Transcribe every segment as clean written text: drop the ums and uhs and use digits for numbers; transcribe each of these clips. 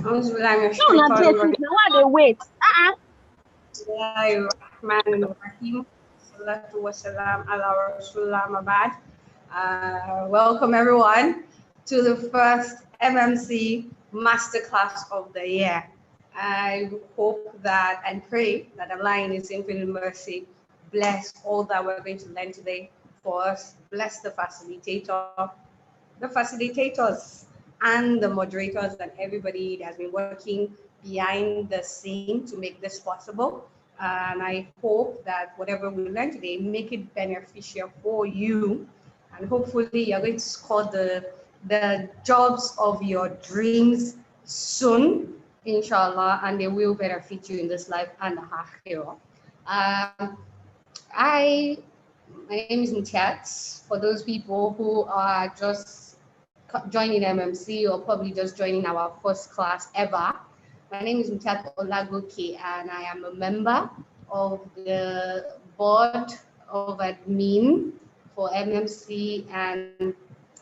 No, not yet. Now why they wait? Welcome everyone to the first MMC Masterclass of the year. I hope that and pray that Allah in His infinite mercy bless all that we're going to learn today for us. Bless the facilitators, and the moderators and everybody that has been working behind the scene to make this possible. And I hope that whatever we learn today, make it beneficial for you. And hopefully you're going to score the jobs of your dreams soon, inshallah, and they will benefit you in this life and the akhirah. My name is Ntiat. For those people who are just joining MMC or probably just joining our first class ever, my name is Ntiat Olagoke, and I am a member of the board of admin for MMC, and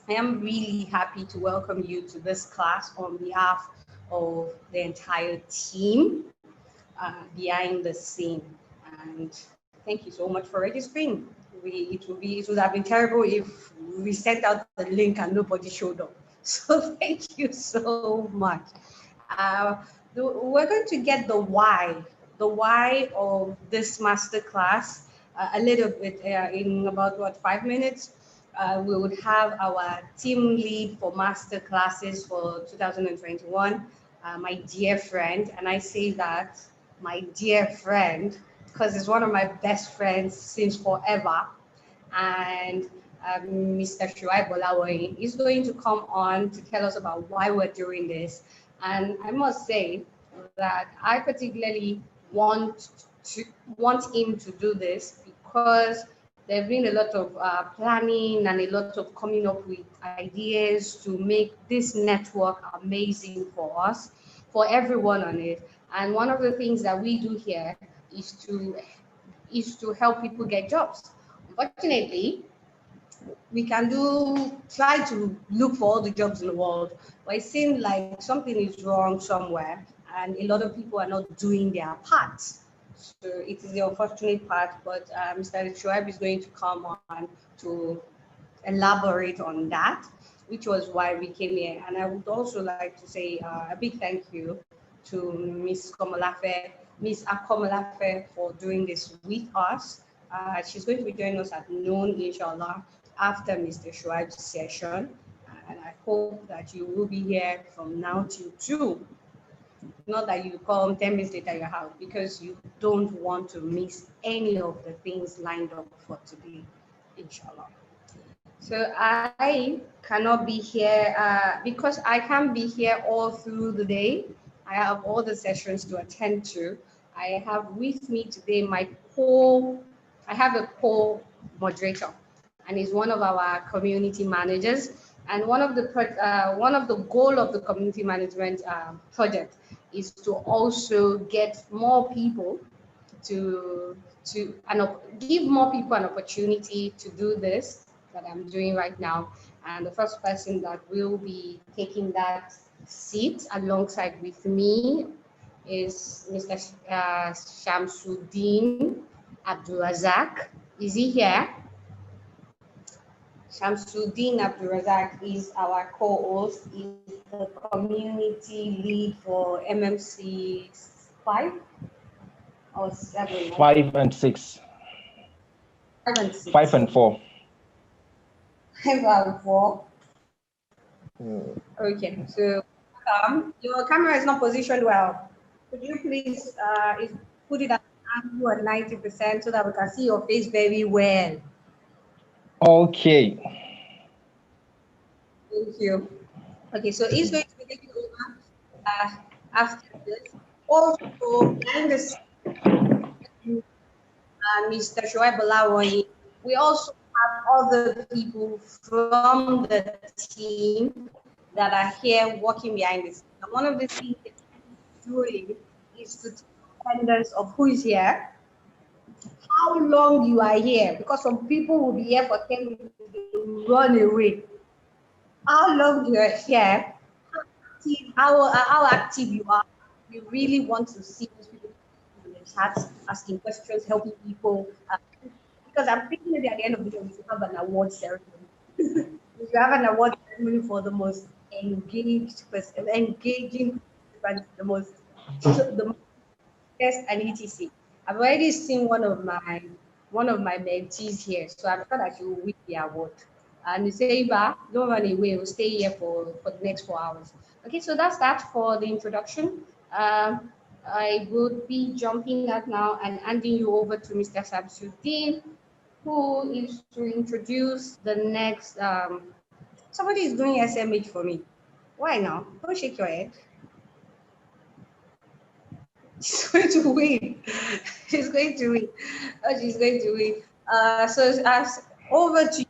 I am really happy to welcome you to this class on behalf of the entire team behind the scene. And thank you so much for registering. It would have been terrible if we sent out the link and nobody showed up. So thank you so much. We're going to get the why of this masterclass a little bit in about 5 minutes. We would have our team lead for master classes for 2021, my dear friend, and I say that my dear friend because he's one of my best friends since forever. And Mr. Shuaib Bolawoyi is going to come on to tell us about why we're doing this. And I must say that I particularly want him to do this because there have been a lot of planning and a lot of coming up with ideas to make this network amazing for us, for everyone on it. And one of the things that we do here is to help people get jobs. Unfortunately, we can try to look for all the jobs in the world, but it seems like something is wrong somewhere, and a lot of people are not doing their part. So it is the unfortunate part, but Mr. Shuaib is going to come on to elaborate on that, which was why we came here. And I would also like to say a big thank you to Miss Akomolafe for doing this with us. She's going to be joining us at noon, inshallah, after Mr. Shuaib's session. And I hope that you will be here from now till 2. Not that you come 10 minutes later you're out, because you don't want to miss any of the things lined up for today, inshallah. So I cannot be here because I can't be here all through the day. I have all the sessions to attend to. I have with me today I have a co-moderator, and he's one of our community managers. And one of the goal of the community management project is to also get more people give more people an opportunity to do this that I'm doing right now. And the first person that will be taking that seat alongside with me is Mr. Shamsuddin Abdulrazak. Is he here? Shamsuddin Abdulrazak is our co-host. He's the community lead for MMC 5 or 7? 5 and 6. 5 and 6. 5 and 4. 5 and 4. Okay, so your camera is not positioned well. Could you please put it at 90% so that we can see your face very well? Okay. Thank you. Okay, so he's going to be taking over after this. Also, behind the scene, Mr. Shuaib Bolawoyi, we also have other people from the team that are here working behind this. And one of the things that we're doing is to take attendance of who is here, how long you are here, because some people will be here for 10 minutes, they will run away. How long you are here, how active you are. We really want to see those people in the chat, asking questions, helping people. Because I'm thinking maybe at the end of the day, we should have an award ceremony. We should have an award ceremony for the most engaged person, engaging participants, the best and etc. I've already seen one of my mentees here, so I'm sure that she will win the award. And Seiba, don't run away. We'll stay here for the next 4 hours. Okay, so that's that for the introduction. I would be jumping out now and handing you over to Mr. Samsudin, who is to introduce the next. Somebody is doing SMH for me. Why now? Don't shake your head. She's going to win. She's going to win. Oh, she's going to win. So as over to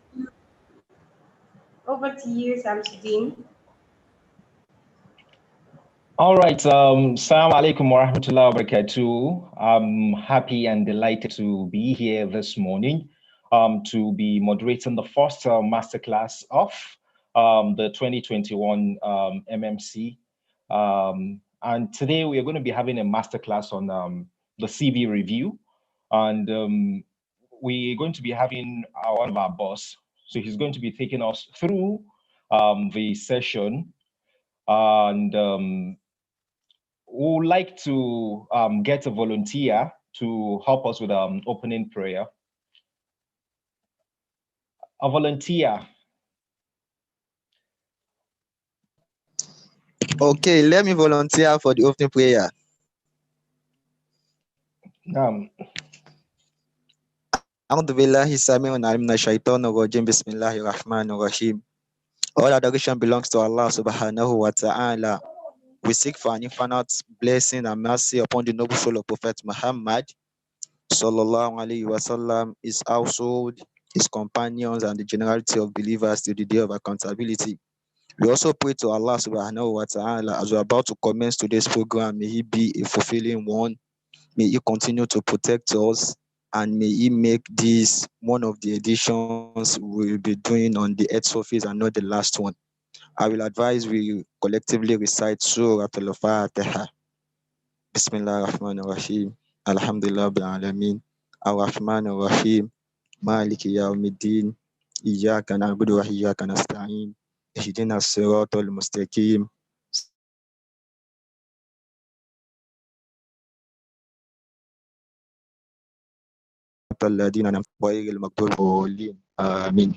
you, Samsudin. All right. Assalamu alaikum wa rahmatullahi wa barakatuh. I'm happy and delighted to be here this morning to be moderating the first masterclass of the 2021 MMC. And today we are going to be having a masterclass on the CV review. And we're going to be having one of our boss. So he's going to be taking us through the session. And we would like to get a volunteer to help us with opening prayer. A volunteer. Okay, let me volunteer for the opening prayer. أعوذ بالله السميع العليم من الشيطان الرجيم بسم الله الرحمن الرحيم. All adoration belongs to Allah subhanahu wa ta'ala. We seek for an infinite blessing and mercy upon the noble soul of Prophet Muhammad sallallahu alaihi wasallam, his household, his companions, and the generality of believers till the day of accountability. We also pray to Allah subhanahu wa ta'ala as we're about to commence today's program. May He be a fulfilling one. May He continue to protect us, and may He make this one of the editions we'll be doing on the Earth surface and not the last one. I will advise we collectively recite Surah Al-Fatiha. Bismillah ar-Rahman ar-Rahim. Alhamdulillah bil alamin. Ar-Rahman ar-Rahim. Maliki yawmiddin. Iyyaka na'budu wa iyyaka nasta'in. Ihdina as-siratal mustaqim. الذين أنعمت غير المغضوب عليهم آمين.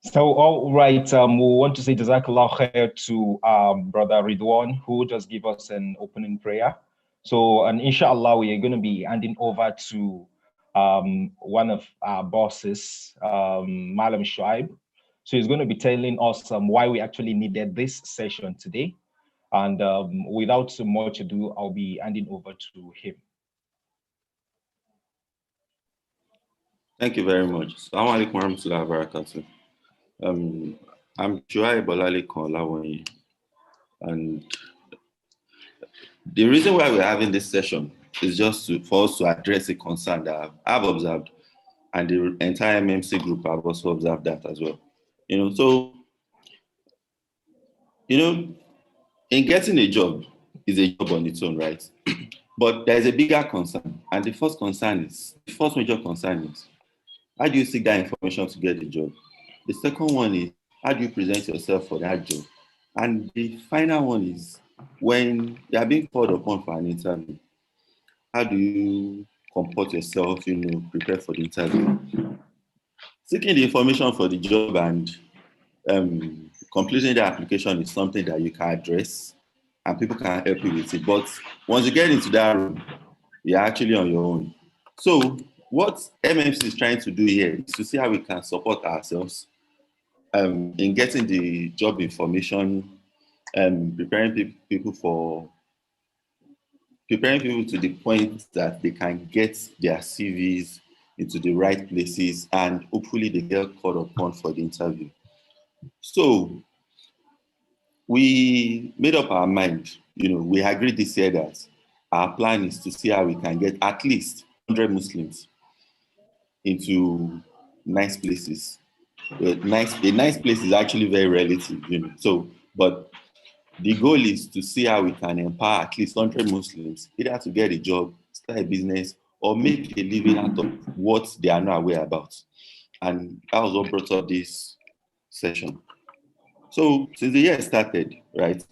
So, all right, we want to say Jazakallah khair to Brother Ridwan, who just give us an opening prayer. So, and inshallah, we are going to be handing over to one of our bosses, Malam Shuaib. So he's going to be telling us why we actually needed this session today. And without so much ado, I'll be handing over to him. Thank you very much. Assalamu alaikum warahmatullahi wabarakatuh. I'm Joy Bolale Konlawonyi, and the reason why we're having this session is just for us to address a concern that I've observed, and the entire MMC group have also observed that as well. So in getting a job is a job on its own, right? But there's a bigger concern, and the first major concern is, how do you seek that information to get a job? The second one is, how do you present yourself for that job? And the final one is, when you are being called upon for an interview, how do you comport yourself, prepare for the interview. Seeking the information for the job and completing the application is something that you can address and people can help you with it. But once you get into that room, you're actually on your own. So what MMC is trying to do here is to see how we can support ourselves in getting the job information, preparing people to the point that they can get their CVs into the right places and hopefully they get called upon for the interview. So we made up our mind, we agreed this year that our plan is to see how we can get at least 100 Muslims into nice places. A nice place is actually very relative, So, but the goal is to see how we can empower at least 100 Muslims, either to get a job, start a business, or make a living out of what they are not aware about. And that was what brought up this session. So since the year started, right,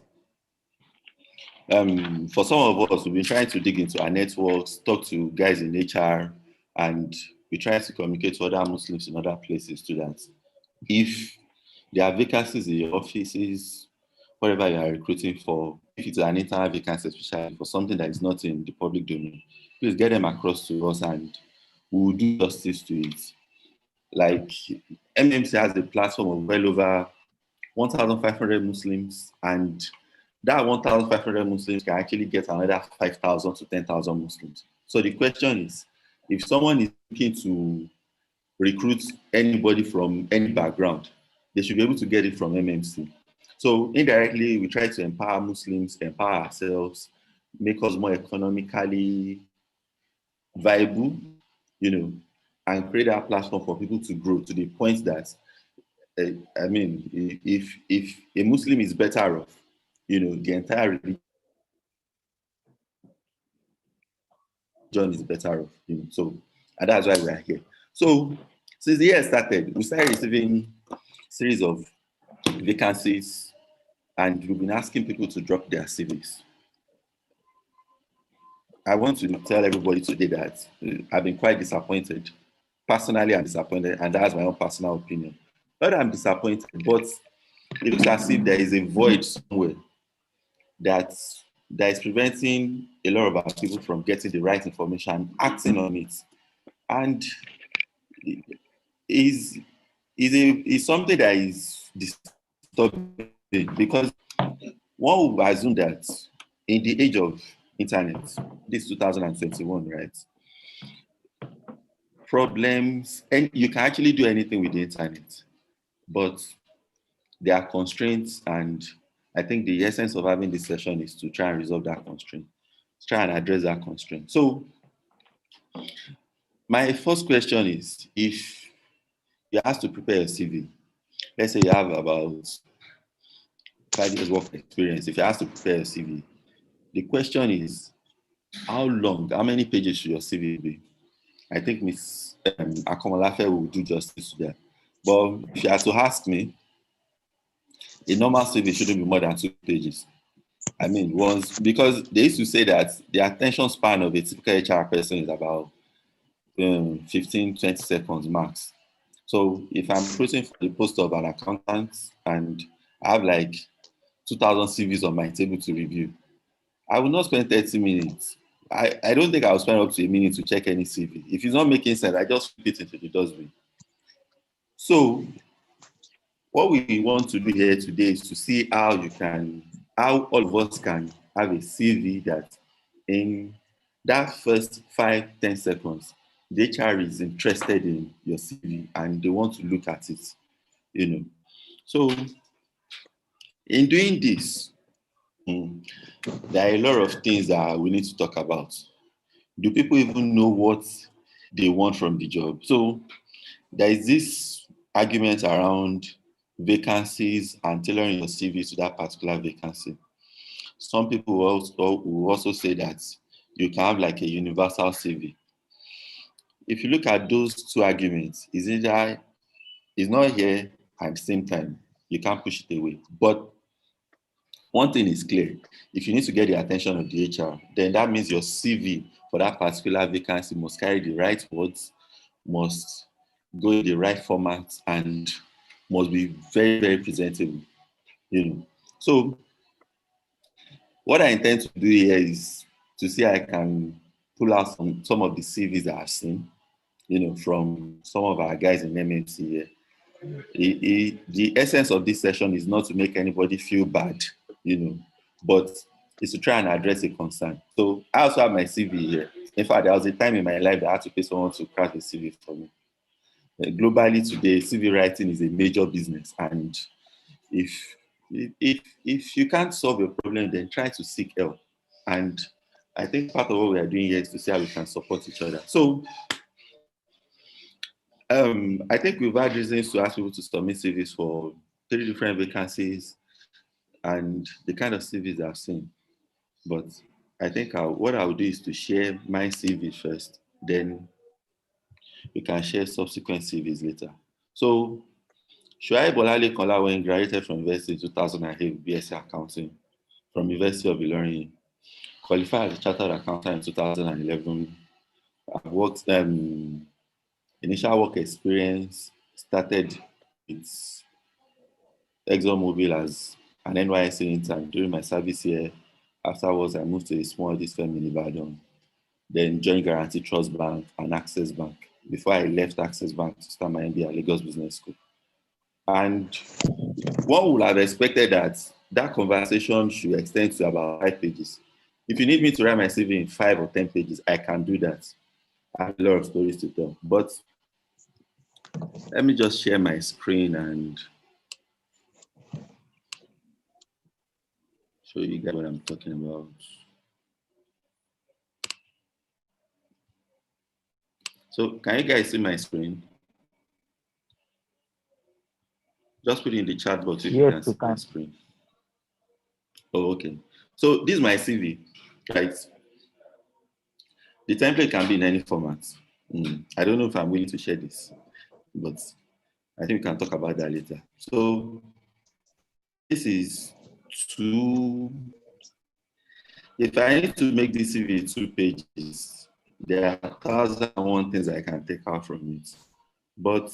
for some of us, we've been trying to dig into our networks, talk to guys in HR, and we try to communicate to other Muslims in other places to that. If there are vacancies in your offices, whatever you are recruiting for, if it's an internal vacancy, especially for something that is not in the public domain, please get them across to us and we'll do justice to it. Like MMC has a platform of well over 1,500 Muslims, and that 1,500 Muslims can actually get another 5,000 to 10,000 Muslims. So the question is, if someone is looking to recruit anybody from any background, they should be able to get it from MMC. So indirectly, we try to empower Muslims, empower ourselves, make us more economically viable, and create a platform for people to grow to the point that, if a Muslim is better off, the entire religion is better off, So, and that's why we are here. So, since the year started, we started receiving a series of vacancies, and we've been asking people to drop their CVs. I want to tell everybody today that I've been quite disappointed. Personally, I'm disappointed, and that's my own personal opinion. Not that I'm disappointed, but it looks as if there is a void somewhere that is preventing a lot of our people from getting the right information and acting on it. And is something that is disturbing, because one would assume that in the age of internet, this 2021, right? Problems, and you can actually do anything with the internet, but there are constraints, and I think the essence of having this session is to try and resolve that constraint, try and address that constraint. So my first question is, if you have to prepare a CV, let's say you have about 5 years work experience, if you have to prepare a CV, the question is, how many pages should your CV be? I think Ms. Akomolafe will do justice to that. But if you have to ask me, a normal CV shouldn't be more than 2 pages. Because they used to say that the attention span of a typical HR person is about 15, 20 seconds max. So if I'm recruiting for the post of an accountant and I have like 2,000 CVs on my table to review, I will not spend 30 minutes. I don't think I'll spend up to a minute to check any CV. If it's not making sense, I just flip it into the dustbin. So what we want to do here today is to see how all of us can have a CV that in that first 5-10 seconds, the HR is interested in your CV and they want to look at it, So in doing this, there are a lot of things that we need to talk about. Do people even know what they want from the job? So there is this argument around vacancies and tailoring your CV to that particular vacancy. Some people will also say that you can have like a universal CV. If you look at those two arguments, it's not here at the same time. You can't push it away. But one thing is clear. If you need to get the attention of the HR, then that means your CV for that particular vacancy must carry the right words, must go in the right format, and must be very, very presentable. So what I intend to do here is to see how I can pull out some of the CVs that I've seen, from some of our guys in MMC here. The essence of this session is not to make anybody feel bad, but it's to try and address a concern. So I also have my CV here. In fact, there was a time in my life that I had to pay someone to craft a CV for me. Globally today, CV writing is a major business, and if you can't solve a problem, then try to seek help. And I think part of what we are doing here is to see how we can support each other. So I think we've had reasons to ask people to submit CVs for 3 different vacancies and the kind of CVs I've seen. But I think what I'll do is to share my CV first, then we can share subsequent CVs later. So Shuaib Olale Konlawen graduated from University in 2008 BSc Accounting from University of Ilorin. Qualified as a chartered accountant in 2011. I've worked, initial work experience started with ExxonMobil as an NYSC intern during my service year. Afterwards, I moved to a small audit firm in Ibadan, then joined Guarantee Trust Bank and Access Bank before I left Access Bank to start my MBA at Lagos Business School. And one would have expected that conversation should extend to about 5 pages. If you need me to write my CV in 5 or 10 pages, I can do that. I have a lot of stories to tell. But let me just share my screen and show you guys what I'm talking about. So can you guys see my screen? Just put it in the chat box if you can see my screen. Oh, okay. So this is my CV, right? The template can be in any format. I don't know if I'm willing to share this, but I think we can talk about that later. So this is if I need to make this CV 2 pages, there are 1,001 things I can take out from it. But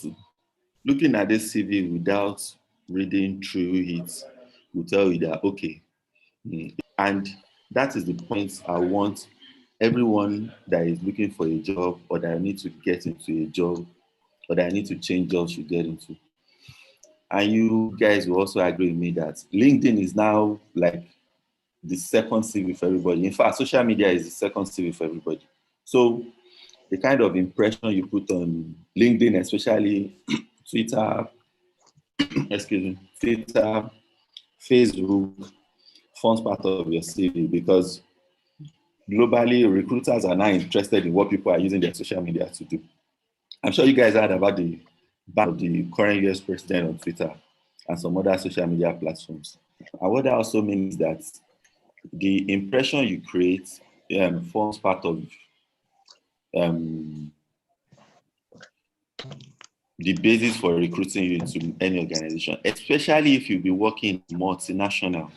looking at this CV without reading through it will tell you that, okay, and that is the point I want everyone that is looking for a job or that I need to get into a job or that I need to change jobs should get into. And you guys will also agree with me that LinkedIn is now like the second CV for everybody. In fact, social media is the second CV for everybody. So the kind of impression you put on LinkedIn, especially Twitter, Twitter, Facebook, forms part of your CV because globally recruiters are now interested in what people are using their social media to do. I'm sure you guys heard about the ban of the current US president on Twitter and some other social media platforms. And what that also means is that the impression you create forms part of the basis for recruiting you into any organization, especially if you'll be working in multinational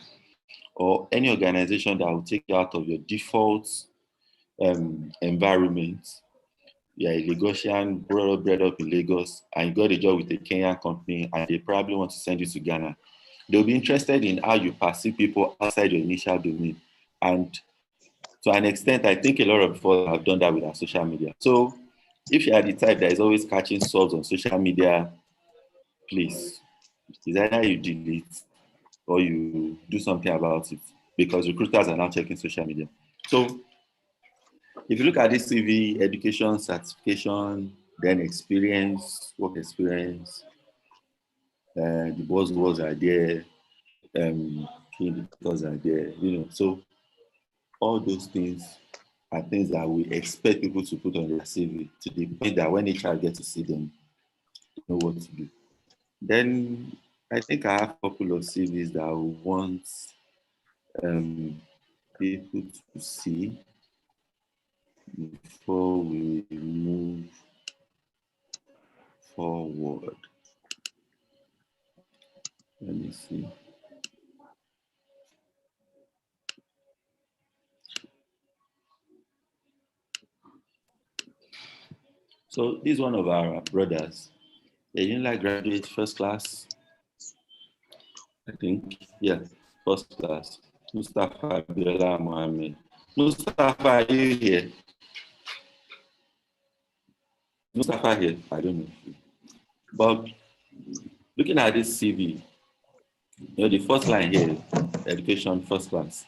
or any organization that will take you out of your default environment. You're a Lagosian, bred up in Lagos, and you got a job with a Kenyan company, and they probably want to send you to Ghana. They'll be interested in how you perceive people outside your initial domain. And to an extent, I think a lot of people have done that with our social media. So if you are the type that is always catching swords on social media, please, it's either you delete or you do something about it because recruiters are now checking social media. So if you look at this CV, education, certification, then experience, work experience, the buzzwords are there, key indicators are there, so all those things are things that we expect people to put on their CV to the point that when HR gets to see them, they know what to do. Then I think I have a couple of CVs that I want people to see before we move forward. Let me see. So this is one of our brothers. A Unilag graduate, first class, I think. Yeah, first class. Mustafa Abiola Mohammed. Mustafa, are you here? Mustafa here? I don't know. But looking at this CV, the first line here, education, first class.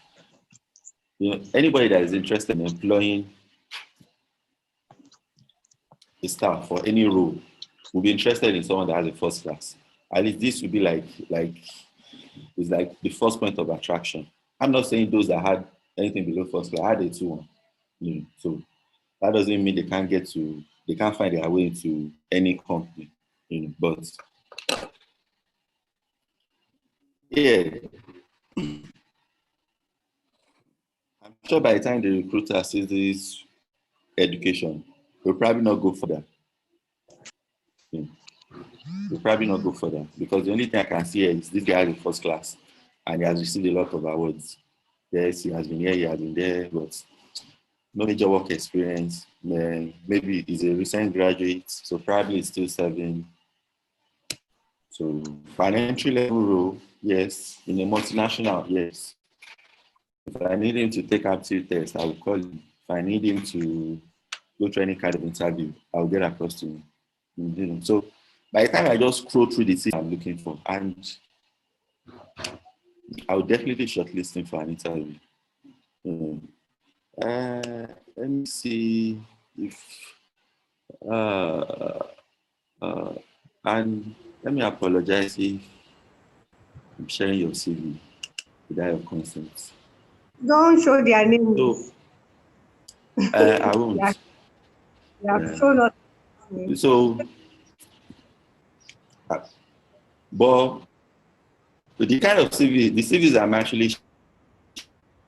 Anybody that is interested in employing a staff for any role will be interested in someone that has a first class. At least this would be like it's like the first point of attraction. I'm not saying those that had anything below first class had a 2-1. So that doesn't mean they can't find their way into any company. But yeah, I'm sure by the time the recruiter sees this education, we'll probably not go further. We'll probably not go further because the only thing I can see is this guy is first class and he has received a lot of awards. Yes, he has been here, he has been there, but no major work experience. Maybe he's a recent graduate, so probably he's still serving. So for an entry level role, yes. In a multinational, yes. If I need him to take aptitude test, I will call him. If I need him to go to any kind of interview, I'll get across to him. So by the time I just scroll through the thing I'm looking for, and I'll definitely shortlist him for an interview. Let me see if and let me apologize if I'm sharing your CV without your consent. Don't show their names. So I won't. You have shown us. So, but the kind of CV, the CVs I'm actually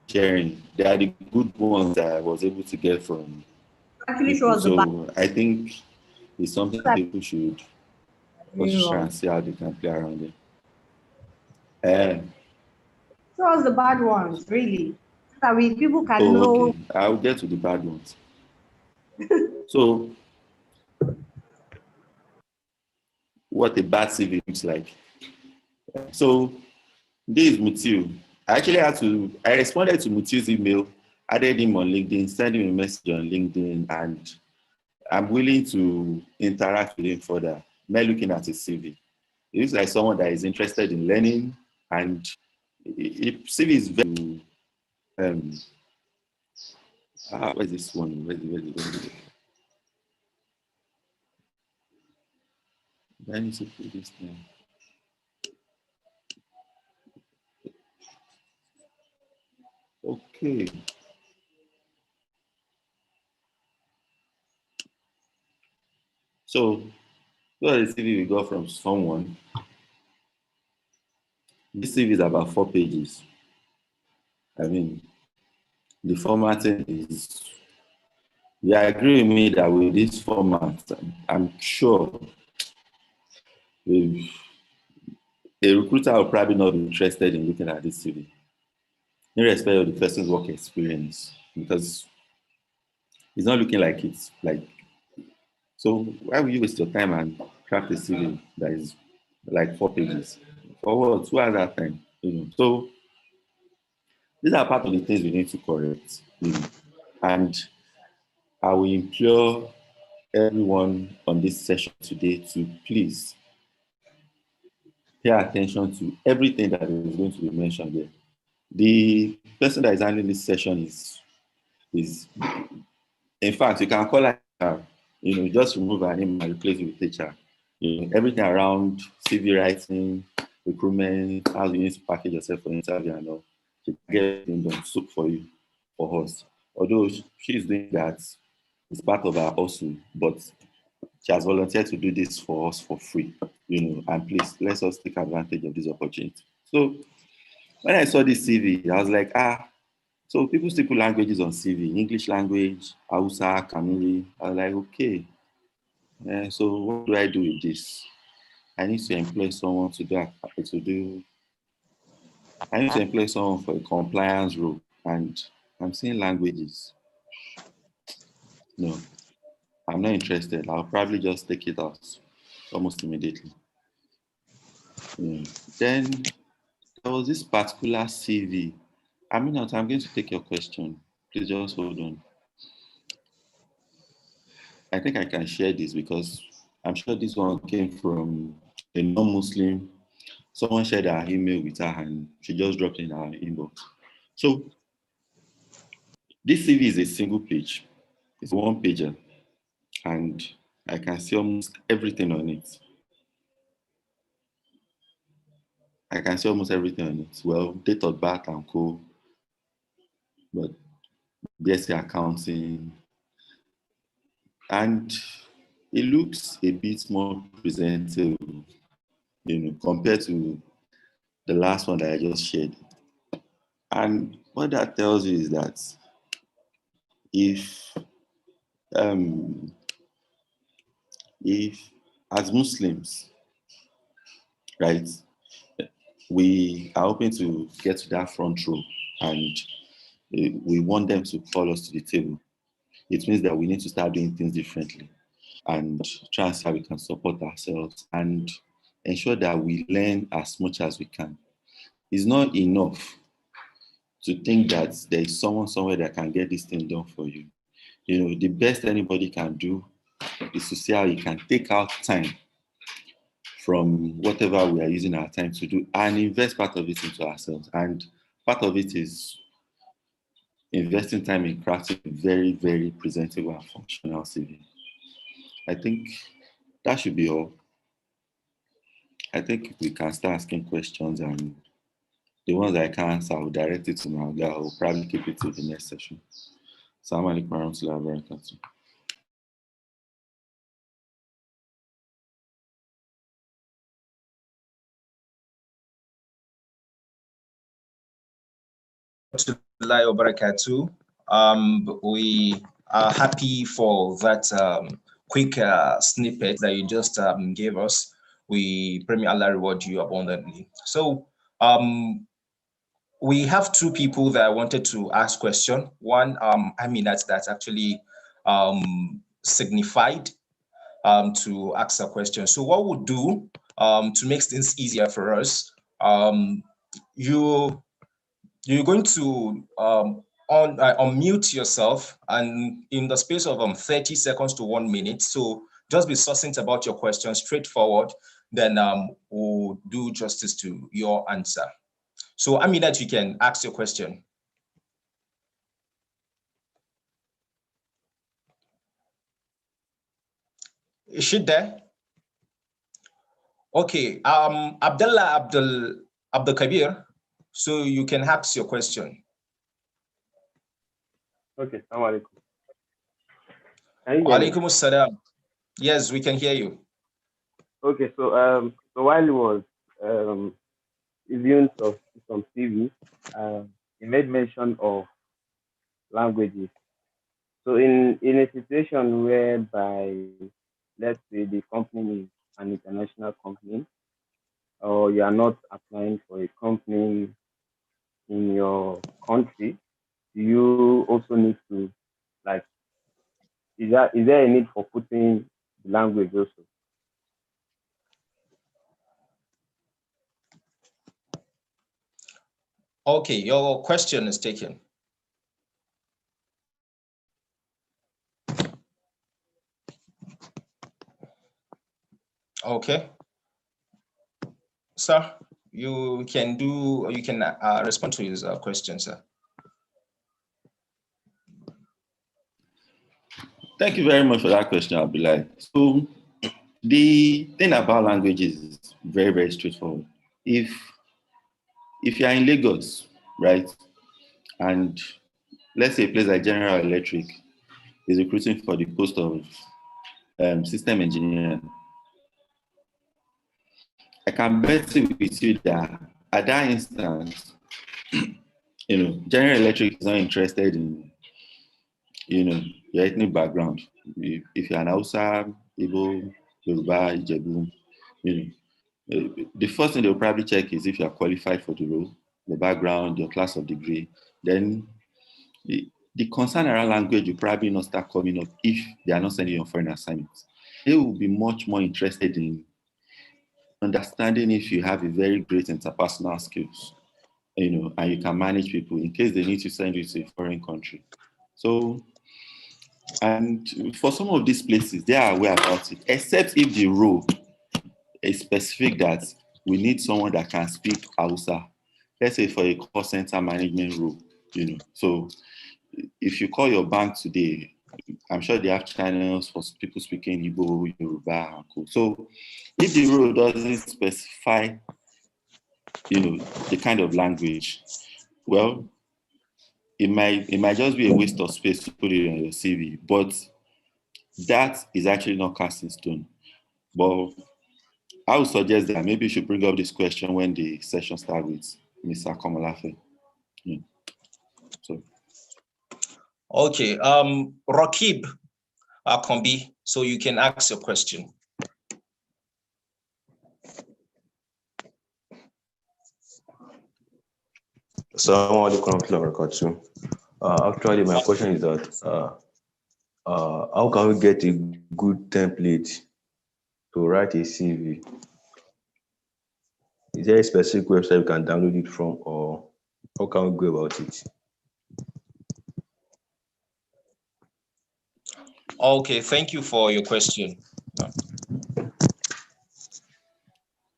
sharing, they are the good ones that I was able to get from Actually, people. show us the back. So I think it's something people should try and see how they can play around it. Show us the bad ones, really. So that people can know. Okay. I'll get to the bad ones. So, what a bad CV looks like. So, this is Mutiu. I responded to Mutiu's email, added him on LinkedIn, sent him a message on LinkedIn, and I'm willing to interact with him further. Not looking at his CV. He looks like someone that is interested in learning, and CV is very, where's this one? Where's it? I need to put this thing. Okay. So, the CV we got from someone. This CV is about 4 pages. I mean, the formatting is, you agree with me that with this format, I'm sure a recruiter will probably not be interested in looking at this CV, irrespective of the person's work experience, because it's not looking like it's like, so why would you waste your time and craft a CV that is like 4 pages? For what? Who has that time? So these are part of the things we need to correct. And I will implore everyone on this session today to please pay attention to everything that is going to be mentioned here. The person that is handling this session is in fact, you can call her, just remove her name and replace it with HR. Everything around CV writing, recruitment, how you need to package yourself for interview and all. She can get everything done soup for you, for us. Although she's doing that, it's part of her hustle, but she has volunteered to do this for us for free, and please, let us take advantage of this opportunity. So when I saw this CV, I was like, so people still put languages on CV, English language, Hausa, Kanuri. I was like, okay. So what do I do with this? I need to employ someone I need to employ someone for a compliance role, and I'm saying languages. No. I'm not interested, I'll probably just take it out almost immediately. Then there was this particular CV. I'm going to take your question. Please just hold on. I think I can share this because I'm sure this one came from a non-Muslim. Someone shared our email with her and she just dropped in our inbox. So this CV is a single page. It's a one pager and I can see almost everything on it. I can see almost everything on it. Well, date of birth and co, but BSc accounting, and it looks a bit more presentable, compared to the last one that I just shared. And what that tells you is that if as Muslims, right, we are hoping to get to that front row and we want them to call us to the table, it means that we need to start doing things differently and try and see how we can support ourselves and ensure that we learn as much as we can. It's not enough to think that there is someone somewhere that can get this thing done for you. The best anybody can do is to see how you can take out time from whatever we are using our time to do and invest part of it into ourselves. And part of it is investing time in crafting a very, very presentable and functional CV. I think that should be all. I think we can start asking questions, and the ones I can't answer, I will direct it to my guy. I will probably keep it to the next session. Assalamu alaikum warahmatullahi wabarakatuh. We are happy for that quick snippet that you just gave us. We pray may Allah reward you abundantly. So we have two people that wanted to ask question. One, that's actually signified to ask a question. So what we'll do to make things easier for us, you're going to unmute yourself, and in the space of 30 seconds to 1 minute. So just be succinct about your question, straightforward. Then we'll do justice to your answer. So Aminat, you can ask your question. Is she there? Okay. Abdullah Abdul Kabir. So you can ask your question. Okay, assalamu alaikum. Alaikum assalam. Yes, we can hear you. Okay, so while he was reviewing some CV, he made mention of languages. So in a situation whereby, let's say the company is an international company, or you are not applying for a company in your country, you also need to, like, is there a need for putting the language also? Okay, your question is taken. Okay. Sir, you can respond to his question, sir. Thank you very much for that question, Abdullah. So the thing about languages is very, very straightforward. If you are in Lagos, right, and let's say a place like General Electric is recruiting for the post of system engineer, I can bet with you that at that instance, General Electric is not interested in, your ethnic background. If you're an Hausa, Igbo, Yoruba, Ijebu, the first thing they'll probably check is if you are qualified for the role, the background, your class of degree. Then the concern around language will probably not start coming up if they are not sending you on foreign assignments. They will be much more interested in understanding if you have a very great interpersonal skills, and you can manage people in case they need to send you to a foreign country. So, and for some of these places, they are aware about it, except if the role is specific that we need someone that can speak Hausa. Let's say for a call center management role, So if you call your bank today, I'm sure they have channels for people speaking Igbo, Yoruba, and co. So if the role doesn't specify, the kind of language, well, it might just be a waste of space to put it on your CV, but that is actually not cast in stone. But I would suggest that maybe you should bring up this question when the session starts with Mr. Komolafe. So. Okay, Rakib Akombi, so you can ask your question. Assalamu alaikum warahmatullahi wabarakatuh. Actually, my question is that how can we get a good template to write a CV? Is there a specific website we can download it from, or how can we go about it? Okay, thank you for your question.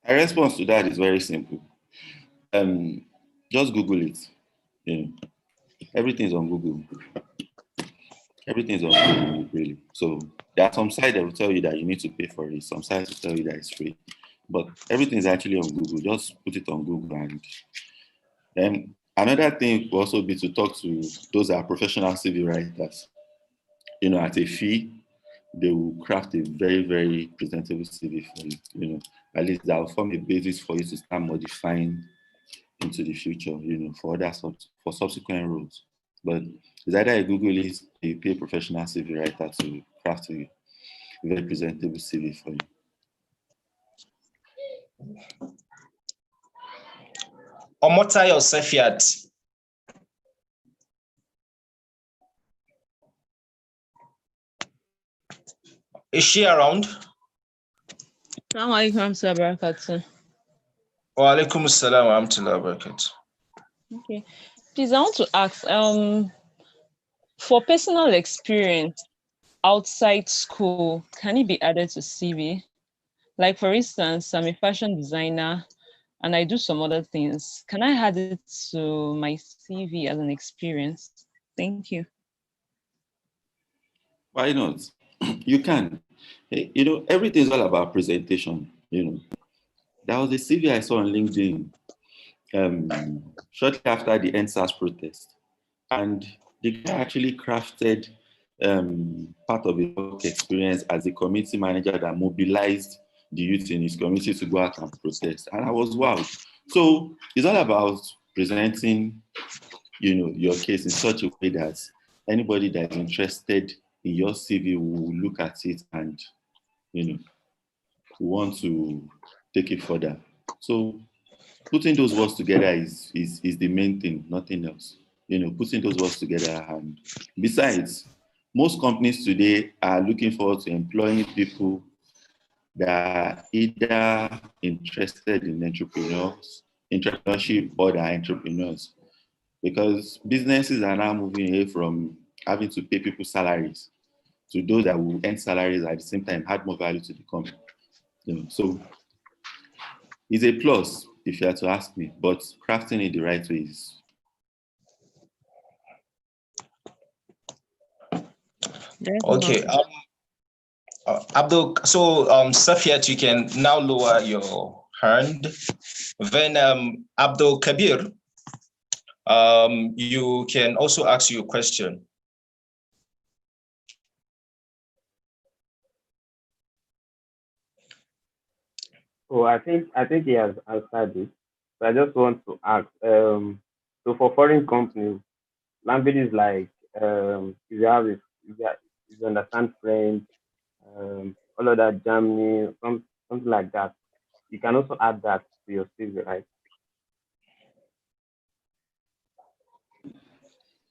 A response to that is very simple. Just Google it. Everything's on Google. Everything's on Google, really. So there are some sites that will tell you that you need to pay for it. Some sites will tell you that it's free. But everything's actually on Google. Just put it on Google. And then another thing will also be to talk to those that are professional CV writers. At a fee, they will craft a very, very presentable CV for you. At least that will form a basis for you to start modifying into the future, for subsequent roles. But it's either a Google it, you pay a professional CV writer to craft a very presentable CV for you. Omotayo Sefiat. Is she around? Assalamu alaikum warahmatullahi wabarakatuh. Wa alaikum assalam wa rahmatullahi wa barakatuh. Okay. Please, I want to ask, for personal experience outside school, can it be added to CV? Like, for instance, I'm a fashion designer and I do some other things. Can I add it to my CV as an experience? Thank you. Why not? You can. Everything's all about presentation. There was a CV I saw on LinkedIn shortly after the NSAS protest. And the guy actually crafted part of his work experience as a community manager that mobilized the youth in his community to go out and protest. And I was wowed. So it's all about presenting, your case in such a way that anybody that is interested in your CV will look at it and, want to take it further. So putting those words together is the main thing, nothing else. Putting those words together. And besides, most companies today are looking forward to employing people that are either interested in entrepreneurship, or that are entrepreneurs. Because businesses are now moving away from having to pay people salaries to those that will earn salaries at the same time, add more value to the company. So it's a plus if you had to ask me, but crafting it the right way is. Okay. Abdul, so Safiat, you can now lower your hand. Then Abdul Kabir, you can also ask your question. Oh, I think he has answered it. So I just want to ask. So for foreign companies, languages like if you understand French, all of that, Germany, something like that, you can also add that to your CV, right?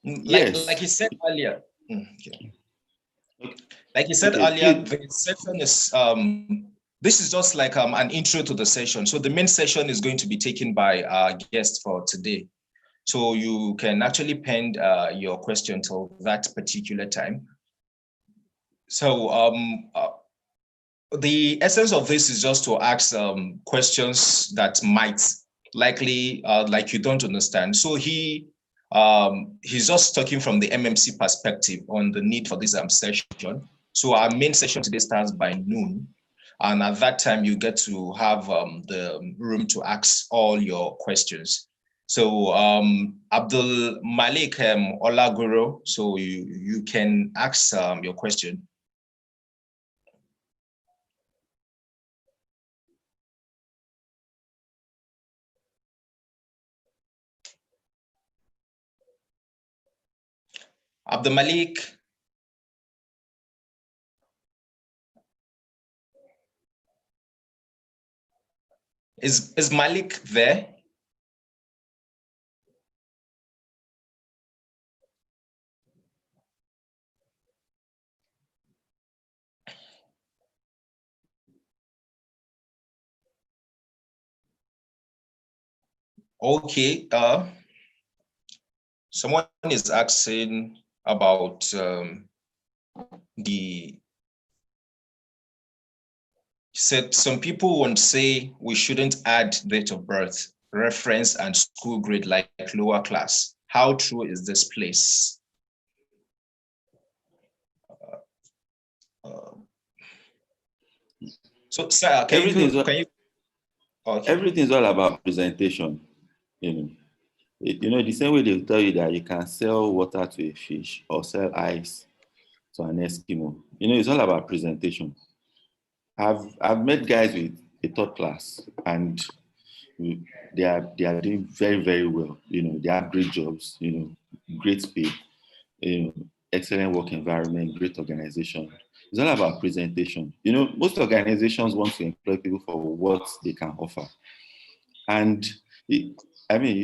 Yes. Like you said earlier. Okay. Okay. Like you said Okay, earlier, please. the session is this is just like an intro to the session. So the main session is going to be taken by our guest for today. So you can actually pen your question till that particular time. So the essence of this is just to ask questions that might likely like you don't understand. So he's just talking from the MMC perspective on the need for this session. So our main session today starts by noon. And at that time, you get to have the room to ask all your questions. So Abdul Malik Olaguro, so you can ask your question. Abdul Malik. Is Malik there? Okay. Someone is asking about the said some people won't say we shouldn't add date of birth, reference, and school grade like lower class. How true is this place? So, sir, can you? Okay. Everything's all about presentation. The same way they tell you that you can sell water to a fish or sell ice to an Eskimo. It's all about presentation. I've met guys with a third class and they are doing very, very well. They have great jobs, great pay, excellent work environment, great organization. It's all about presentation. Most organizations want to employ people for what they can offer. And you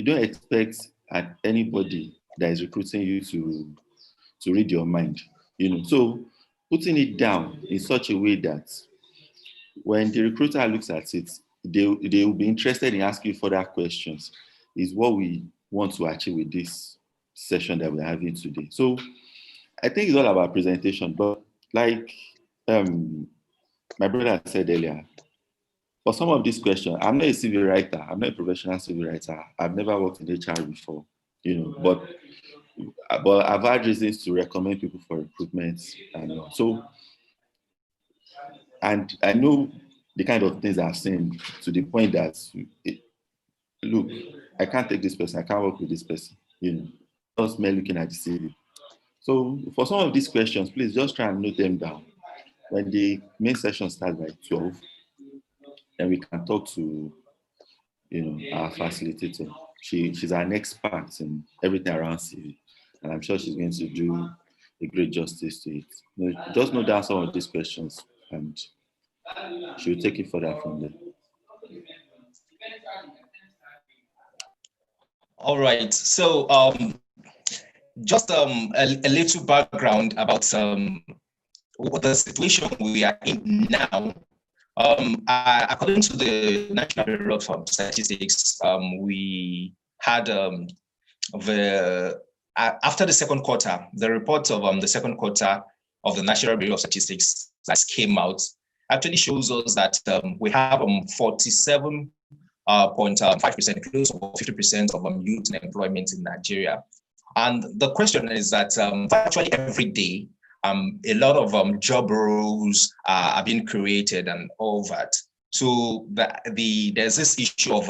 don't expect anybody that is recruiting you to read your mind. So putting it down in such a way that when the recruiter looks at it, they will be interested in asking further questions is what we want to achieve with this session that we're having today. So I think it's all about presentation, but like my brother said earlier, for some of these questions, I'm not a CV writer. I'm not a professional CV writer. I've never worked in HR before, but I've had reasons to recommend people for recruitment. And I know the kind of things I've seen to the point that, look, I can't take this person. I can't work with this person, just me looking at the CV. So for some of these questions, please just try and note them down. When the main session starts by 12, then we can talk to our facilitator. She's an expert in everything around CV, and I'm sure she's going to do a great justice to it. Just note down some of these questions, and she'll take it further from there. All right. So just a little background about what the situation we are in now. According to the National Bureau of Statistics, we had after the second quarter, the report of the second quarter of the National Bureau of Statistics that came out actually shows us that we have 47.5%, close to 50% of youth employment in Nigeria. And the question is that virtually every day, a lot of job roles are being created and all that. So there's this issue of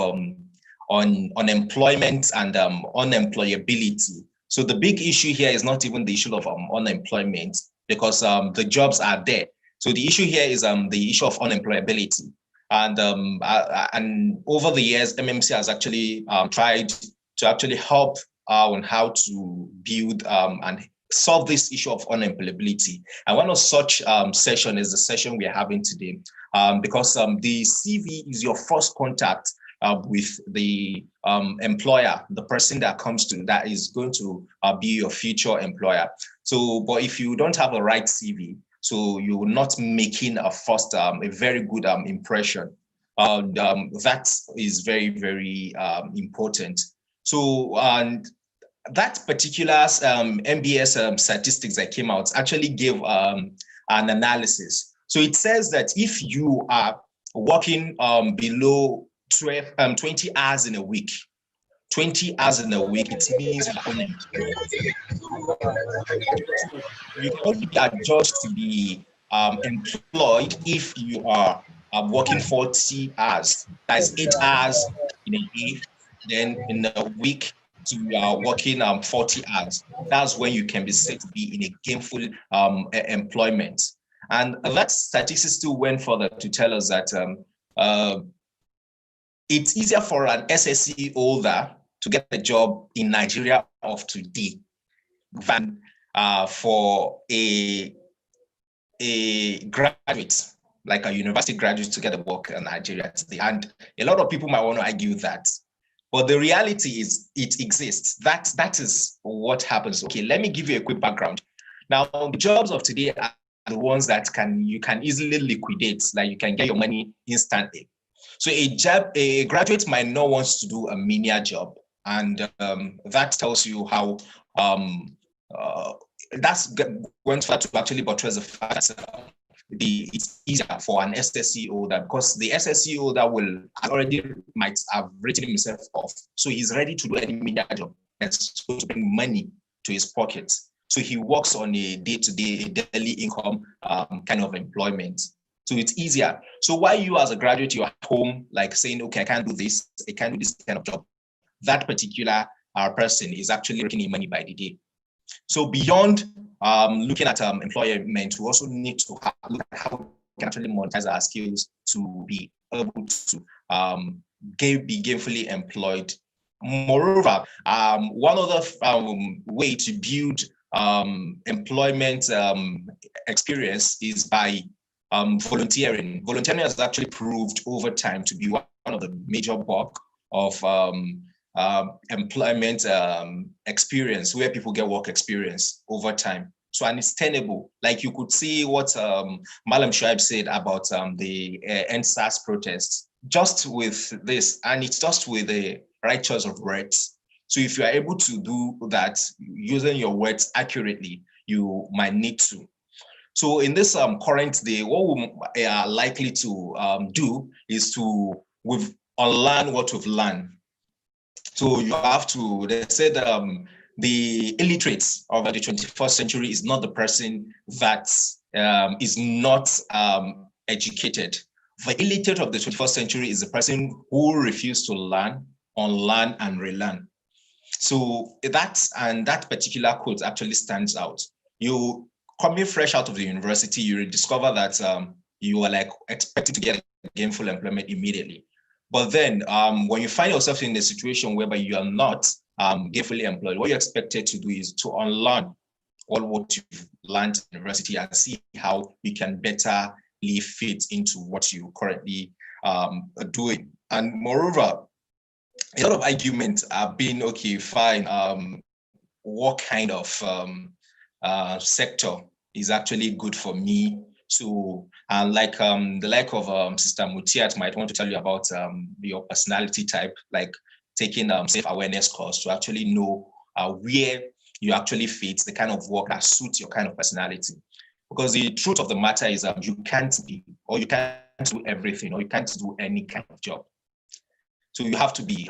unemployment and unemployability. So the big issue here is not even the issue of unemployment, because the jobs are there. So the issue here is the issue of unemployability. And over the years, MMC has actually tried to actually help on how to build and solve this issue of unemployability. And one of such session is the session we are having today, because the CV is your first contact with the employer, the person that comes to that is going to be your future employer. So, but if you don't have a right CV, so you're not making a first a very good impression. That is very, very important. So, and that particular MBS statistics that came out actually gave an analysis. So it says that if you are working below 20 hours in a week, 20 hours in a week, it means you're unemployed. So you can only be adjudged to be employed if you are working 40 hours. That's 8 hours in a day. Then in a week, so you are working 40 hours. That's when you can be said to be in a gainful employment. And that statistics still went further to tell us that it's easier for an SSC holder to get a job in Nigeria of today than for a graduate, like a university graduate, to get a work in Nigeria today. And a lot of people might want to argue that. But the reality is it exists. That is what happens. Okay, let me give you a quick background. Now, the jobs of today are the ones that you can easily liquidate, like you can get your money instantly. So a graduate might not want to do a menial job. And that tells you how that's going to actually buttress the fact that it's easier for an SSC holder, because the SSC holder might have written himself off. So he's ready to do any menial job that's going to bring money to his pockets. So he works on a day-to-day, daily income kind of employment. So it's easier. So while you as a graduate, you're at home, like saying, okay, I can't do this, I can't do this kind of job. That particular person is actually making money by the day. So beyond looking at employment, we also need to look at how we can actually monetize our skills to be able to be gainfully employed. Moreover, one other way to build employment experience is by volunteering. Volunteering has actually proved over time to be one of the major bulk of employment experience, where people get work experience over time. So, and it's tenable. Like you could see what Malam Shoaib said about the NSAS protests, just with this, and it's just with the right choice of words. So if you are able to do that using your words accurately, you might need to. So in this current day, what we are likely to do is to unlearn what we've learned. So you have to, they said the illiterates of the 21st century is not the person that is not educated. The illiterate of the 21st century is the person who refused to learn, unlearn, and relearn. So that particular quote actually stands out. You coming fresh out of the university, you discover that you are like expected to get gainful employment immediately. But then when you find yourself in a situation whereby you are not gainfully employed, what you're expected to do is to unlearn all what you've learned in university and see how you can better fit into what you currently are doing. And moreover, a lot of arguments are being, okay, fine, what kind of sector is actually good for me to, like the like of Sister Mutiat might want to tell you about your personality type, like taking self-awareness course to actually know where you actually fit, the kind of work that suits your kind of personality. Because the truth of the matter is you can't be, or you can't do everything, or you can't do any kind of job. So you have to be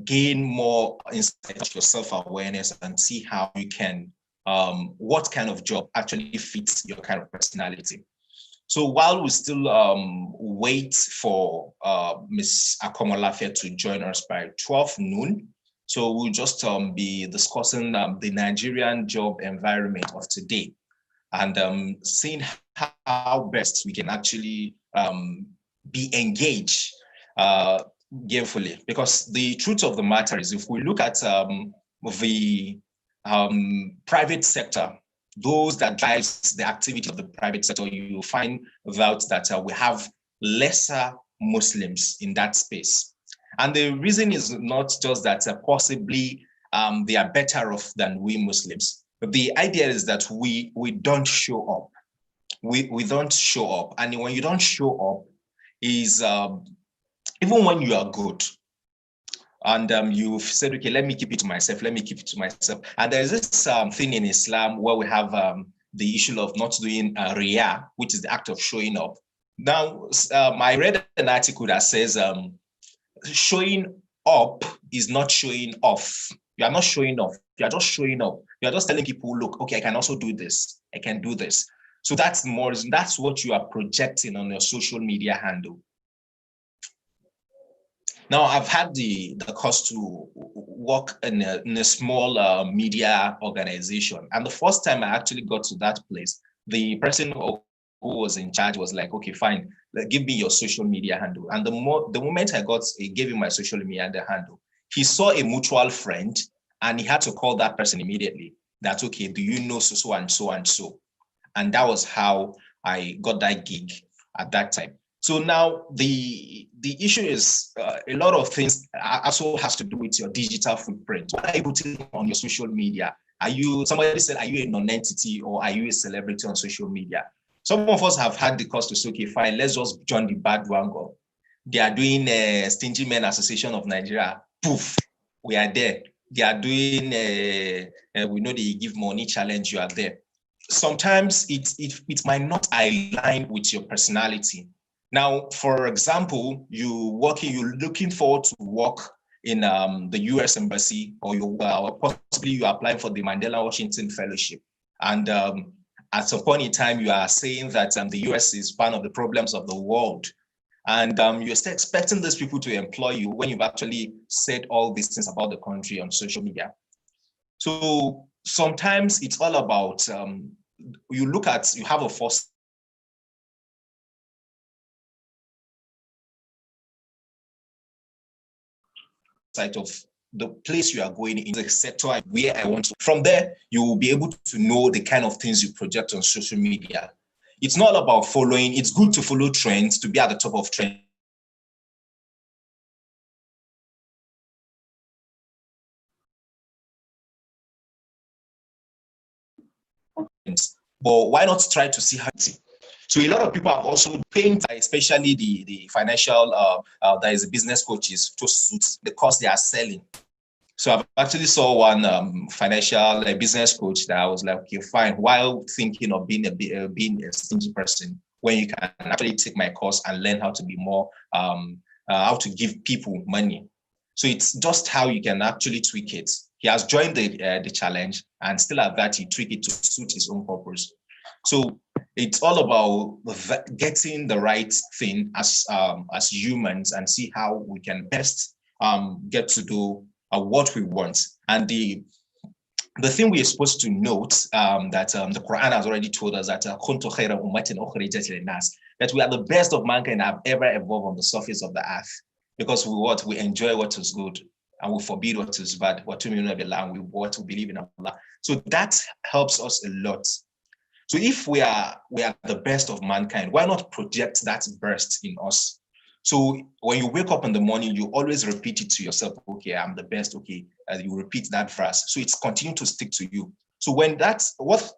gain more insight of your self-awareness and see how you can, what kind of job actually fits your kind of personality. So while we still wait for Ms. Akomolafe to join us by 12 noon, so we'll just be discussing the Nigerian job environment of today and seeing how best we can actually be engaged gainfully. Because the truth of the matter is, if we look at the private sector, those that drives the activity of the private sector, you find out that we have lesser Muslims in that space. And the reason is not just that possibly they are better off than we Muslims. But the idea is that we don't show up. We don't show up. And when you don't show up, is even when you are good, and you've said, okay, let me keep it to myself, let me keep it to myself. And there's this thing in Islam where we have the issue of not doing riyah, which is the act of showing up. Now, I read an article that says showing up is not showing off. You are not showing off. You are just showing up. You are just telling people, look, okay, I can also do this. I can do this. So that's what you are projecting on your social media handle. Now, I've had the course to work in a small media organization. And the first time I actually got to that place, the person who was in charge was like, okay, fine, give me your social media handle. And the moment I gave him my social media handle, he saw a mutual friend and he had to call that person immediately. That's okay, do you know so and so and so? And that was how I got that gig at that time. So now the issue is a lot of things also has to do with your digital footprint. What are you putting on your social media? Somebody said, are you a non-entity or are you a celebrity on social media? Some of us have had the cost to say, okay, fine, let's just join the bandwagon. They are doing Stingy Men Association of Nigeria. Poof, we are there. They are doing, we know they give money challenge, you are there. Sometimes it might not align with your personality. Now, for example, you're looking forward to work in the US Embassy, or possibly you're applying for the Mandela Washington Fellowship. And at some point in time, you are saying that the US is one of the problems of the world. And you're still expecting these people to employ you when you've actually said all these things about the country on social media. So sometimes it's all about, you have a force side of the place you are going in, the sector where I want to. From there, you will be able to know the kind of things you project on social media. It's not about following. It's good to follow trends, to be at the top of trends. But why not try to see how it? So a lot of people have also paid, especially the financial, there is business coaches to suit the course they are selling. So I've actually saw one financial business coach that I was like, okay, fine. While thinking of being a stingy person, when you can actually take my course and learn how to be more, how to give people money. So it's just how you can actually tweak it. He has joined the challenge, and still at that, he tweak it to suit his own purpose. So it's all about getting the right thing as humans and see how we can best get to do what we want. And the thing we are supposed to note that the Quran has already told us that that we are the best of mankind have ever evolved on the surface of the earth, because we enjoy what is good and we forbid what is bad. We believe in Allah. So that helps us a lot. So if we are the best of mankind, why not project that best in us? So when you wake up in the morning, you always repeat it to yourself, okay, I'm the best, okay, you repeat that verse. So it's continuing to stick to you. So what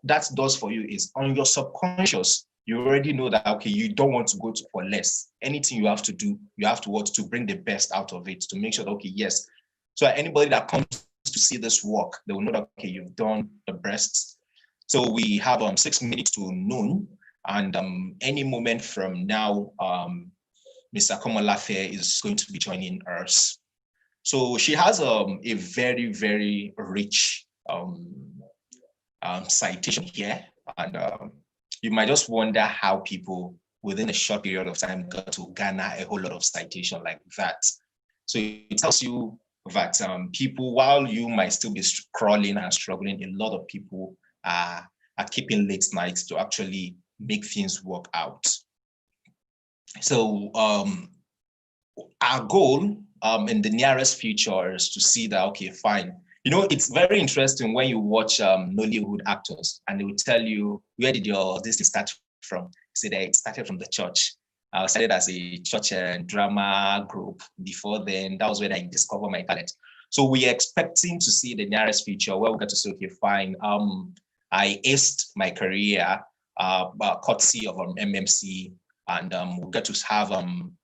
that does for you is on your subconscious, you already know that, okay, you don't want to go for less. Anything you have to do, you have to want to bring the best out of it to make sure that, okay, yes. So anybody that comes to see this work, they will know that, okay, you've done the best. So we have 6 minutes to noon, and any moment from now, Mr. Komolafe is going to be joining us. So she has a very, very rich citation here. And you might just wonder how people within a short period of time got to garner a whole lot of citation like that. So it tells you that people, while you might still be crawling and struggling, a lot of people are keeping late nights to actually make things work out. So our goal in the nearest future is to see that, okay, fine. You know, it's very interesting when you watch Nollywood actors and they will tell you, where did this start from? Say that it started from the church. I started as a church and drama group. Before then, that was when I discovered my talent. So we are expecting to see the nearest future where we get to say, okay, fine. I aced my career courtesy of MMC, and we get to have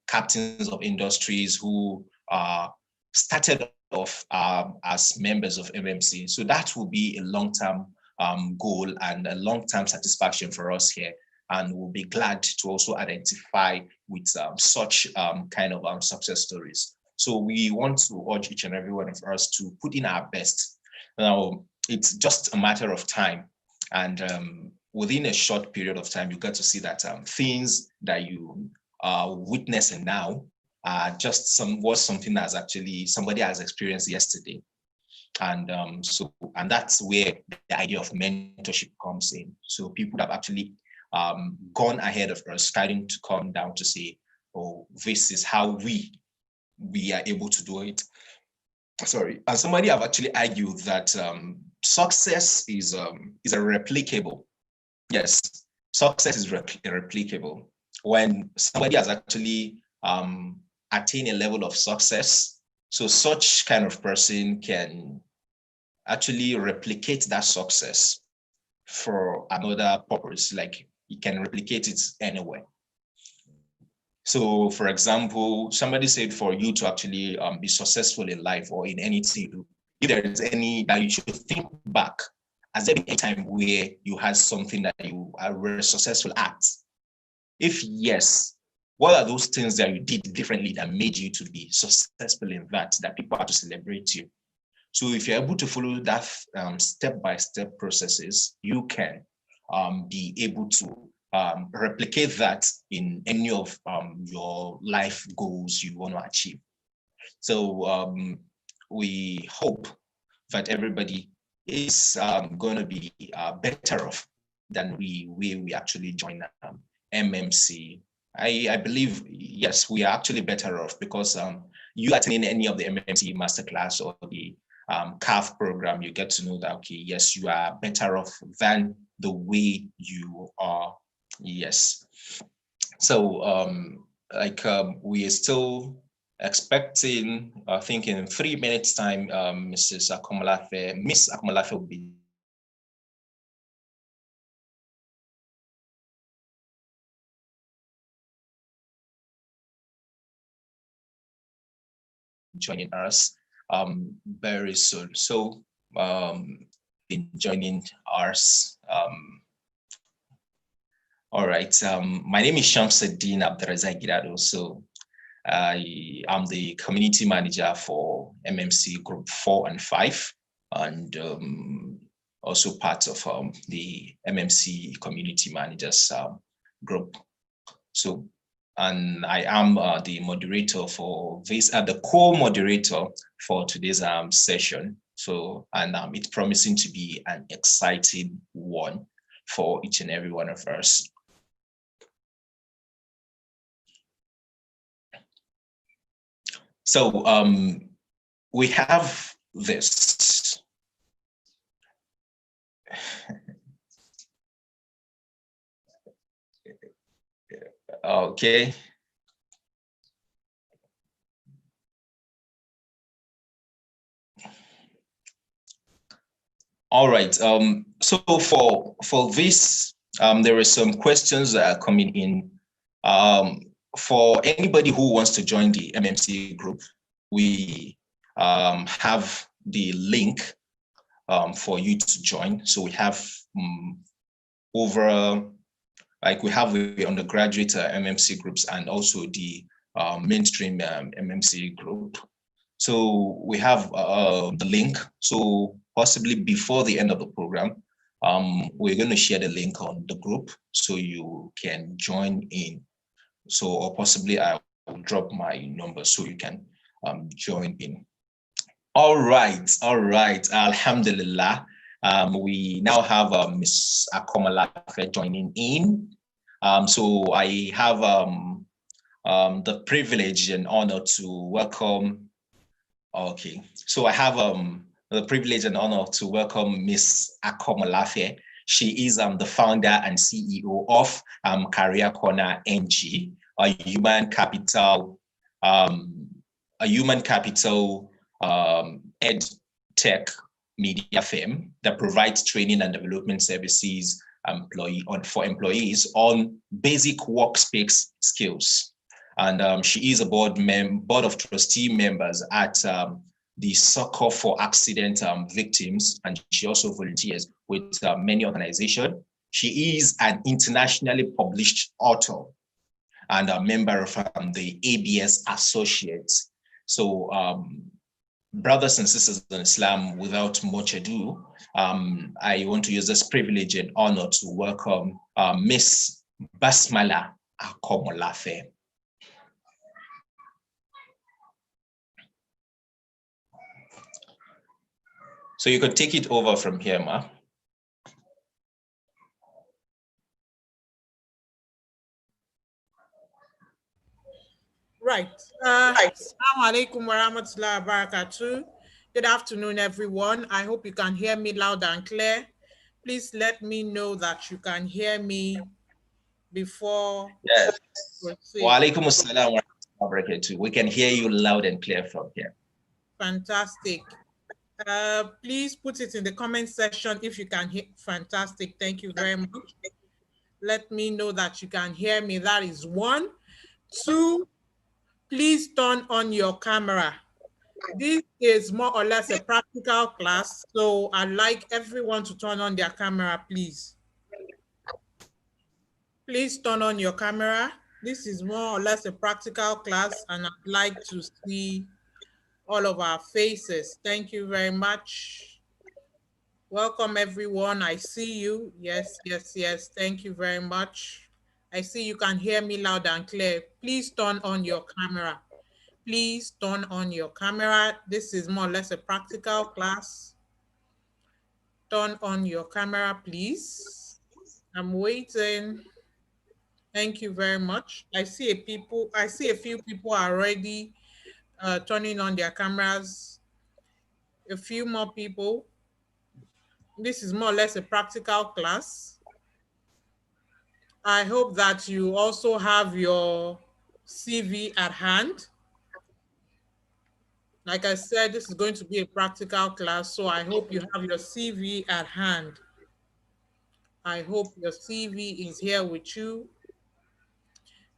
captains of industries who started off as members of MMC. So that will be a long-term goal and a long-term satisfaction for us here. And we'll be glad to also identify with such kind of success stories. So we want to urge each and every one of us to put in our best. Now, it's just a matter of time. And within a short period of time, you get to see that things that you are witnessing now are just something that's actually somebody has experienced yesterday. And that's where the idea of mentorship comes in. So people have actually gone ahead of us, starting to come down to say, oh, this is how we are able to do it. Sorry, and somebody have actually argued that success is a replicable. Yes, success is replicable. When somebody has actually attained a level of success, so such kind of person can actually replicate that success for another purpose, like you can replicate it anywhere. So, for example, somebody said for you to actually be successful in life or in anything you do, if there is any that you should think back, has there been any time where you had something that you were successful at? If yes, what are those things that you did differently that made you to be successful in that people have to celebrate you? So if you're able to follow that step-by-step processes, you can be able to replicate that in any of your life goals you want to achieve. So we hope that everybody is going to be better off than we actually join MMC. I believe, yes, we are actually better off because you attending any of the MMC Masterclass or the CAF program, you get to know that, okay, yes, you are better off than the way you are. Yes. So we are still expecting, I think in 3 minutes time, Miss Akomolafe will be joining us very soon. So in joining us. All right. My name is Shamsuddin Abdurazak Girado. So I am the community manager for MMC Group 4 and 5, and also part of the MMC Community Managers Group. So, and I am the moderator for this, the co-moderator for today's session. So, and it's promising to be an exciting one for each and every one of us. So we have this. Okay. All right. So for this, there are some questions that are coming in. For anybody who wants to join the MMC group, we have the link for you to join. So we have we have the undergraduate MMC groups and also the mainstream MMC group. So we have the link. So possibly before the end of the program, we're going to share the link on the group so you can join in. So, or possibly I will drop my number so you can join in. All right. Alhamdulillah. We now have Ms. Akomolafe joining in. So I have the privilege and honor to welcome. Okay, so I have the privilege and honor to welcome Ms. Akomolafe. She is the founder and CEO of Career Corner NG. a human capital, ed tech media firm that provides training and development services for employees on basic workspace skills. And she is a board of trustee members at the Soccer for Accident Victims, and she also volunteers with many organizations. She is an internationally published author and a member of the ABS Associates. So brothers and sisters in Islam, without much ado, I want to use this privilege and honor to welcome Miss Basmala Akomolafe. So you could take it over from here, Ma. Right. Assalamu alaikum wa rahmatullahi wa barakatuh. Good afternoon, everyone. I hope you can hear me loud and clear. Please let me know that you can hear me before. Yes. Wa alaikum assalam wa rahmatullahi wa barakatuh. We can hear you loud and clear from here. Fantastic. Please put it in the comment section if you can hear. Fantastic. Thank you very much. Let me know that you can hear me. That is 1. 2, please turn on your camera. This is more or less a practical class, so I'd like everyone to turn on their camera, please. Please turn on your camera. This is more or less a practical class, and I'd like to see all of our faces. Thank you very much. Welcome, everyone. I see you. Yes, yes, yes. Thank you very much. I see you can hear me loud and clear. Please turn on your camera. Please turn on your camera. This is more or less a practical class. Turn on your camera, please. I'm waiting. Thank you very much. I see a few people are already turning on their cameras. A few more people. This is more or less a practical class. I hope that you also have your CV at hand. Like I said, this is going to be a practical class, so I hope you have your CV at hand. I hope your CV is here with you.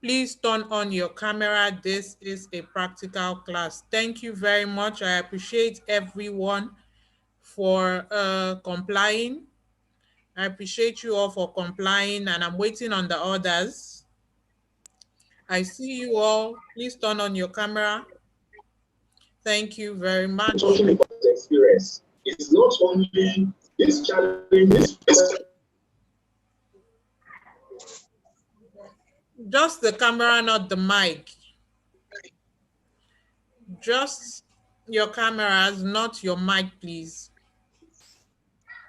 Please turn on your camera. This is a practical class. Thank you very much. I appreciate everyone for complying. I appreciate you all for complying, and I'm waiting on the others. I see you all. Please turn on your camera. Thank you very much. Experience. It's not only this challenge. Just the camera, not the mic. Just your cameras, not your mic, please.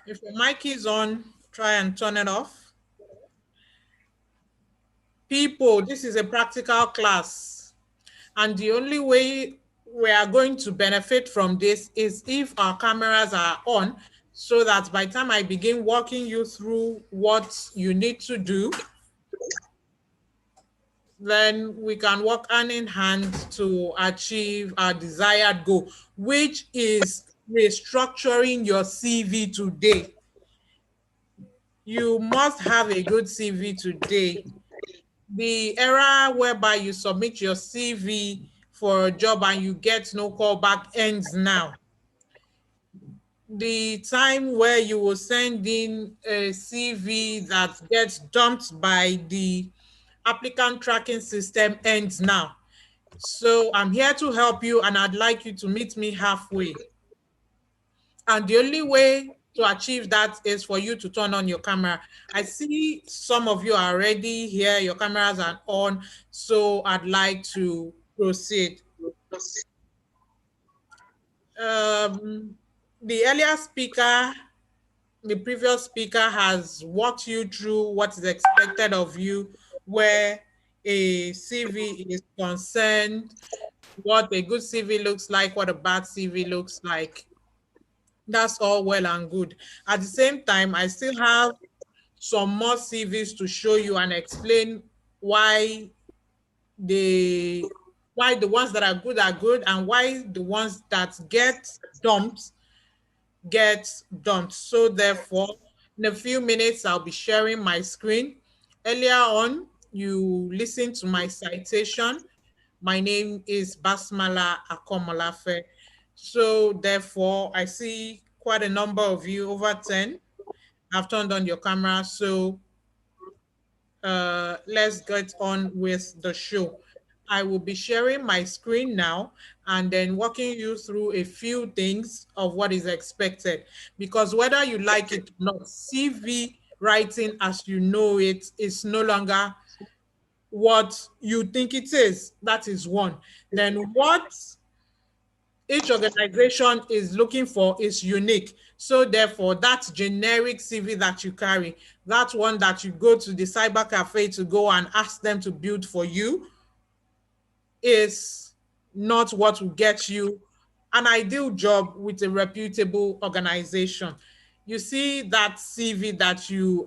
If your mic is on, try and turn it off. People, this is a practical class, and the only way we are going to benefit from this is if our cameras are on, so that by the time I begin walking you through what you need to do, then we can work hand in hand to achieve our desired goal, which is restructuring your CV today. You must have a good CV today. The era whereby you submit your CV for a job and you get no callback ends now. The time where you will send in a CV that gets dumped by the applicant tracking system ends now. So I'm here to help you, and I'd like you to meet me halfway. And the only way to achieve that is for you to turn on your camera. I see some of you are already here, your cameras are on, so I'd like to proceed. The earlier speaker, the previous speaker has walked you through what is expected of you, where a CV is concerned, what a good CV looks like, what a bad CV looks like. That's all well and good. At the same time, I still have some more CVs to show you and explain why the ones that are good, and why the ones that get dumped. So therefore, in a few minutes, I'll be sharing my screen. Earlier on, you listened to my citation. My name is Basmala Akomolafe. So therefore, I see quite a number of you, over 10, have turned on your camera. So let's get on with the show. I will be sharing my screen now and then walking you through a few things of what is expected. Because whether you like it or not, CV writing as you know it is no longer what you think it is. That is one. Then what each organization is looking for is unique. So therefore, that generic CV that you carry, that one that you go to the cyber cafe to go and ask them to build for you, is not what will get you an ideal job with a reputable organization. You see that CV that you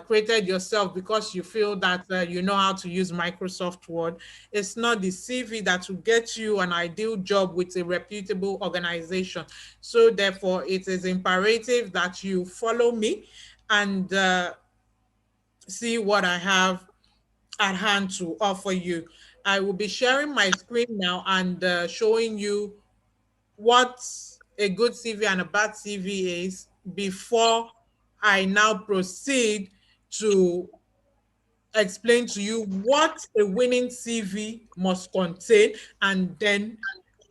created yourself because you feel that you know how to use Microsoft Word. It's not the CV that will get you an ideal job with a reputable organization. So therefore, it is imperative that you follow me and see what I have at hand to offer you. I will be sharing my screen now and showing you what a good CV and a bad CV is before I now proceed to explain to you what a winning CV must contain, and then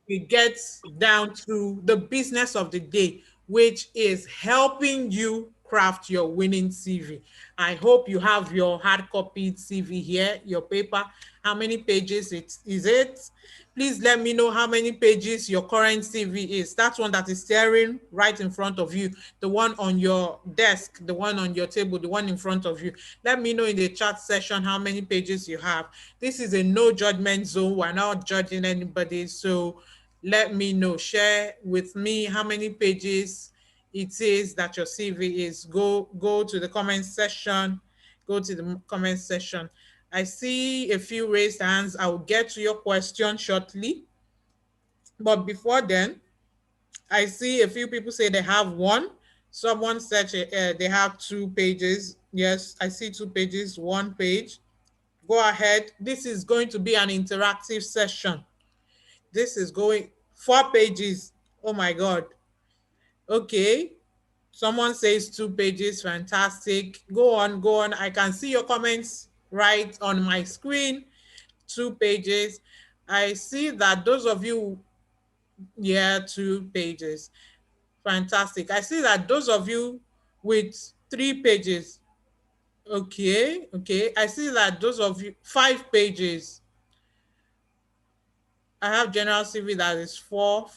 we get down to the business of the day, which is helping you craft your winning CV. I hope you have your hard copied CV here, your paper. How many pages is it? Please let me know how many pages your current CV is. That's one that is staring right in front of you, the one on your desk, the one on your table, the one in front of you. Let me know in the chat session how many pages you have. This is a no judgment zone. We're not judging anybody. So let me know. Share with me how many pages it is that your CV is. Go to the comment section. Go to the comment section. I see a few raised hands. I will get to your question shortly. But before then, I see a few people say they have one. Someone said they have 2 pages. Yes, I see 2 pages, 1 page. Go ahead. This is going to be an interactive session. This is going 4 pages. Oh my God. Okay. Someone says 2 pages. Fantastic. Go on, go on. I can see your comments right on my screen. 2 pages. I see that those of you, yeah, 2 pages. Fantastic. I see that those of you with 3 pages. Okay, okay. I see that those of you 5 pages. I have general CV that is 4.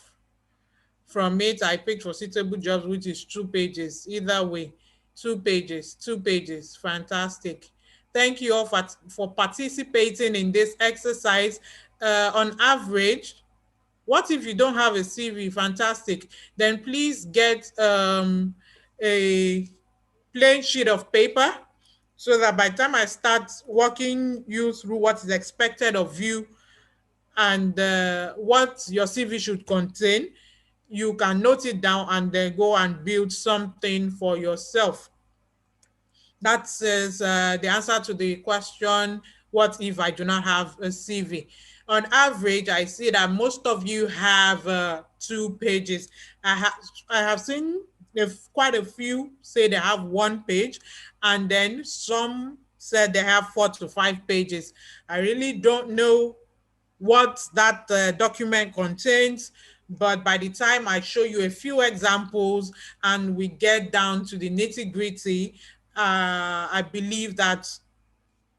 From it, I picked for suitable jobs, which is 2 pages. Either way, 2 pages, 2 pages. Fantastic. Thank you all for participating in this exercise. On average, what if you don't have a CV? Fantastic. Then please get a plain sheet of paper so that by the time I start walking you through what is expected of you and what your CV should contain, you can note it down and then go and build something for yourself. That is the answer to the question, what if I do not have a CV? On average, I see that most of you have 2 pages. I have seen if quite a few say they have 1 page, and then some said they have 4 to 5 pages. I really don't know what that document contains. But by the time I show you a few examples and we get down to the nitty gritty, I believe that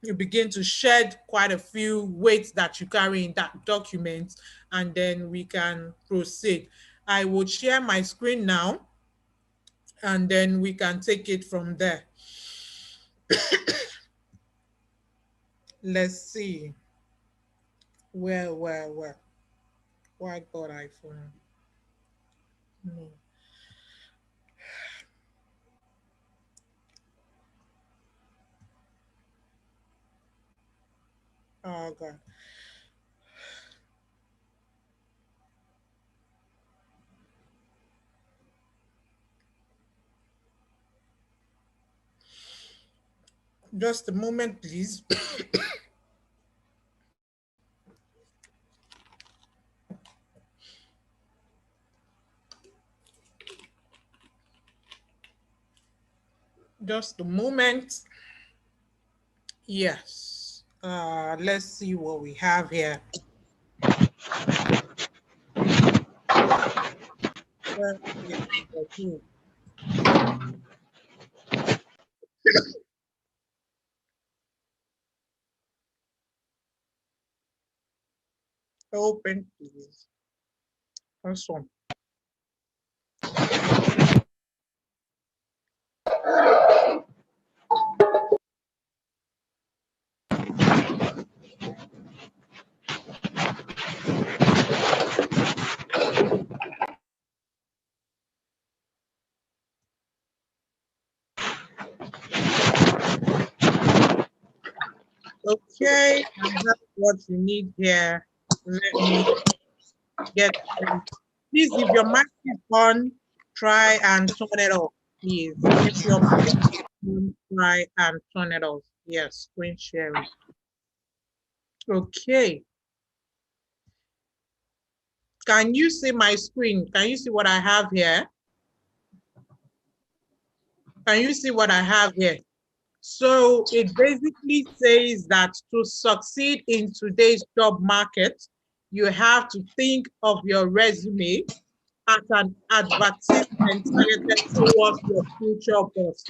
you begin to shed quite a few weights that you carry in that document, and then we can proceed. I will share my screen now, and then we can take it from there. Let's see. Where? Whiteboard iPhone. No. Oh God. Just a moment, please. Just a moment. Yes. Let's see what we have here. Open, please. First one. Okay, I have what you need here. Let me get ready. Please, if your mic is on, try and turn it off, please. If your mic is on, try and turn it off. Yes, screen sharing. Okay. Can you see my screen? Can you see what I have here? Can you see what I have here? So it basically says that to succeed in today's job market, you have to think of your resume as an advertisement targeted towards your future boss.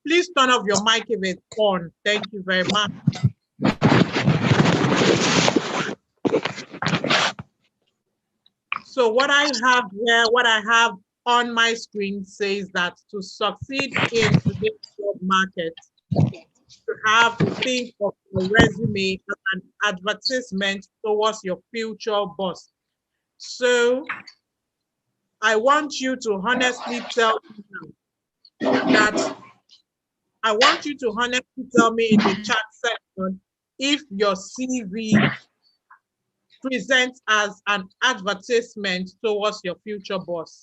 Please turn off your mic if it's on. Thank you very much. So what I have here, what I have on my screen says that to succeed in today's job market, you have to think of your resume as an advertisement towards your future boss. So I want you to honestly tell me that I want you to honestly tell me in the chat section if your CV presents as an advertisement towards your future boss.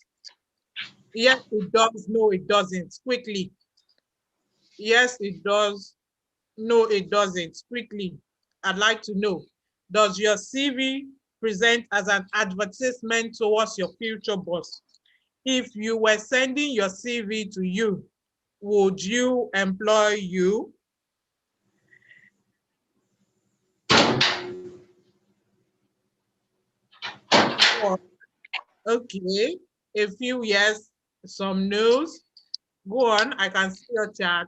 Yes, it does. No, it doesn't. Quickly. Yes, it does. No, it doesn't. Quickly. I'd like to know, does your CV present as an advertisement towards your future boss? If you were sending your CV to you, would you employ you? Or, okay, a few yes, some no's. Go on, I can see your chat.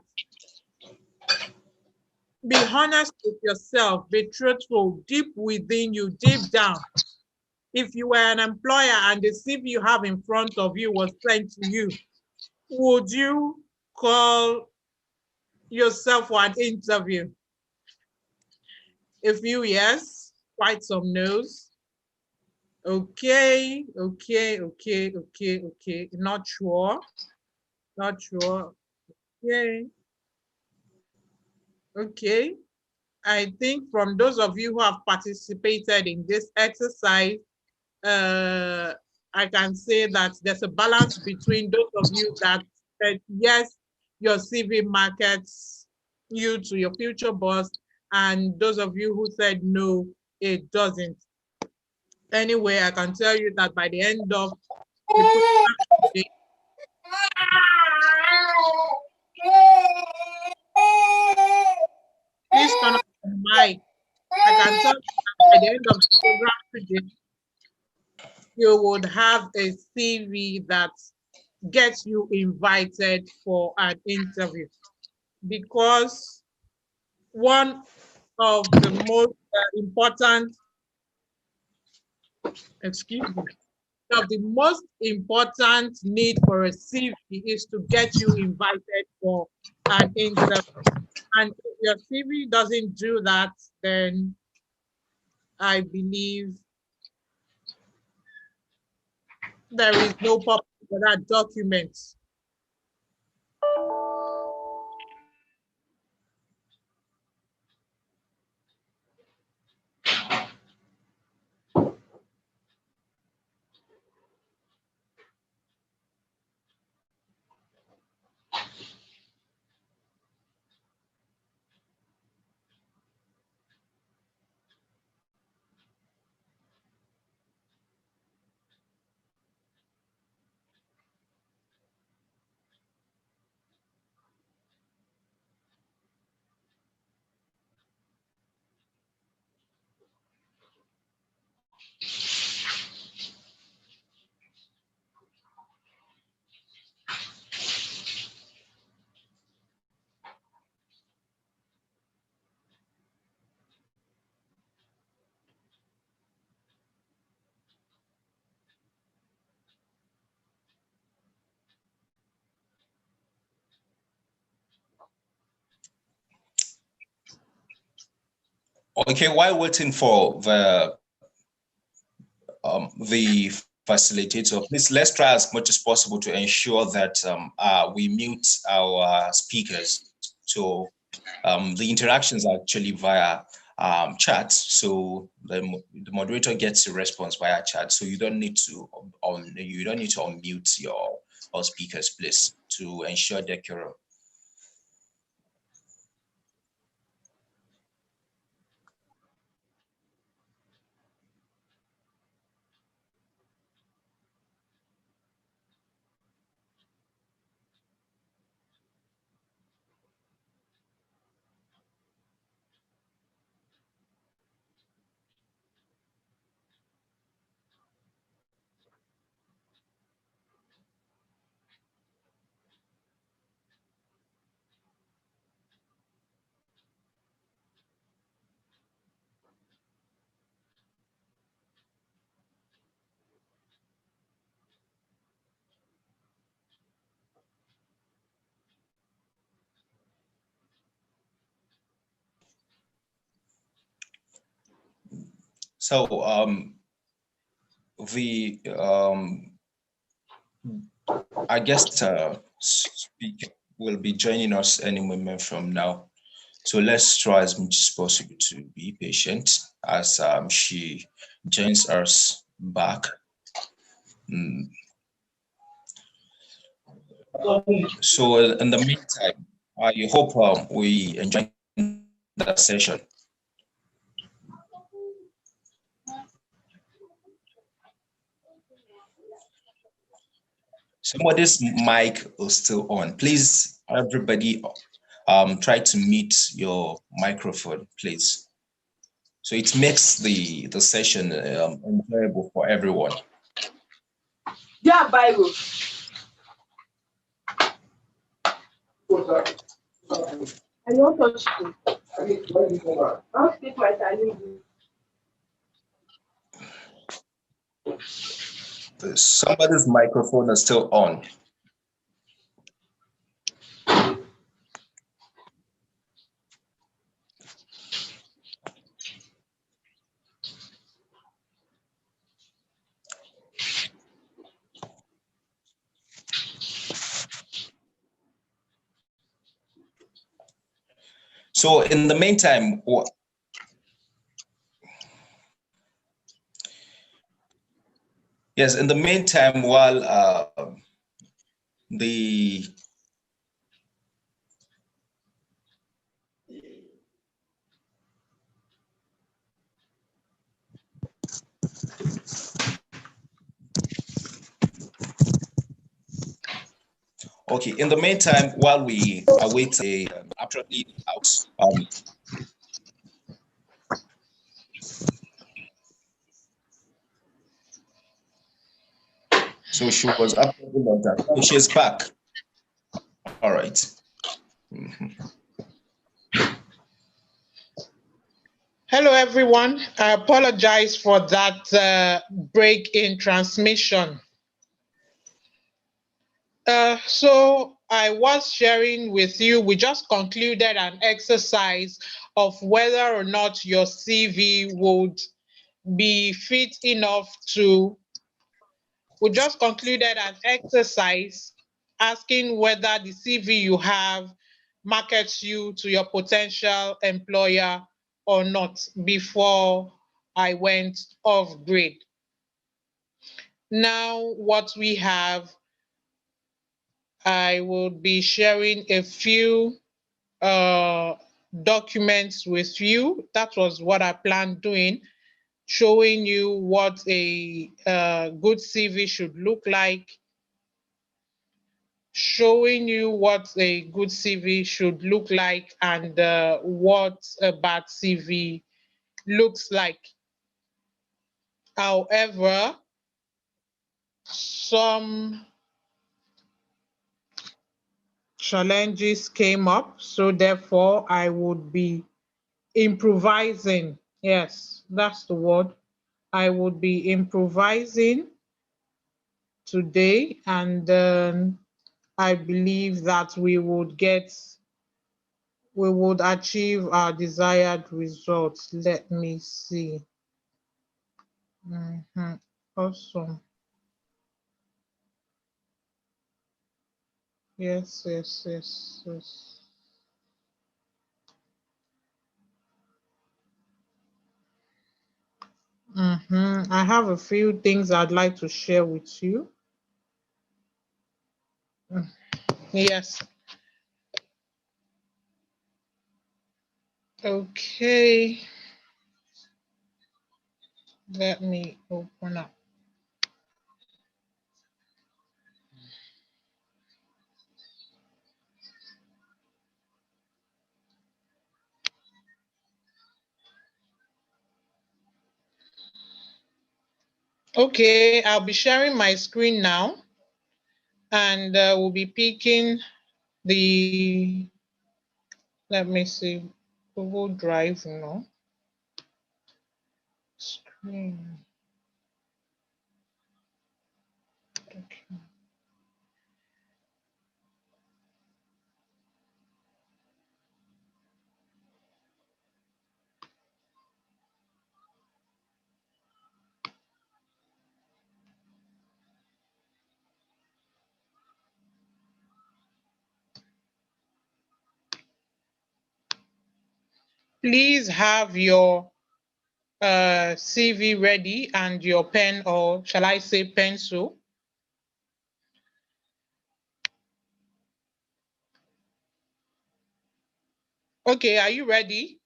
Be honest with yourself, be truthful, deep within you, deep down. If you were an employer and the CV you have in front of you was sent to you, would you call yourself for an interview? A few yes, quite some no's. Okay. Not sure. Okay. I think from those of you who have participated in this exercise, I can say that there's a balance between those of you that said yes, your CV markets you to your future boss, and those of you who said no, it doesn't. Anyway, I can tell you that by the end of the program today, please turn on the mic. I can tell you that by the end of the program today, you would have a CV that gets you invited for an interview, because one of the most important, excuse me, one of the most important need for a CV is to get you invited for an interview. And if your CV doesn't do that, then I believe there is no purpose for that document. Okay, while waiting for the facilitator, please let's try as much as possible to ensure that we mute our speakers. So the interactions are actually via chat. So the moderator gets a response via chat. So you don't need to unmute your speakers, please, to ensure decorum. So I guess speaker will be joining us any moment from now. So let's try as much as possible to be patient as she joins us back. So in the meantime, I hope we enjoy the session. Somebody's mic is still on. Please, everybody, try to mute your microphone, please. So it makes the session enjoyable for everyone. Yeah, Bible. I don't touch you. I'll speak my Chinese. Somebody's microphone is still on. So in the meantime, while the okay, in the meantime, while we await a absolutely out, so she was absolutely logged out. Oh, she's back. All right. Hello, everyone. I apologize for that break in transmission. So I was sharing with you, we just concluded an exercise of whether or not your CV would be fit enough to, we just concluded an exercise asking whether the CV you have markets you to your potential employer or not before I went off grid. Now what we have, I will be sharing a few documents with you. That was what I planned doing, showing you what a good CV should look like, showing you what a good CV should look like and what a bad CV looks like. However, some challenges came up, so therefore I would be improvising. Yes, that's the word. I would be improvising today, and I believe that we would achieve our desired results. Let me see. Awesome. Yes. I have a few things I'd like to share with you. Yes. Okay. Let me open up. Okay, I'll be sharing my screen now, and we'll be picking the, let me see, Google Drive, screen. Okay. Please have your CV ready and your pen, or shall I say pencil. Okay, are you ready?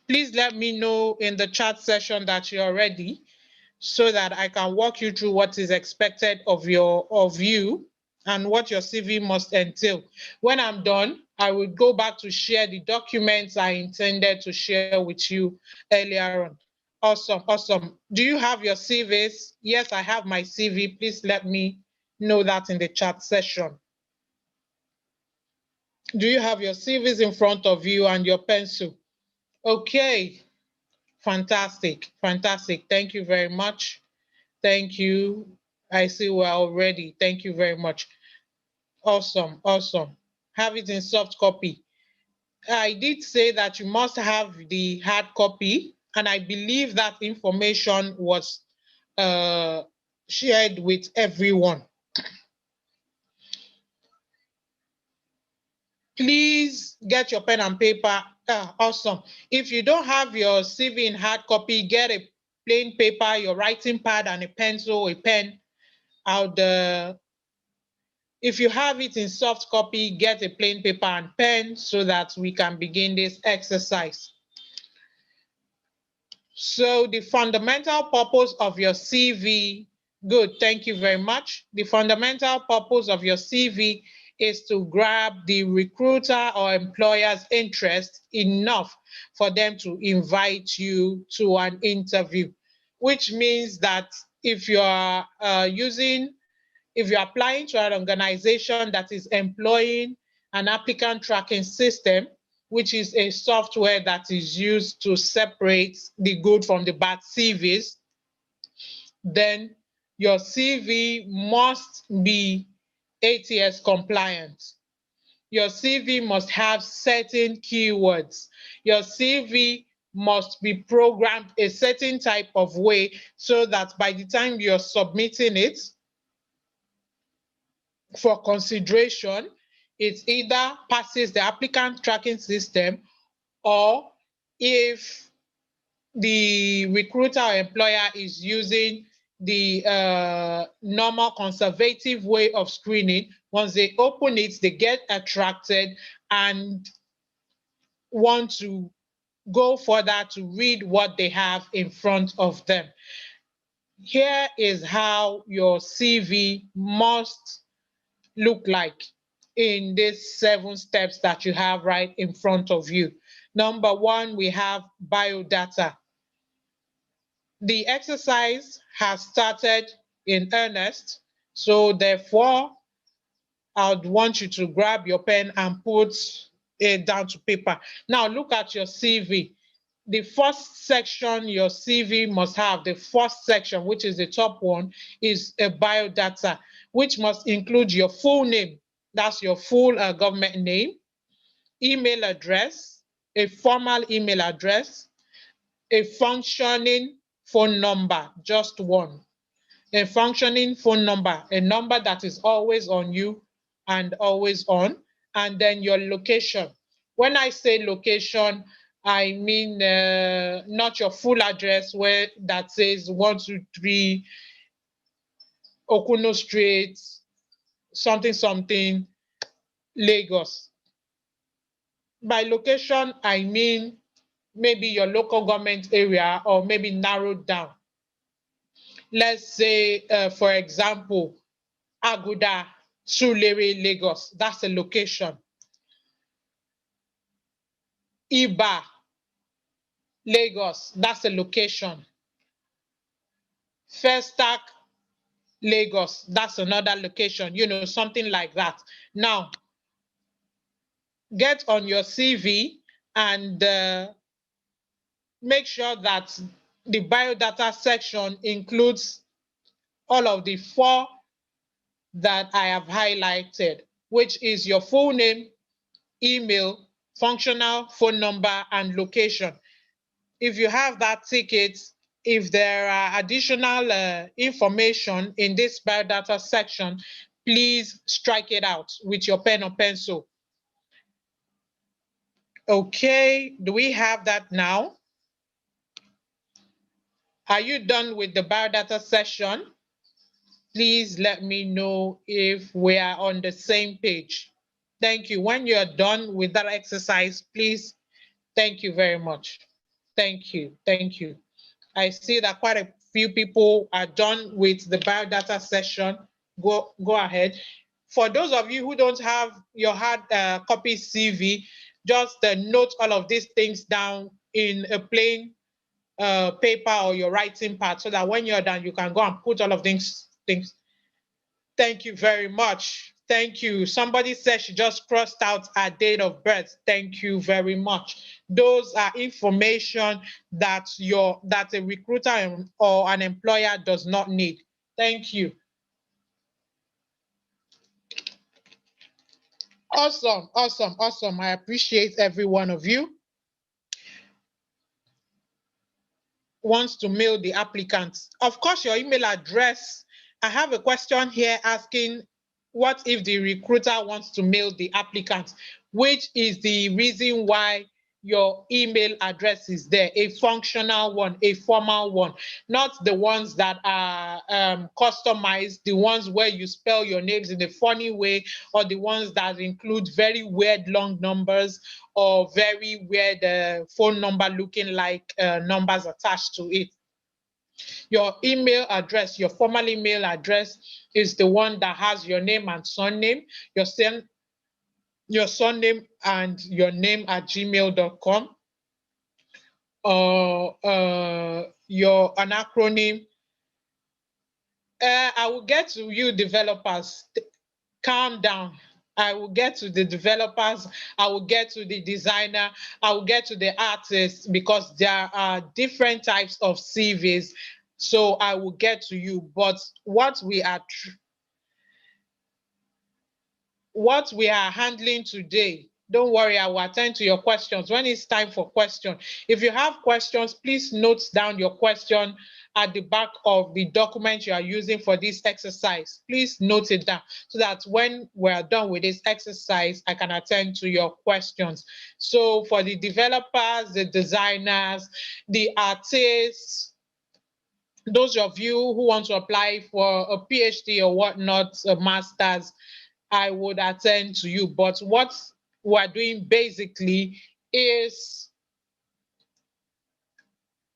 Please let me know in the chat session that you're ready, so that I can walk you through what is expected of you and what your CV must entail. When I'm done, I will go back to share the documents I intended to share with you earlier on. Awesome. Do you have your CVs? Yes, I have my CV. Please let me know that in the chat session. Do you have your CVs in front of you and your pencil? Okay, fantastic. Thank you very much. Thank you. I see we're all ready. Thank you very much. Awesome. Have it in soft copy. I did say that you must have the hard copy, and I believe that information was shared with everyone. Please get your pen and paper. Awesome. If you don't have your CV in hard copy, get a plain paper, your writing pad, and a pencil, a pen. If you have it in soft copy, get a plain paper and pen so that we can begin this exercise. So the fundamental purpose of your CV, good, thank you very much. The fundamental purpose of your CV is to grab the recruiter or employer's interest enough for them to invite you to an interview, which means that if you are applying to an organization that is employing an applicant tracking system, which is a software that is used to separate the good from the bad CVs, then your CV must be ATS compliant. Your CV must have certain keywords. Your CV must be programmed a certain type of way so that by the time you're submitting it for consideration, it either passes the applicant tracking system, or if the recruiter or employer is using the normal conservative way of screening, once they open it, they get attracted and want to go further to read what they have in front of them. Here is how your CV must look like in these 7 steps that you have right in front of you. Number 1, we have biodata. The exercise has started in earnest, so therefore, I'd want you to grab your pen and put it down to paper. Now look at your CV. The first section your CV must have, the first section, which is the top one, is a biodata, which must include your full name. That's your full government name, email address, a formal email address, a functioning phone number, just one, a functioning phone number, a number that is always on you and always on, and then your location. When I say location, I mean not your full address where that says 123 Okuno Street, something something, Lagos. By location, I mean maybe your local government area or maybe narrowed down. Let's say, for example, Aguda, Surulere, Lagos. That's a location. Iba, Lagos. That's a location. Festac, Lagos. That's another location. You know, something like that. Now, get on your CV and make sure that the biodata section includes all of the four that I have highlighted, which is your full name, email, functional phone number, and location. If you have that ticket, if there are additional information in this biodata section, please strike it out with your pen or pencil. Okay, do we have that now? Are you done with the biodata session? Please let me know if we are on the same page. Thank you. When you're done with that exercise, please, thank you very much. Thank you. Thank you. I see that quite a few people are done with the biodata session. Go ahead. For those of you who don't have your hard copy CV, just note all of these things down in a plain paper or your writing pad so that when you're done, you can go and put all of these things. Thank you very much. Thank you. Somebody said she just crossed out her date of birth. Thank you very much. Those are information that a recruiter or an employer does not need. Thank you. Awesome, awesome, awesome. I appreciate every one of you. Wants to mail the applicants. Of course, your email address. I have a question here asking, what if the recruiter wants to mail the applicant? Which is the reason why your email address is there, a functional one, a formal one, not the ones that are customized, the ones where you spell your names in a funny way, or the ones that include very weird long numbers or very weird phone number looking like numbers attached to it. Your email address, your formal email address, is the one that has your name and surname, your surname and your name at gmail.com, or an acronym. I will get to you developers. Calm down. I will get to the developers. I will get to the designer. I will get to the artists, because there are different types of CVs. So I will get to you. But what we are handling today, don't worry, I will attend to your questions when it's time for questions. If you have questions, please note down your question at the back of the document you are using for this exercise. Please note it down so that when we're done with this exercise, I can attend to your questions. So for the developers, the designers, the artists, those of you who want to apply for a PhD or whatnot, a master's, I would attend to you. But what we're doing basically is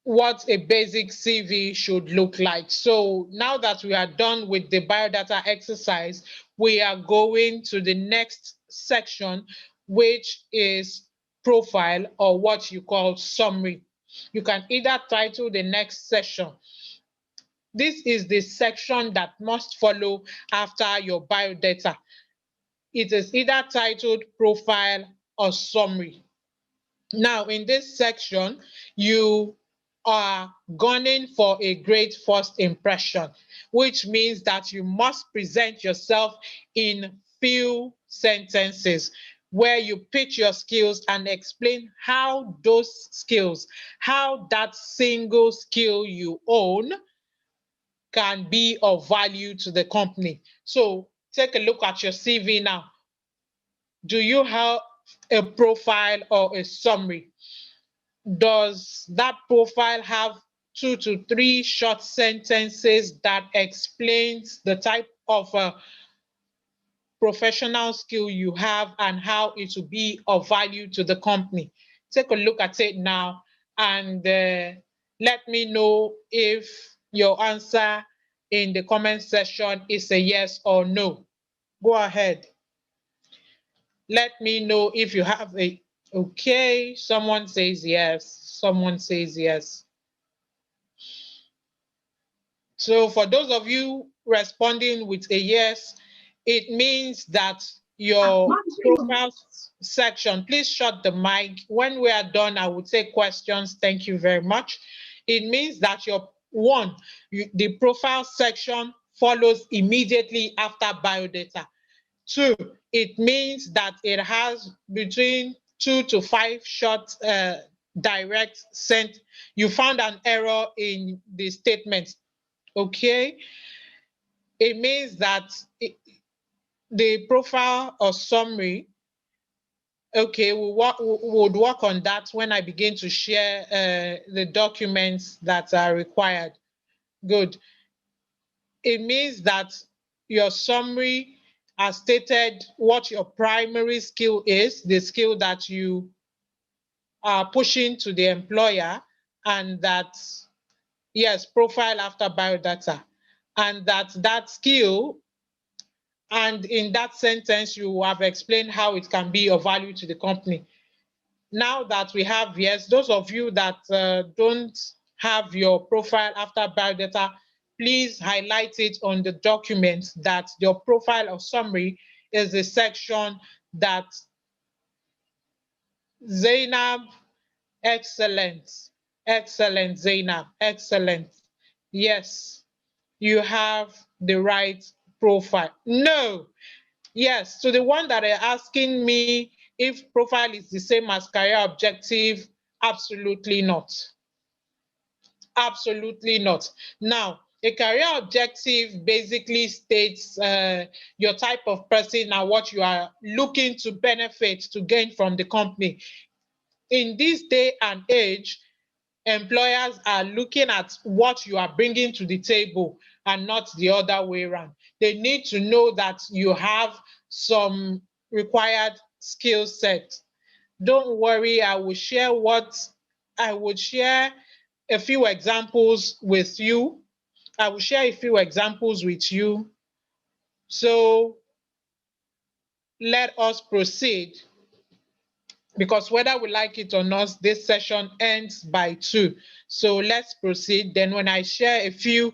what a basic CV should look like. So now that we are done with the biodata exercise, we are going to the next section, which is profile, or what you call summary. You can either title the next session. This is the section that must follow after your biodata. It is either titled profile or summary. Now, in this section, you are gunning for a great first impression, which means that you must present yourself in few sentences where you pitch your skills and explain how those skills, how that single skill you own can be of value to the company. So take a look at your CV now. Do you have a profile or a summary? Does that profile have 2 to 3 short sentences that explains the type of professional skill you have and how it will be of value to the company? Take a look at it now and let me know if your answer in the comment section is a yes or no. Go ahead. Let me know if you have a, okay, someone says yes, someone says yes. So for those of you responding with a yes, it means that your profile section, please shut the mic. When we are done, I will take questions. Thank you very much. It means that your the profile section follows immediately after biodata. 2, it means that it has between 2 to 5 short direct sent. You found an error in the statement. Okay, it means that the profile or summary, okay, we would work on that when I begin to share the documents that are required. Good. It means that your summary has stated what your primary skill is, the skill that you are pushing to the employer, and that, yes, profile after biodata, and that skill, and in that sentence, you have explained how it can be of value to the company. Now that we have yes, those of you that don't have your profile after biodata, please highlight it on the document that your profile or summary is the section that Zainab, excellent, excellent, Zainab, excellent. Yes, you have the right profile. No, yes, to the one that are asking me if profile is the same as career objective, absolutely not. Absolutely not. Now, a career objective basically states your type of person and what you are looking to benefit to gain from the company. In this day and age, employers are looking at what you are bringing to the table and not the other way around. They need to know that you have some required skill set. Don't worry, I will share a few examples with you. I will share a few examples with you. So let us proceed, because whether we like it or not, this session ends by 2. So let's proceed. Then when I share a few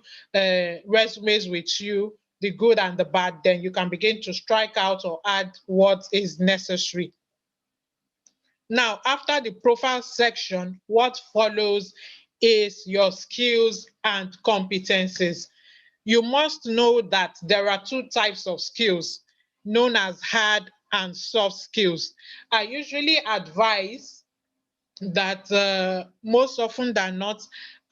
resumes with you, the good and the bad, then you can begin to strike out or add what is necessary. Now, after the profile section, what follows is your skills and competencies. You must know that there are 2 types of skills, known as hard and soft skills. I usually advise that most often than not,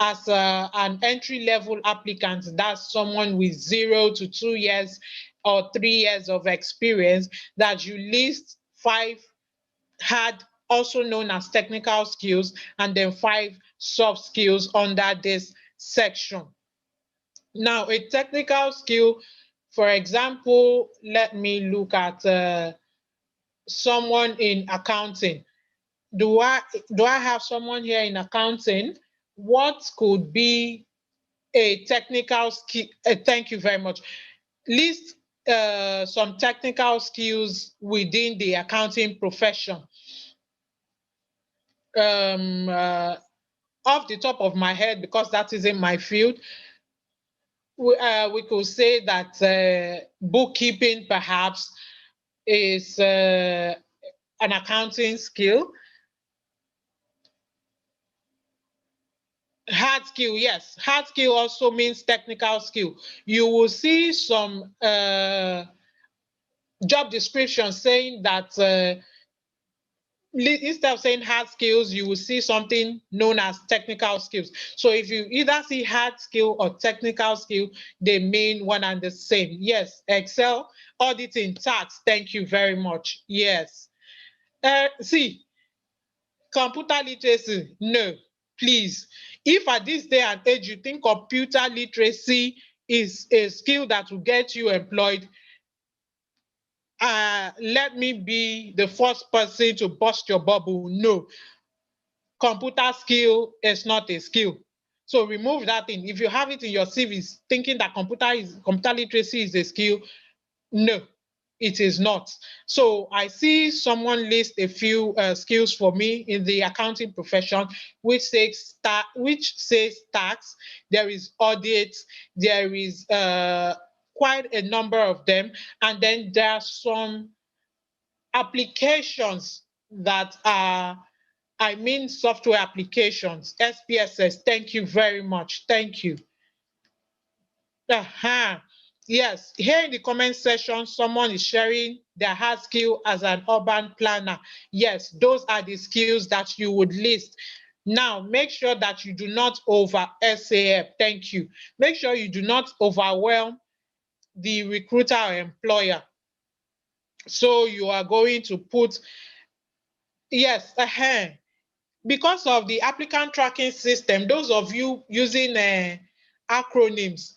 as an entry-level applicant, that's someone with 0 to 2 years or 3 years of experience, that you list 5 hard, also known as technical skills, and then 5 soft skills under this section. Now, a technical skill, for example, let me look at someone in accounting. Do I have someone here in accounting? What could be a technical skill? Thank you very much. List some technical skills within the accounting profession. off the top of my head, because that isn't my field, we could say that bookkeeping perhaps is an accounting skill. Hard skill, yes. Hard skill also means technical skill. You will see some job description saying that instead of saying hard skills, you will see something known as technical skills. So if you either see hard skill or technical skill, they mean one and the same. Yes, Excel, auditing, tax. Thank you very much. Yes. See, computer literacy, no, please. If at this day and age you think computer literacy is a skill that will get you employed, let me be the first person to bust your bubble. No, computer skill is not a skill. So remove that thing. If you have it in your CVs thinking that computer literacy is a skill, no, it is not. So I see someone list a few skills for me in the accounting profession, which says tax. There is audit. There is quite a number of them, and then there are some applications that are, I mean, software applications, SPSS. Thank you very much. Thank you. Yes, here in the comment section, someone is sharing their hard skill as an urban planner. Yes, those are the skills that you would list. Now, make sure that you do not over SAF. Thank you. Make sure you do not overwhelm the recruiter or employer. So you are going to put, yes, because of the applicant tracking system, those of you using acronyms,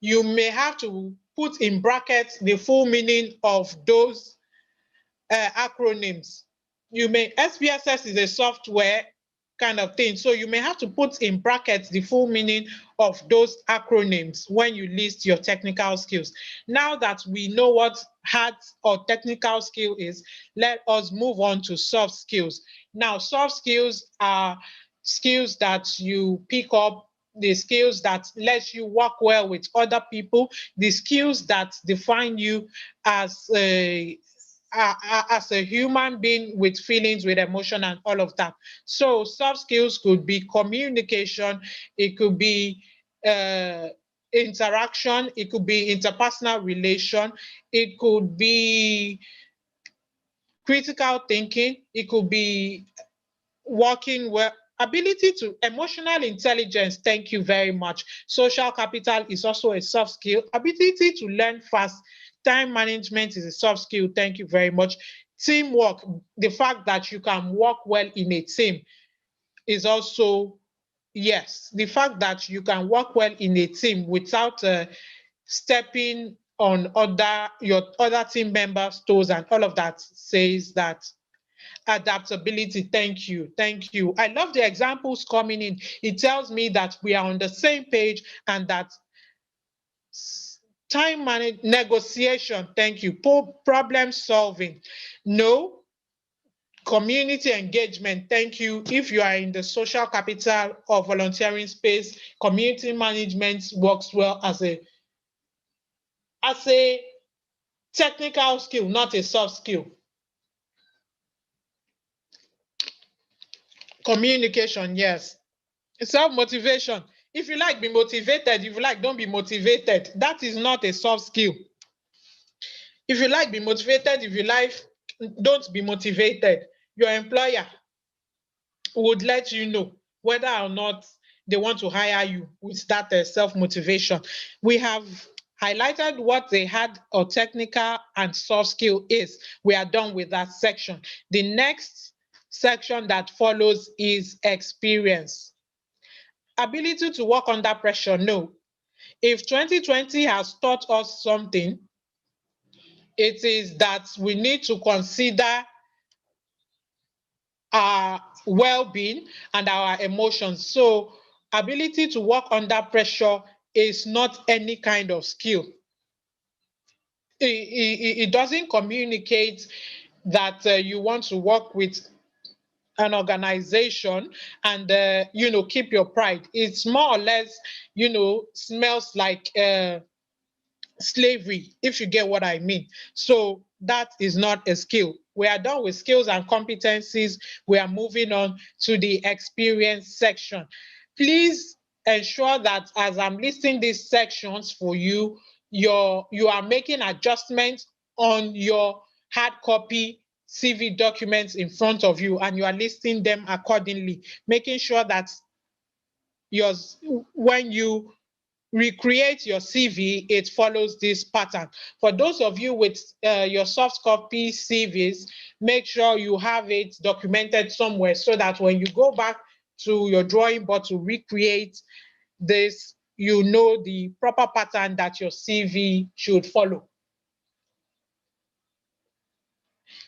you may have to put in brackets the full meaning of those acronyms. SPSS is a software kind of thing, so you may have to put in brackets the full meaning of those acronyms when you list your technical skills. Now that we know what hard or technical skill is, let us move on to soft skills. Now, soft skills are skills that you pick up, the skills that let you work well with other people, the skills that define you as a human being with feelings, with emotion, and all of that. So soft skills could be communication, it could be interaction, it could be interpersonal relation, it could be critical thinking, it could be working well, ability to emotional intelligence. Thank you very much. Social capital is also a soft skill. Ability to learn fast. Time management is a soft skill. Thank you very much. Teamwork, the fact that you can work well in a team is also, yes, the fact that you can work well in a team without stepping on your other team members' toes and all of that says that. Adaptability, thank you, thank you. I love the examples coming in. It tells me that we are on the same page and that time management, negotiation, thank you. Problem solving, no. Community engagement, thank you. If you are in the social capital or volunteering space, community management works well as a technical skill, not a soft skill. Communication, yes. Self-motivation. If you like, be motivated. If you like, don't be motivated. That is not a soft skill. If you like, be motivated. If you like, don't be motivated. Your employer would let you know whether or not they want to hire you with that self-motivation. We have highlighted what they had or technical and soft skill is. We are done with that section. The next section that follows is experience. Ability to work under pressure, no. If 2020 has taught us something, it is that we need to consider our well-being and our emotions. So ability to work under pressure is not any kind of skill. It doesn't communicate that you want to work with an organization and keep your pride. It's more or less smells like slavery, if you get what I mean. So that is not a skill. We are done with skills and competencies. We are moving on to the experience section. Please ensure that as I'm listing these sections for you, you are making adjustments on your hard copy CV documents in front of you, and you are listing them accordingly, making sure that when you recreate your CV, it follows this pattern. For those of you with your soft copy CVs, make sure you have it documented somewhere so that when you go back to your drawing board to recreate this, you know the proper pattern that your CV should follow.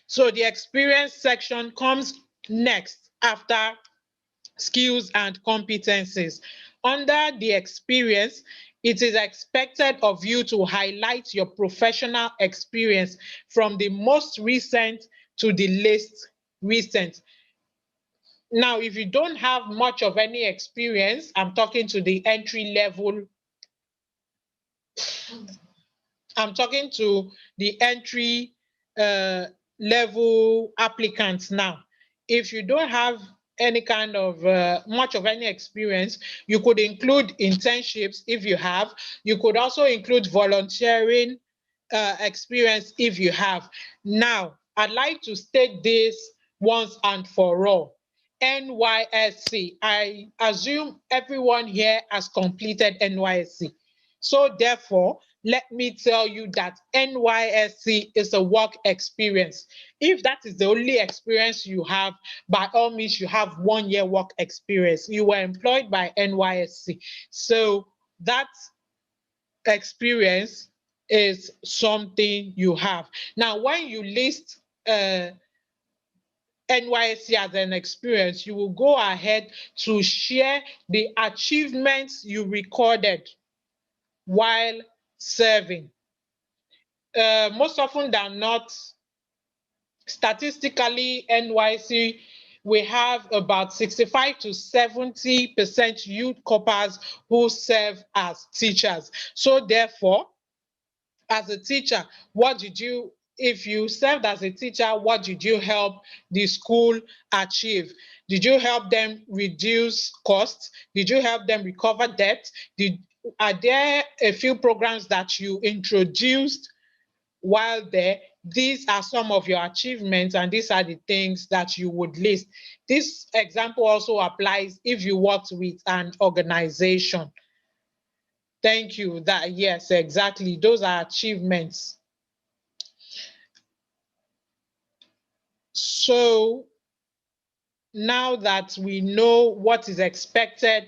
So the experience section comes next after skills and competencies. Under the experience, it is expected of you to highlight your professional experience from the most recent to the least recent. Now, if you don't have much of any experience, I'm talking to the entry level. I'm talking to the entry level applicants now. If you don't have any kind of much of any experience, you could include internships if you have. You could also include volunteering experience if you have. Now, I'd like to state this once and for all. NYSC, I assume everyone here has completed NYSC. So therefore, let me tell you that NYSC is a work experience. If that is the only experience you have, by all means, you have 1 year work experience. You were employed by NYSC. So that experience is something you have. Now, when you list NYSC as an experience, you will go ahead to share the achievements you recorded while serving. Most often than not, statistically, NYC, we have about 65 to 70% youth corpers who serve as teachers. So therefore, as a teacher, if you served as a teacher, what did you help the school achieve? Did you help them reduce costs? Did you help them recover debt? Are there a few programs that you introduced while there? These are some of your achievements, and these are the things that you would list. This example also applies if you worked with an organization. Thank you. Yes, exactly. Those are achievements. So now that we know what is expected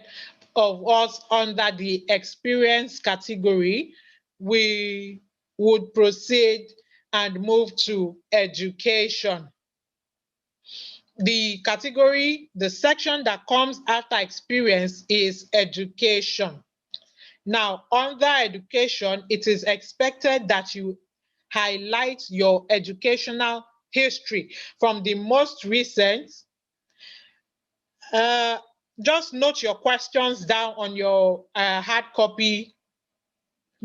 of us under the experience category, we would proceed and move to education. The category, the section that comes after experience is education. Now, under education, it is expected that you highlight your educational history from the most recent. Just note your questions down on your hard copy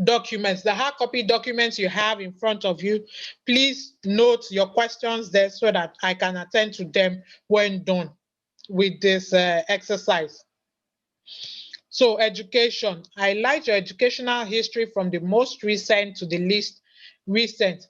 documents. The hard copy documents you have in front of you, please note your questions there so that I can attend to them when done with this exercise. So education, highlight your educational history from the most recent to the least recent.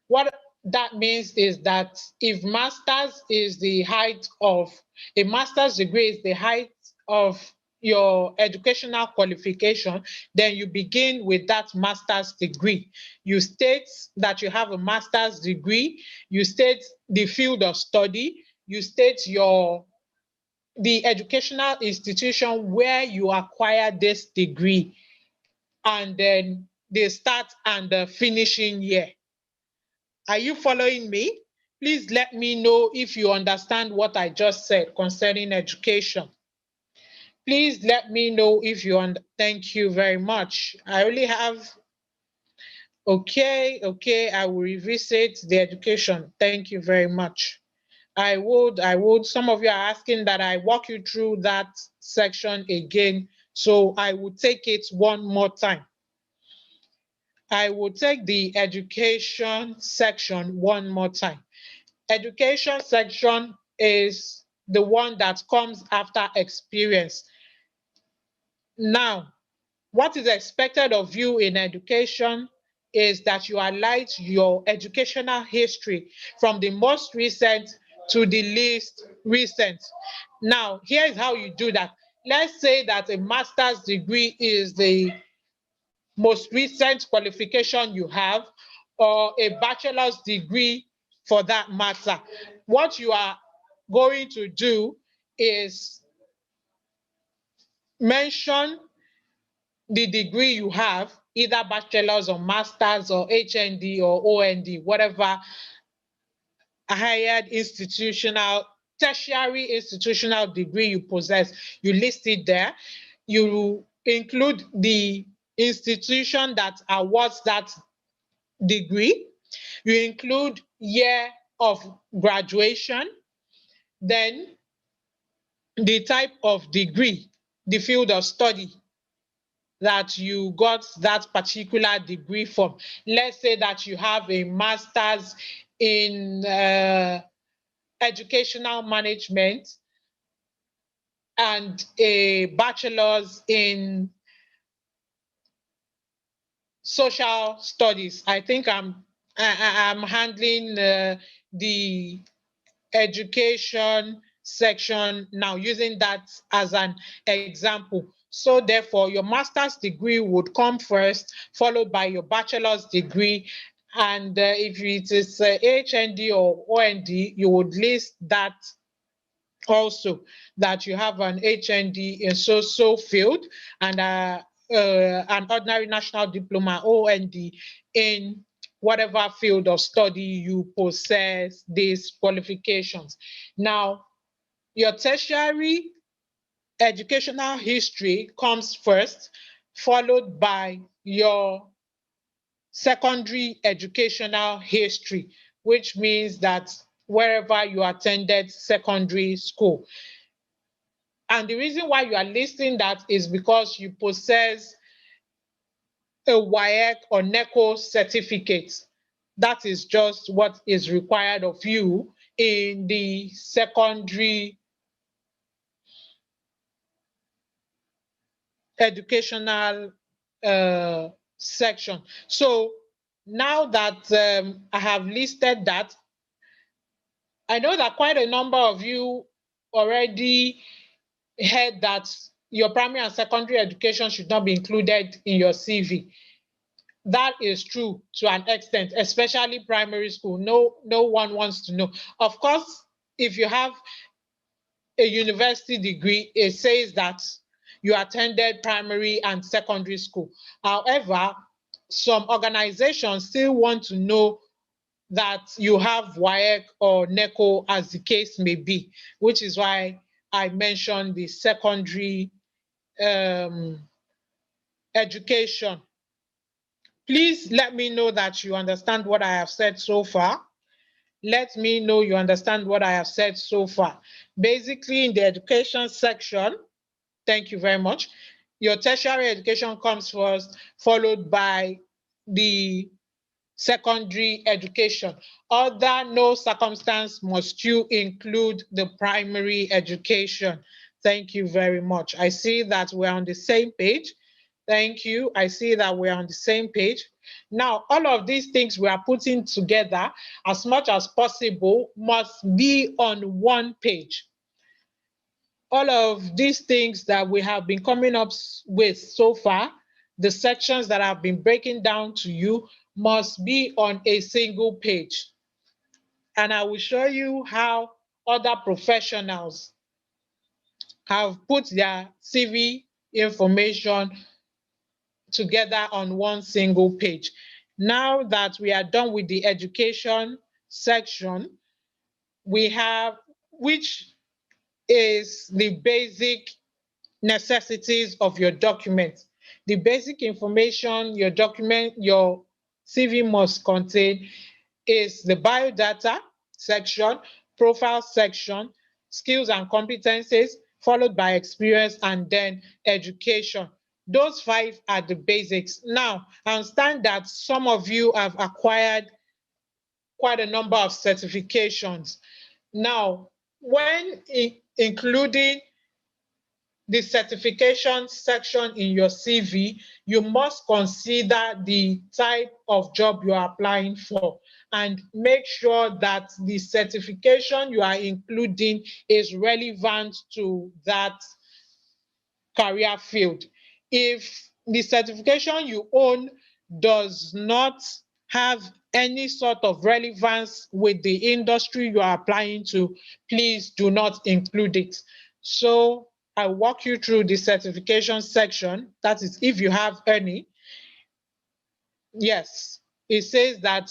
What that means is that if master's is the height of, a master's degree is the height of your educational qualification, then you begin with that master's degree. You state that you have a master's degree, you state the field of study, you state the educational institution where you acquire this degree, and then the start and the finishing year. Are you following me? Please let me know if you understand what I just said concerning education. Please let me know if you thank you very much. I only have, okay, I will revisit the education. Thank you very much. I would. Some of you are asking that I walk you through that section again. So I will take it one more time. I will take the education section one more time. Education section is the one that comes after experience. Now, what is expected of you in education is that you highlight your educational history from the most recent to the least recent. Now, here is how you do that. Let's say that a master's degree is the most recent qualification you have, or a bachelor's degree for that matter. What you are going to do is mention the degree you have, either bachelor's or master's or HND or OND, whatever higher institutional, tertiary institutional degree you possess, you list it there. You include the institution that awards that degree. You include year of graduation, then the type of degree, the field of study that you got that particular degree from. Let's say that you have a master's in educational management and a bachelor's in social studies. I think I'm handling the education section now, using that as an example. So therefore, your master's degree would come first, followed by your bachelor's degree. And if it is HND or OND, you would list that also, that you have an HND in so field and an ordinary national diploma, OND, in whatever field of study you possess these qualifications. Now, your tertiary educational history comes first, followed by your secondary educational history, which means that wherever you attended secondary school. And the reason why you are listing that is because you possess a WAEC or NECO certificate. That is just what is required of you in the secondary educational section. So now that I have listed that, I know that quite a number of you already heard that your primary and secondary education should not be included in your CV. That is true to an extent, especially primary school. No one wants to know. Of course, if you have a university degree, it says that you attended primary and secondary school. However, some organizations still want to know that you have WAEC or NECO, as the case may be, which is why I mentioned the secondary education. Please let me know that you understand what I have said so far. Let me know you understand what I have said so far. Basically, in the education section, thank you very much, your tertiary education comes first, followed by the secondary education. Under no circumstance must you include the primary education. Thank you very much. I see that we're on the same page. Thank you. I see that we're on the same page. Now, all of these things we are putting together as much as possible must be on one page. All of these things that we have been coming up with so far, the sections that I've been breaking down to you, must be on a single page. And I will show you how other professionals have put their CV information together on one single page. Now that we are done with the education section, we have, which is the basic necessities of your document. The basic information your document, your CV must contain, is the biodata section, profile section, skills and competencies, followed by experience, and then education. Those 5 are the basics. Now, I understand that some of you have acquired quite a number of certifications. Now, when including the certification section in your CV, you must consider the type of job you are applying for and make sure that the certification you are including is relevant to that career field. If the certification you own does not have any sort of relevance with the industry you are applying to, please do not include it. So I walk you through the certification section. That is, if you have any. Yes, it says that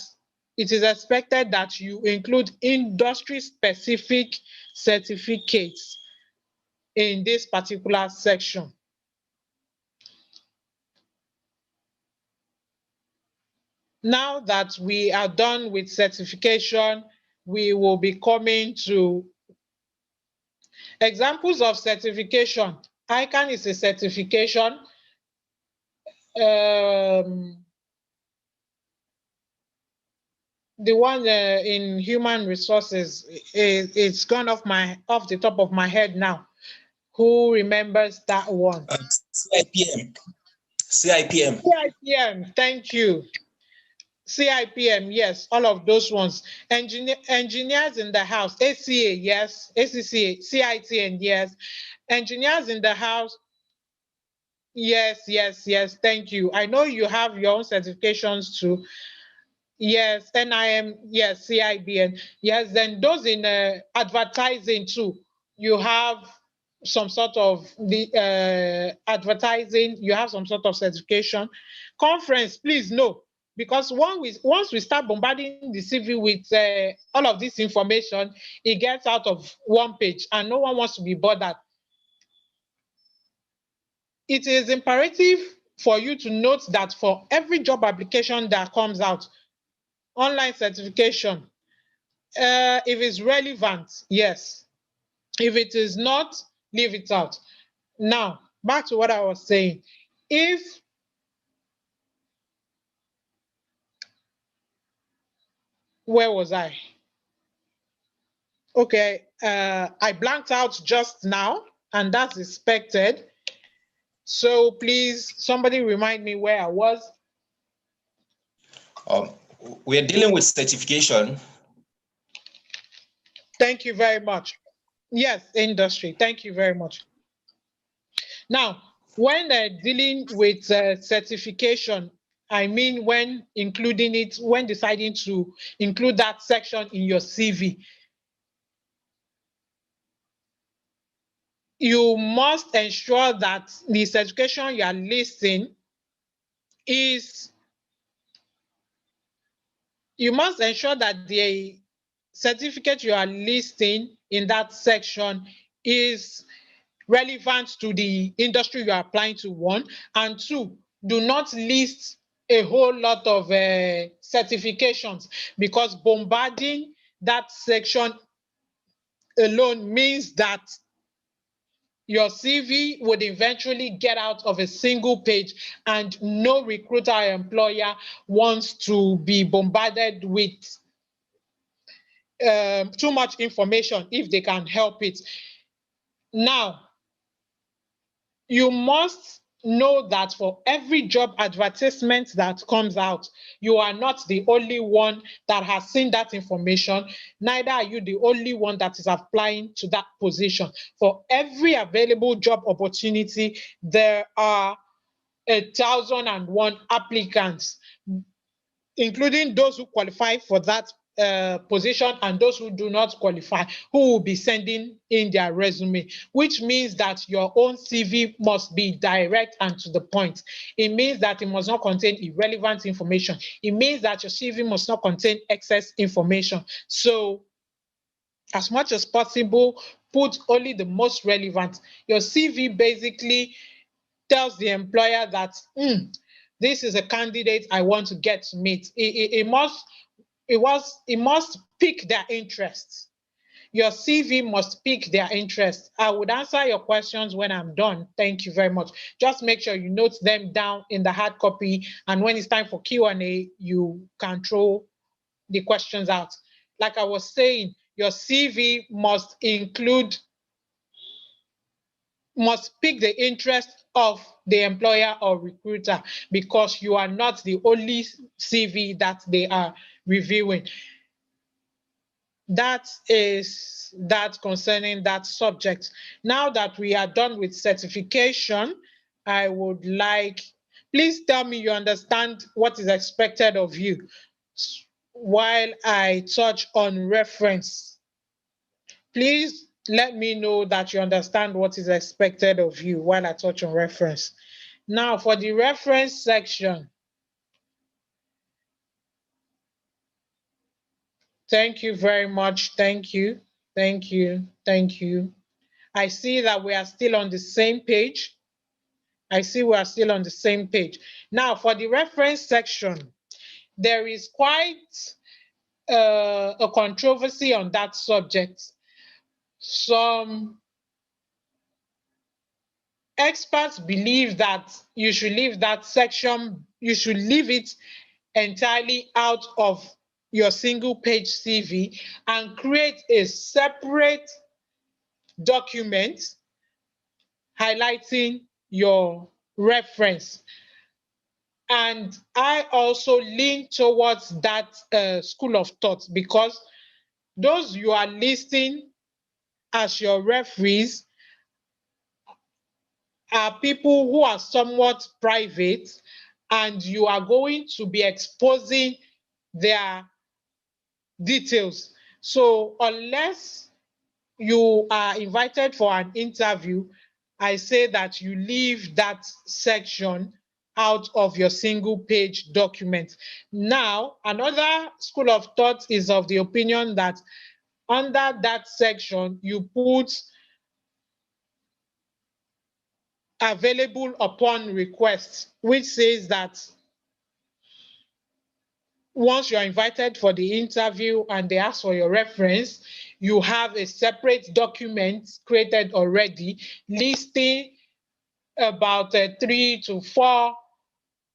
it is expected that you include industry-specific certificates in this particular section. Now that we are done with certification, we will be coming to examples of certification. ICANN is a certification. The one in human resources, it's gone off the top of my head now. Who remembers that one? CIPM. CIPM. CIPM, thank you. CIPM, yes, all of those ones. Engineers in the house, ACA, yes, ACCA, CITN, yes. Engineers in the house, yes, thank you. I know you have your own certifications too. Yes, NIM, yes, CIBN, yes. Then those in advertising too, you have some sort of the advertising, you have some sort of certification. Conference, please no, because once we start bombarding the CV with all of this information, it gets out of one page and no one wants to be bothered. It is imperative for you to note that for every job application that comes out, online certification, if it's relevant, yes. If it is not, leave it out. Now, back to what I was saying. Where was I? Okay, I blanked out just now, and that's expected. So please, somebody remind me where I was. We're dealing with certification. Thank you very much. Yes, industry. Thank you very much. Now, when dealing with certification, I mean when including it, when deciding to include that section in your CV, you must ensure that the certification you are listing is, you must ensure that the certificate you are listing in that section is relevant to the industry you are applying to, 1. And 2, do not list a whole lot of certifications, because bombarding that section alone means that your CV would eventually get out of a single page, and no recruiter or employer wants to be bombarded with too much information if they can help it. Now, you must know that for every job advertisement that comes out, you are not the only one that has seen that information. Neither are you the only one that is applying to that position. For every available job opportunity, there are 1,001 applicants, including those who qualify for that position and those who do not qualify, who will be sending in their resume, which means that your own CV must be direct and to the point. It means that it must not contain irrelevant information. It means that your CV must not contain excess information. So as much as possible, put only the most relevant. Your CV basically tells the employer that this is a candidate I want to get to meet. It must pique their interest. your CV must pique their interest. I would answer your questions when I'm done. Thank you very much. Just make sure you note them down in the hard copy, and when it's time for Q&A, you can throw the questions out. Like I was saying, your CV must pique the interest of the employer or recruiter, because you are not the only CV that they are reviewing. That is that concerning that subject. Now that we are done with certification, I would like, please tell me you understand what is expected of you while I touch on reference. Please let me know that you understand what is expected of you while I touch on reference. Now for the reference section, thank you very much. Thank you. Thank you. Thank you. I see that we are still on the same page. I see we are still on the same page. Now, for the reference section, there is quite a controversy on that subject. Some experts believe that you should leave that section, you should leave it entirely out of your single page CV and create a separate document highlighting your reference. And I also lean towards that school of thought, because those you are listing as your referees are people who are somewhat private, and you are going to be exposing their details. So unless you are invited for an interview, I say that you leave that section out of your single page document. Now, another school of thought is of the opinion that under that section, you put available upon request, which says that once you're invited for the interview and they ask for your reference, you have a separate document created already listing about 3 to 4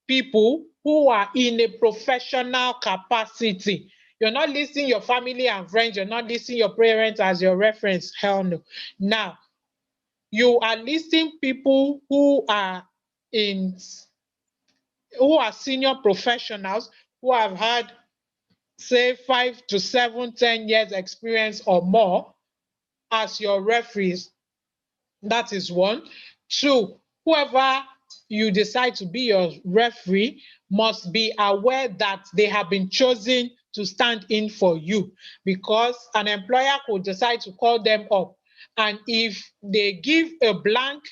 people who are in a professional capacity. You're not listing your family and friends. You're not listing your parents as your reference. Hell no. Now, you are listing people who are senior professionals who have had, say, 5 to 7, 10 years experience or more as your referees. That is one. Two, whoever you decide to be your referee must be aware that they have been chosen to stand in for you, because an employer could decide to call them up, and if they give a blank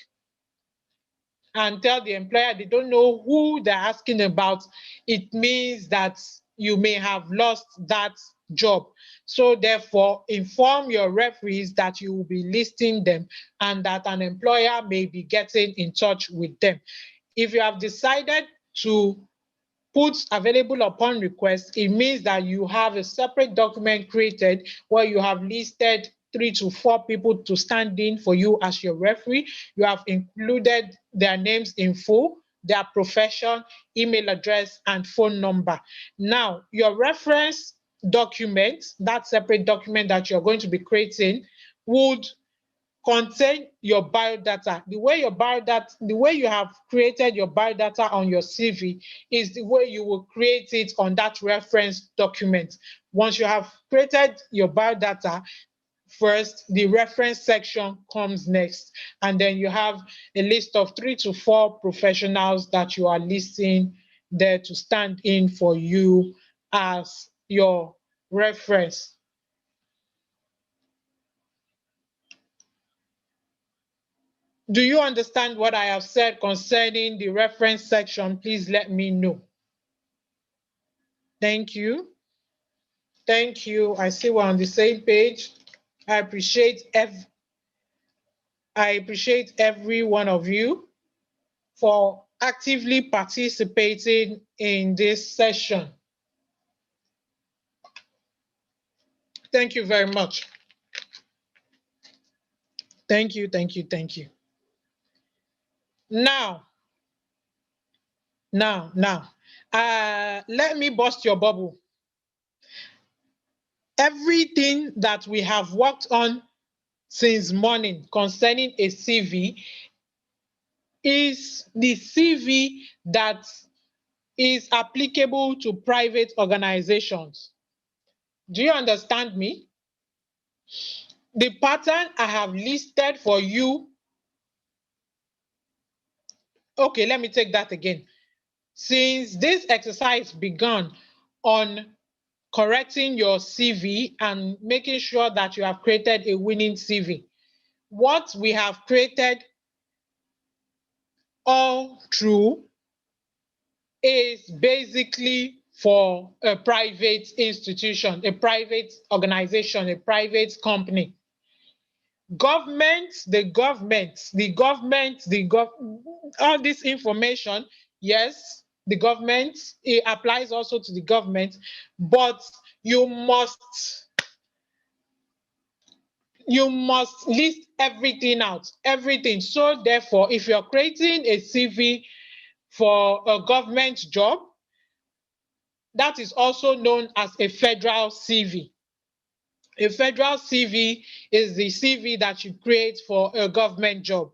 and tell the employer they don't know who they're asking about, it means that you may have lost that job. So therefore, inform your referees that you will be listing them and that an employer may be getting in touch with them. If you have decided to put available upon request, it means that you have a separate document created where you have listed 3 to 4 people to stand in for you as your referee. You have included their names in full, their profession, email address, and phone number. Now, your reference document, that separate document that you're going to be creating, would contain your biodata. The way you have created your biodata on your CV is the way you will create it on that reference document. Once you have created your biodata, first, the reference section comes next, and then you have a list of 3 to 4 professionals that you are listing there to stand in for you as your reference. Do you understand what I have said concerning the reference section? Please let me know. Thank you. Thank you. I see we're on the same page. I appreciate every one of you for actively participating in this session. Thank you very much. Thank you. Now, let me bust your bubble. Everything that we have worked on since morning concerning a CV is the CV that is applicable to private organizations. Do you understand me? The pattern I have listed for you. Okay, let me take that again. Since this exercise began on correcting your CV and making sure that you have created a winning CV, what we have created all through is basically for a private institution, a private organization, a private company. All this information, yes, the government, it applies also to the government, but you must list everything out, everything. So therefore, if you're creating a CV for a government job, that is also known as a federal CV. A federal CV is the CV that you create for a government job.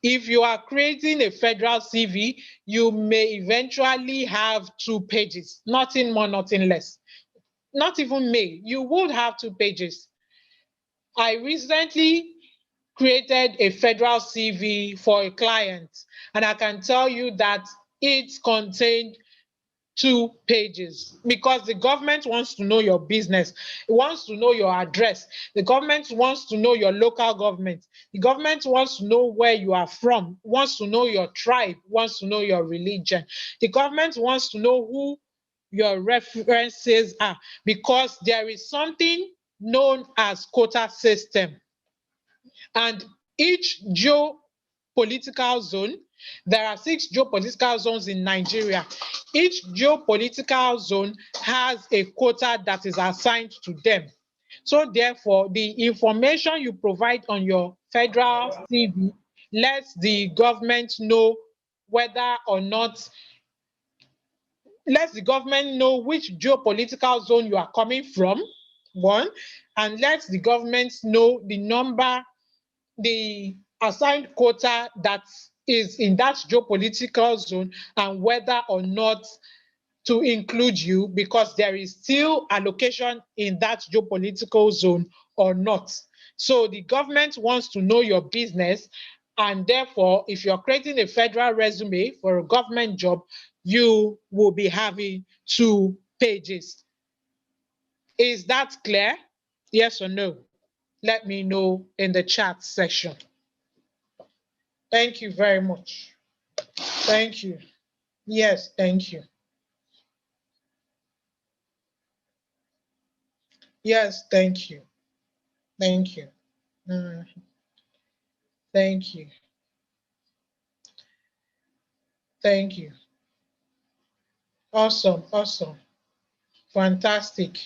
If you are creating a federal CV, you may eventually have 2 pages, nothing more, nothing less. Not even may, you would have 2 pages. I recently created a federal CV for a client, and I can tell you that it contained 2 pages because the government wants to know your business. It wants to know your address. The government wants to know your local government. The government wants to know where you are from, wants to know your tribe, wants to know your religion. The government wants to know who your references are because there is something known as quota system. And each geopolitical zone, there are 6 geopolitical zones in Nigeria. Each geopolitical zone has a quota that is assigned to them. So therefore, the information you provide on your federal CV lets the government know whether or not, lets the government know which geopolitical zone you are coming from, one, and lets the government know the number, the assigned quota that is in that geopolitical zone and whether or not to include you because there is still allocation in that geopolitical zone or not. So the government wants to know your business, and therefore, if you're creating a federal resume for a government job, you will be having 2 pages. Is that clear? Yes or no? Let me know in the chat section. Thank you very much. Thank you. Yes, thank you. Yes, thank you. Thank you. Thank you. Thank you. Awesome. Fantastic.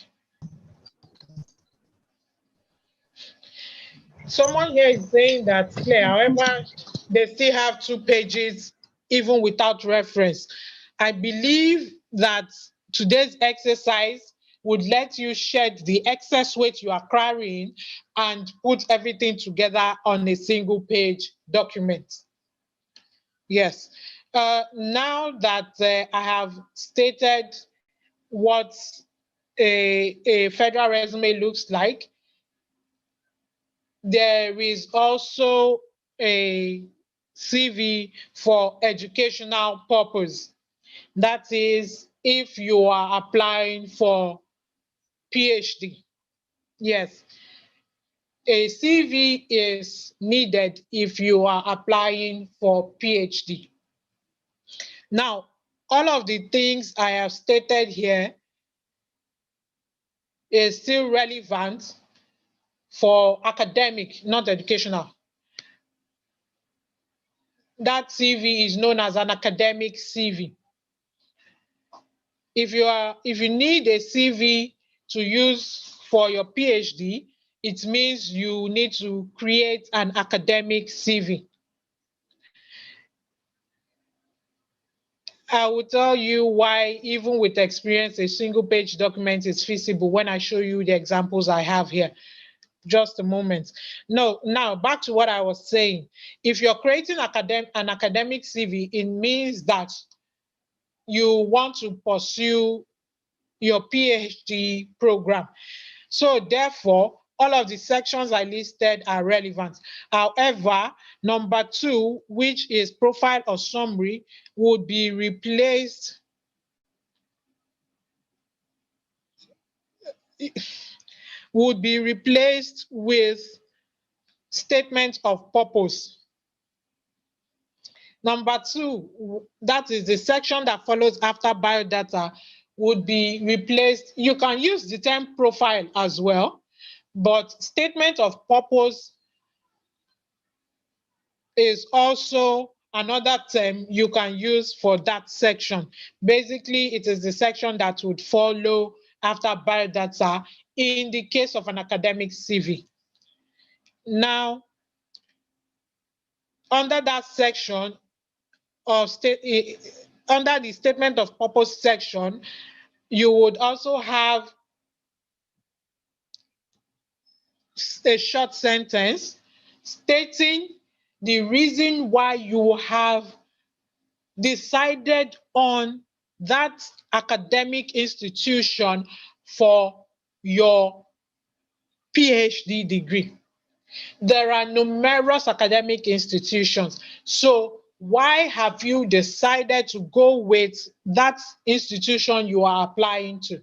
Someone here is saying that clear, however, they still have 2 pages even without reference. I believe that today's exercise would let you shed the excess weight you are carrying and put everything together on a single page document. Yes. Now that I have stated what a federal resume looks like, there is also a CV for educational purpose. That is, if you are applying for PhD. Yes, a CV is needed if you are applying for PhD. Now, all of the things I have stated here is still relevant for academic, not educational. That CV is known as an academic CV. If you need a CV to use for your PhD, it means you need to create an academic CV. I will tell you why, even with experience, a single page document is feasible when I show you the examples I have here. Just a moment. No, now back to what I was saying. If you're creating an academic CV, it means that you want to pursue your PhD program. So therefore, all of the sections I listed are relevant. However, number 2, which is profile or summary, would be replaced with statement of purpose. Number 2, that is the section that follows after biodata, would be replaced. You can use the term profile as well, but statement of purpose is also another term you can use for that section. Basically, it is the section that would follow after biodata in the case of an academic CV. Now, under that section, or under the statement of purpose section, you would also have a short sentence stating the reason why you have decided on that academic institution for your PhD degree. There are numerous academic institutions. So why have you decided to go with that institution you are applying to?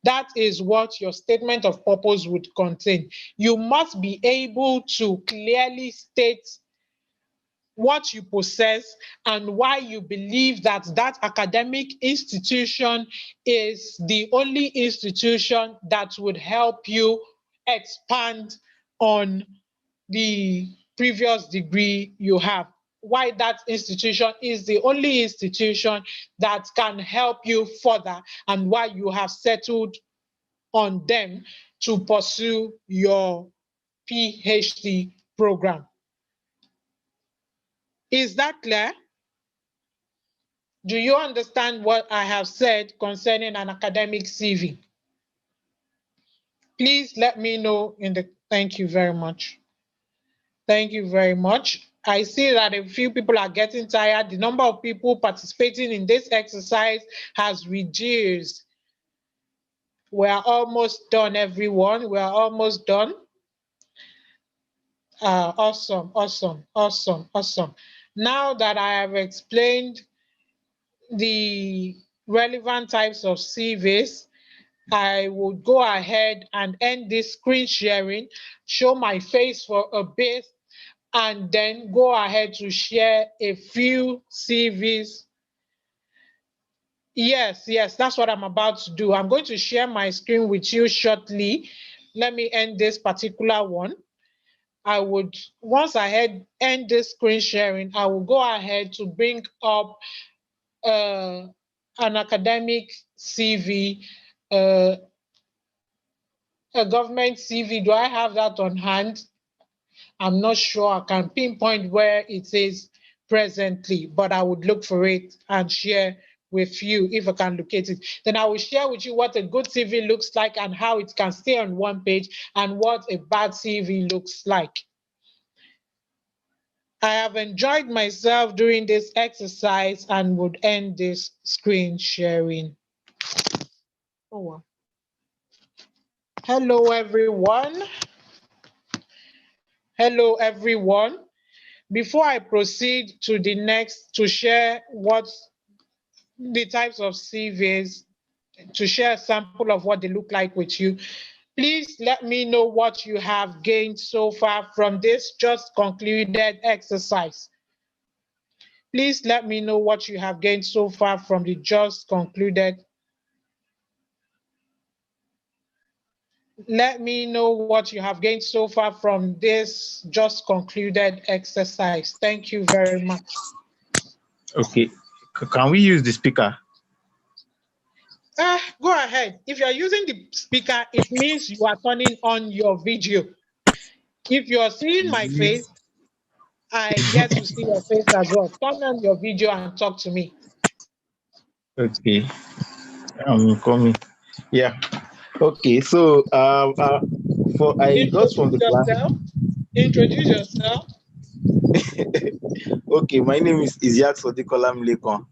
That is what your statement of purpose would contain. You must be able to clearly state what you possess and why you believe that that academic institution is the only institution that would help you expand on the previous degree you have. Why that institution is the only institution that can help you further, and why you have settled on them to pursue your PhD program. Is that clear? Do you understand what I have said concerning an academic CV? Please let me know in the, thank you very much. Thank you very much. I see that a few people are getting tired. The number of people participating in this exercise has reduced. We're almost done, everyone. We're almost done. Awesome, awesome, awesome, awesome. Now that I have explained the relevant types of CVs, I would go ahead and end this screen sharing, show my face for a bit, and then go ahead to share a few CVs. Yes, that's what I'm about to do. I'm going to share my screen with you shortly. Let me end this particular one. I would, once I end this screen sharing, I will go ahead to bring up an academic CV, a government CV. Do I have that on hand? I'm not sure. I can pinpoint where it is presently, but I would look for it and share with you if I can locate it. Then I will share with you what a good CV looks like and how it can stay on one page, and what a bad CV looks like. I have enjoyed myself during this exercise and would end this screen sharing. Oh, wow. Hello, everyone. Hello, everyone. Before I proceed to the next, to share what the types of CVs, to share a sample of what they look like with you, please let me know what you have gained so far from this just concluded exercise. Please let me know what you have gained so far from the just concluded. Let me know what you have gained so far from this just concluded exercise. Thank you very much. Okay, can we use the speaker? Go ahead. If you're using the speaker, it means you are turning on your video. If you're seeing my face, I get to see your face as well. Turn on your video and talk to me. Okay, I'm coming. Yeah. Okay. So for I got from the class. Introduce yourself. Okay, my name is Iziat Sodikolam Lekon.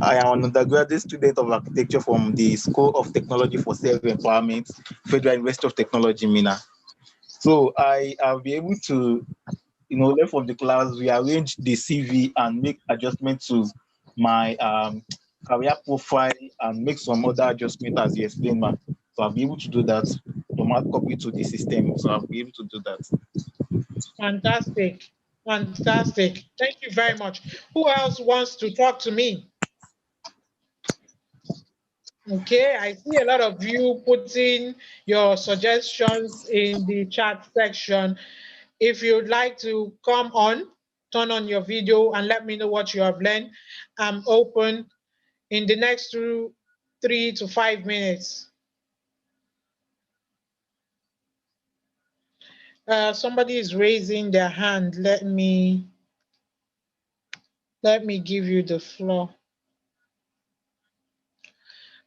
I am an undergraduate student of architecture from the School of Technology for Self-Empowerment, Federal University of Technology, Mina. So I have been able to, learn from the class, rearrange the CV and make adjustments to my career profile and make some other adjustments as you explained, ma. So I'll be able to do that, format copy to the system. So I'll be able to do that. Fantastic. Fantastic. Thank you very much. Who else wants to talk to me? Okay, I see a lot of you putting your suggestions in the chat section. If you'd like to come on, turn on your video and let me know what you have learned. I'm open in the next 3 to 5 minutes. Somebody is raising their hand. Let me give you the floor.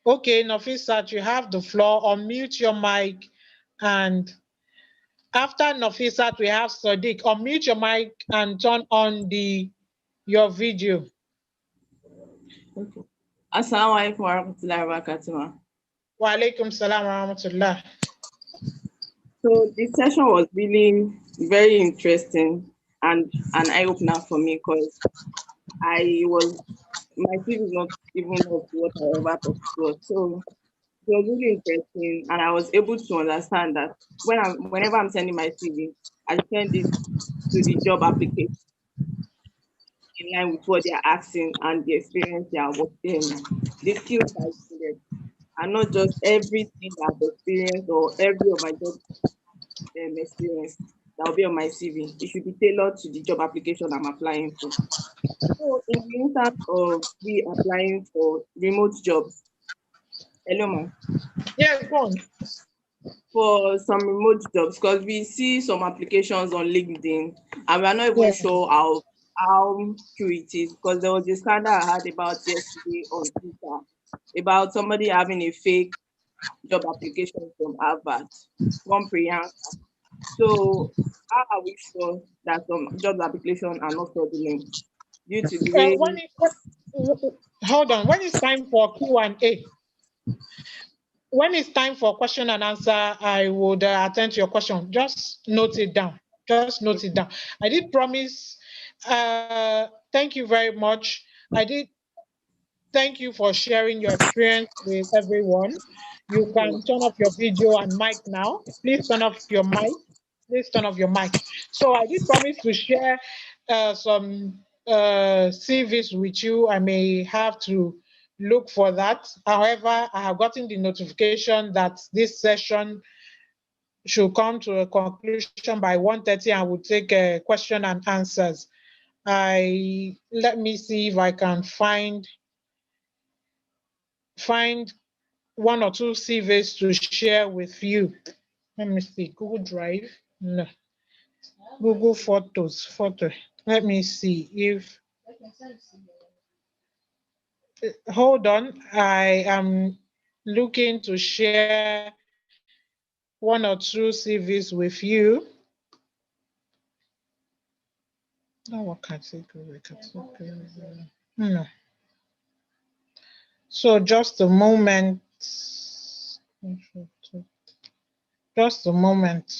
Okay, Nafisat, you have the floor. Unmute your mic, and after Nafisat, we have Sadiq. Unmute your mic and turn on your video. Okay. Assalamu alaikum warahmatullahi wabarakatuh. Wa alaikum salam warahmatullah. So this session was really very interesting and an eye-opener for me because my CV is not even up to what I ever thought it was. So it was really interesting, and I was able to understand that whenever I'm sending my CV, I send it to the job application in line with what they're asking and the experience they are working, the skills I needed, and not just everything I've experienced or every of my job experience that will be on my CV. It should be tailored to the job application I'm applying for. So in the instance of me applying for remote jobs, hello ma'am. Yeah, go on. For some remote jobs, because we see some applications on LinkedIn and we are not even sure how true it is, because there was a scandal I heard about yesterday on Twitter about somebody having a fake job application from Harvard, one Priyanka. So how are we sure that some job applications are not fraudulent due to the way? Hold on. When it's time for Q&A, when it's time for question and answer, I would attend to your question. Just note it down. Just note it down. I did promise. Thank you very much. I did thank you for sharing your experience with everyone. You can turn off your video and mic now. Please turn off your mic. Please turn off your mic. So I did promise to share some CVs with you. I may have to look for that. However, I have gotten the notification that this session should come to a conclusion by 1:30 and we'll take a question and answers. Let me see if I can find one or two CVs to share with you. Let me see, Google Drive, no, Google photo. Let me see if, hold on, I am looking to share one or two CVs with you. No. So just a moment. Just a moment.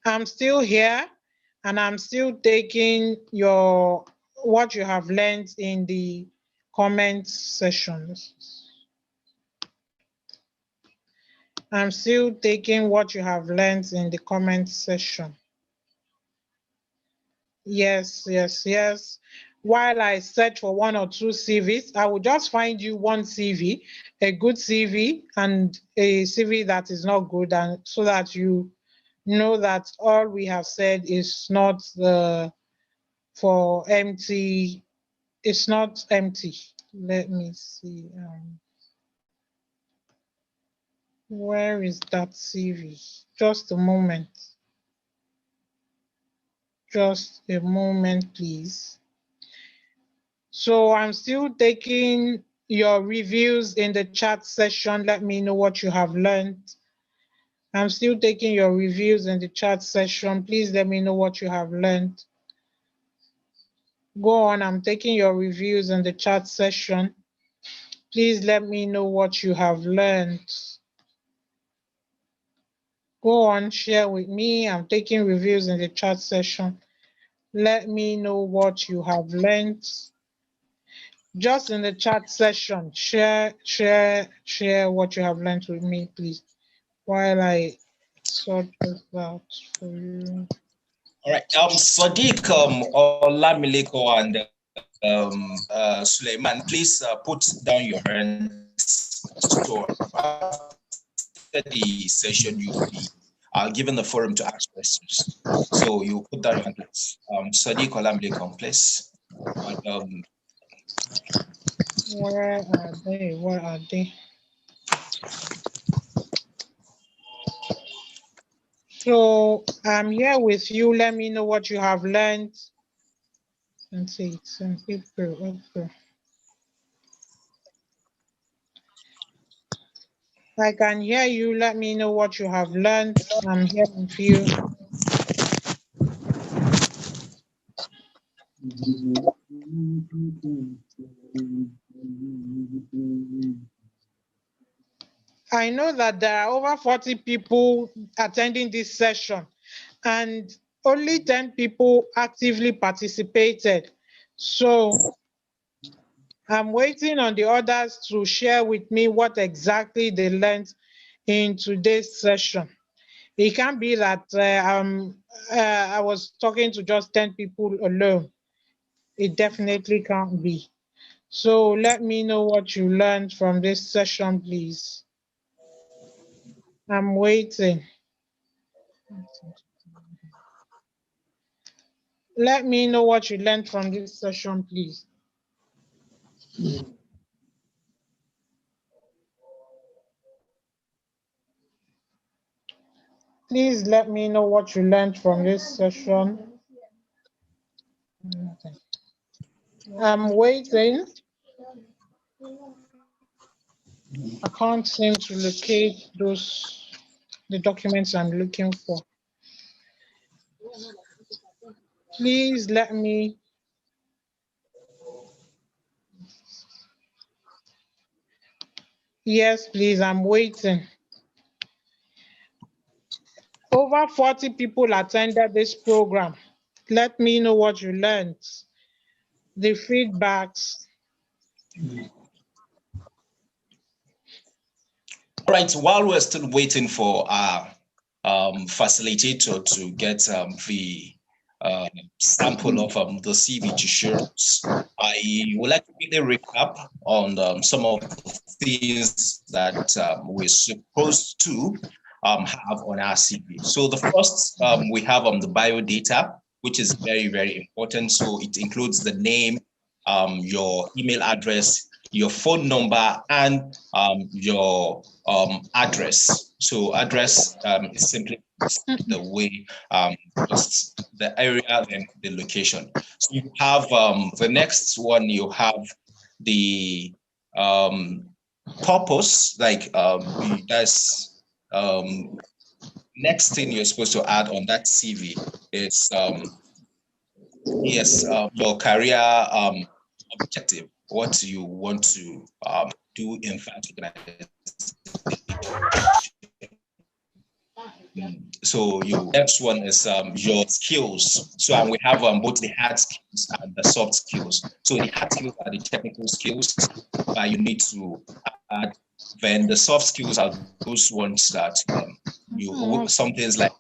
I'm still here and I'm still taking what you have learned in the comment sessions. I'm still taking what you have learned in the comment section. Yes. while I search for 1 or 2 CVs. I will just find you 1 CV, a good CV and a CV that is not good, and so that you know that all we have said is not for empty. It's not empty. Let me see. Where is that CV? Just a moment. Just a moment, please. So I'm still taking your reviews in the chat session. Let me know what you have learned. I'm still taking your reviews in the chat session. Please let me know what you have learned. Go on, I'm taking your reviews in the chat session. Please let me know what you have learned. Go on, share with me. I'm taking reviews in the chat session. Let me know what you have learned. Just in the chat session, share what you have learned with me, please, while I sort this out for you. All right. Sadiq, Olamileko, and Suleiman, please put down your hands. So after the session, you will be given the forum to ask questions. So you put down your hands. Sadiq, Olamileko, please. And, where are they? Where are they? So I'm here with you. Let me know what you have learned. And see, it's in April. I can hear you. Let me know what you have learned. I'm here with you. I know that there are over 40 people attending this session, and only 10 people actively participated. So I'm waiting on the others to share with me what exactly they learned in today's session. It can't be that I was talking to just 10 people alone. It definitely can't be. So let me know what you learned from this session, please. I'm waiting. Let me know what you learned from this session, please. Please let me know what you learned from this session. I'm waiting. I can't seem to locate the documents I'm looking for. Please let me. Yes, please, I'm waiting. Over 40 people attended this program. Let me know what you learned, the feedbacks. all right. While we're still waiting for our facilitator to get the sample of the CV to share us, I would like to make a recap on some of the things that we're supposed to have on our CV. So the first, we have the bio data, which is very, very important. So it includes the name, your email address, your phone number, and your address. So address is simply the way, just the area and the location. So you have the next one, you have the purpose, like that's next thing you're supposed to add on that CV is yes, your career objective, what you want to do in fact organization. So you next one is your skills. So we have both the hard skills and the soft skills. So the hard skills are the technical skills that you need to add. Then the soft skills are those ones that you some things like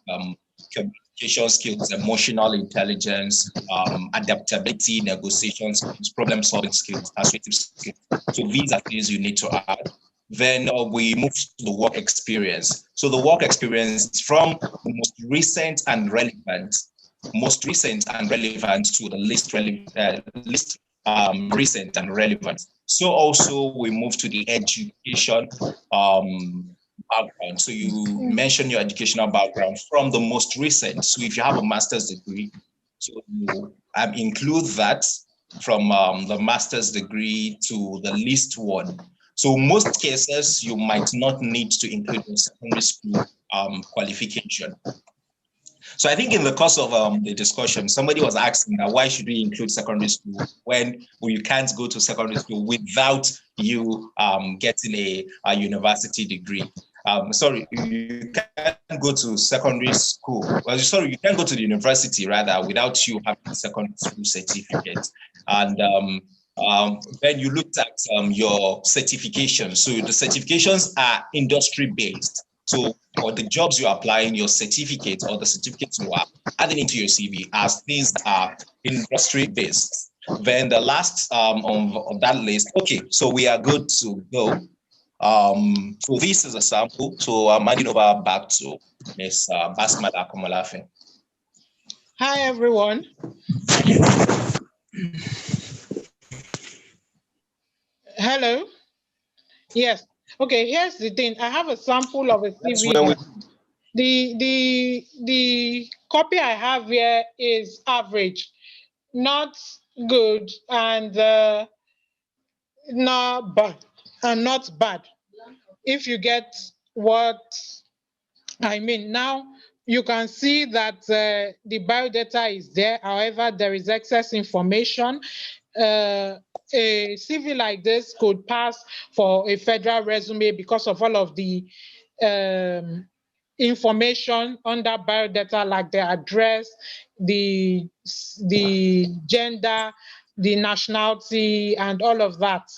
community communication skills, emotional intelligence, adaptability, negotiation skills, problem-solving skills, persuasive skills. So these are things you need to add. Then we move to the work experience. So the work experience is from the most recent and relevant to the least recent and relevant. So also we move to the education background. So you mention your educational background from the most recent. So if you have a master's degree, so you include that from the master's degree to the least one. So most cases, you might not need to include your secondary school qualification. So I think in the course of the discussion, somebody was asking that why should we include secondary school when you can't go to secondary school without you getting a university degree. Sorry, you can't go to secondary school. Well, sorry, you can't go to the university rather without you having a secondary school certificate. And then you looked at your certifications. So the certifications are industry-based. So for the jobs you are applying, your certificate or the certificates you are adding into your CV as things that are industry-based. Then the last on that list, okay, so we are good to go. So this is a sample. So I'm handing over back to Ms. Basmala Komolafe. Hi, everyone. Hello. Yes. Okay, here's the thing. I have a sample of a CV here. The copy I have here is average, not good, and not bad. If you get what I mean. Now you can see that the biodata is there. However, there is excess information. A CV like this could pass for a federal resume because of all of the information under biodata, like the address, the gender, the nationality, and all of that.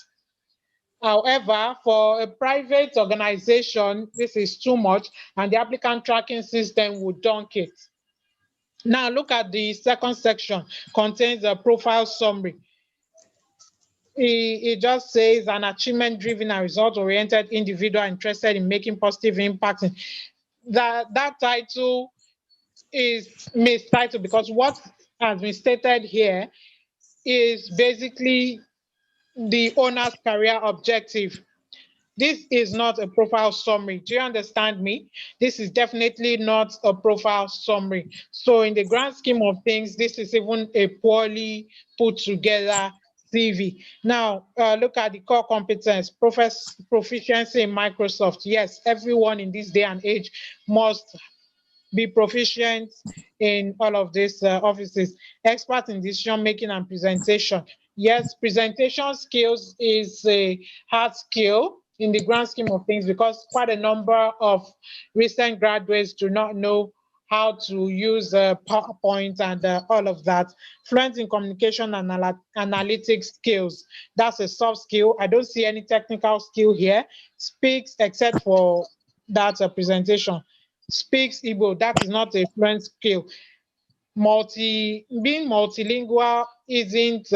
However, for a private organization, this is too much, and the applicant tracking system would dunk it. Now, look at the second section, contains a profile summary. It just says an achievement-driven and result-oriented individual interested in making positive impact. That title is mistitled because what has been stated here is basically the owner's career objective. This is not a profile summary. Do you understand me? This is definitely not a profile summary. So in the grand scheme of things, this is even a poorly put together CV. Now, look at the core competence, proficiency in Microsoft. Yes, everyone in this day and age must be proficient in all of these offices. Expert in decision making and presentation. Yes, presentation skills is a hard skill in the grand scheme of things because quite a number of recent graduates do not know how to use PowerPoint and all of that. Fluent in communication and analytics skills. That's a soft skill. I don't see any technical skill here. Speaks except for that presentation. Speaks Igbo, that is not a fluent skill. Being multilingual isn't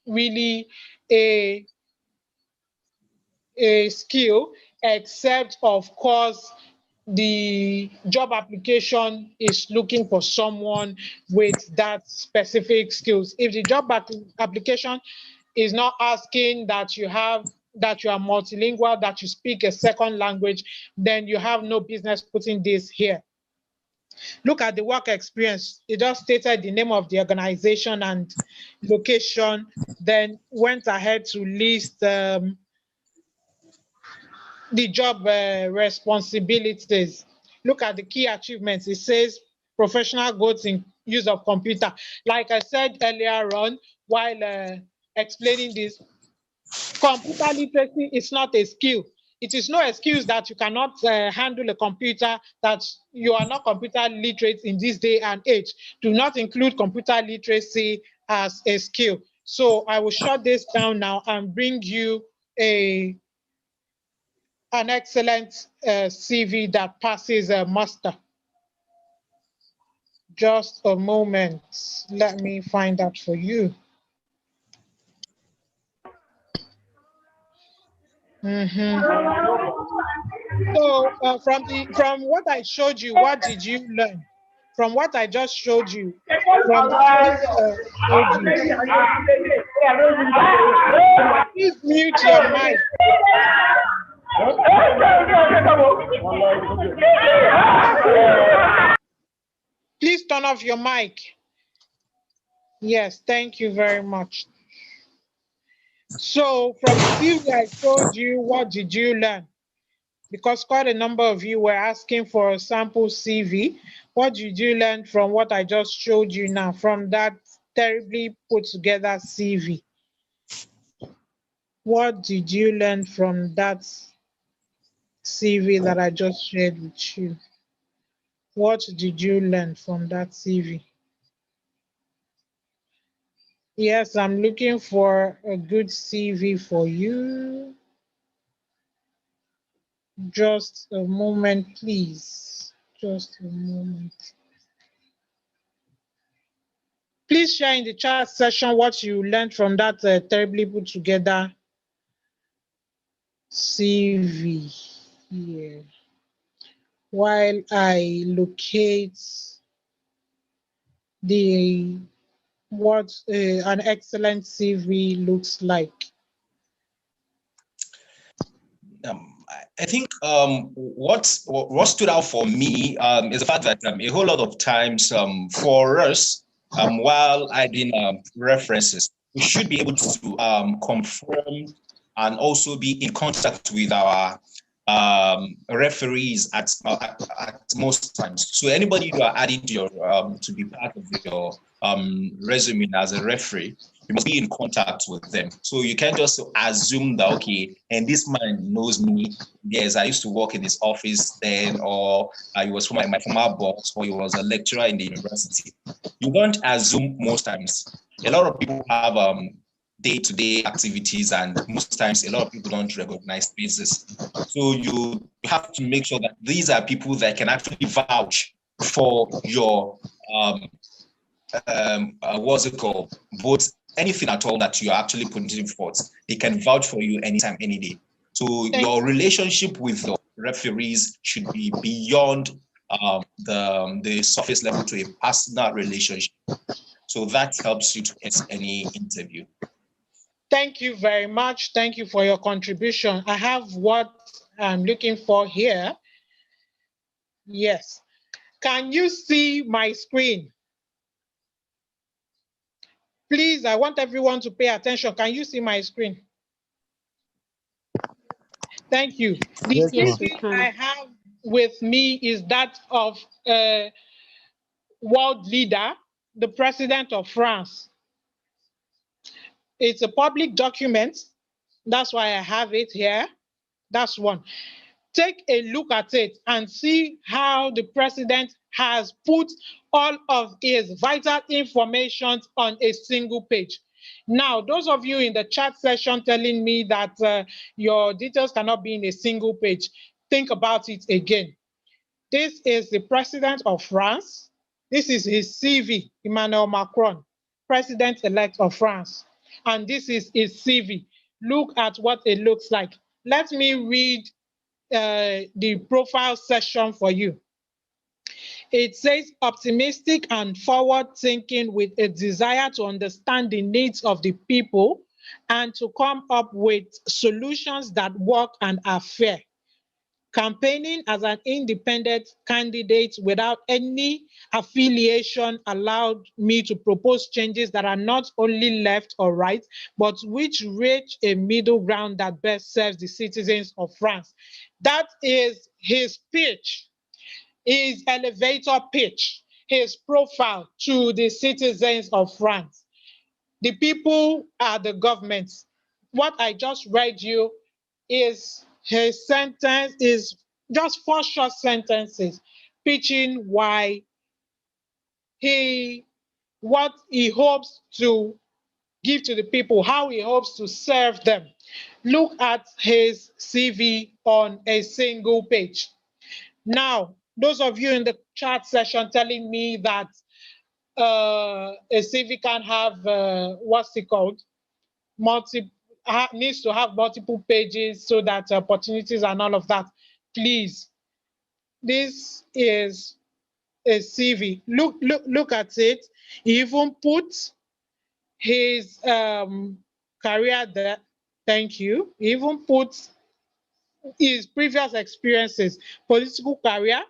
really a skill, except of course the job application is looking for someone with that specific skills. If the job application is not asking that you are multilingual, that you speak a second language, then you have no business putting this here. Look at the work experience. It just stated the name of the organization and location, then went ahead to list the job responsibilities. Look at the key achievements. It says professional goals in use of computer. Like I said earlier on, while explaining this, computer literacy is not a skill. It is no excuse that you cannot handle a computer, that you are not computer literate in this day and age. Do not include computer literacy as a skill. So I will shut this down now and bring you an excellent CV that passes a muster. Just a moment. Let me find out for you. So from what I showed you, what did you learn? From what I just showed you, from what I just showed you. Please mute your mic. Please turn off your mic. Yes, thank you very much. So from the CV I showed you, what did you learn? Because quite a number of you were asking for a sample CV. What did you learn from what I just showed you now, from that terribly put together CV? What did you learn from that CV that I just shared with you? What did you learn from that CV? Yes, I'm looking for a good CV for you. Just a moment, please. Just a moment. Please share in the chat session what you learned from that terribly put together CV here. While I locate what an excellent CV looks like. I think what stood out for me is the fact that a whole lot of times for us, while adding references, we should be able to confirm and also be in contact with our referees at most times. So anybody you are adding to your to be part of your resume as a referee, you must be in contact with them. So you can't just assume that, okay, and this man knows me. Yes, I used to work in his office then, or I was from my former boss, or he was a lecturer in the university. You don't assume most times. A lot of people have day-to-day activities, and most times a lot of people don't recognize faces. So you have to make sure that these are people that can actually vouch for your what's it called, votes, anything at all that you're actually putting forth. They can vouch for you anytime, any day. So your relationship with your referees should be beyond the surface level to a personal relationship. So that helps you to get any interview. Thank you very much. Thank you for your contribution. I have what I'm looking for here. Yes. Can you see my screen? Please, I want everyone to pay attention. Can you see my screen? Thank you. The CV I have with me is that of world leader, the president of France. It's a public document. That's why I have it here. That's one. Take a look at it and see how the president has put all of his vital information on a single page. Now, those of you in the chat session telling me that your details cannot be in a single page, think about it again. This is the president of France. This is his CV, Emmanuel Macron, president-elect of France. And this is his CV. Look at what it looks like. Let me read the profile section for you. It says optimistic and forward thinking with a desire to understand the needs of the people and to come up with solutions that work and are fair. Campaigning as an independent candidate without any affiliation allowed me to propose changes that are not only left or right, but which reach a middle ground that best serves the citizens of France. That is his pitch, his elevator pitch, his profile to the citizens of France. The people are the government. What I just read you is his sentence, is just 4 short sentences pitching why what he hopes to give to the people, how he hopes to serve them. Look at his CV on a single page. Now, those of you in the chat session telling me that a CV can have what's it called? Needs to have multiple pages so that opportunities and all of that. Please, this is a CV. Look at it. He even put his career there. Thank you. He even put his previous experiences, political career,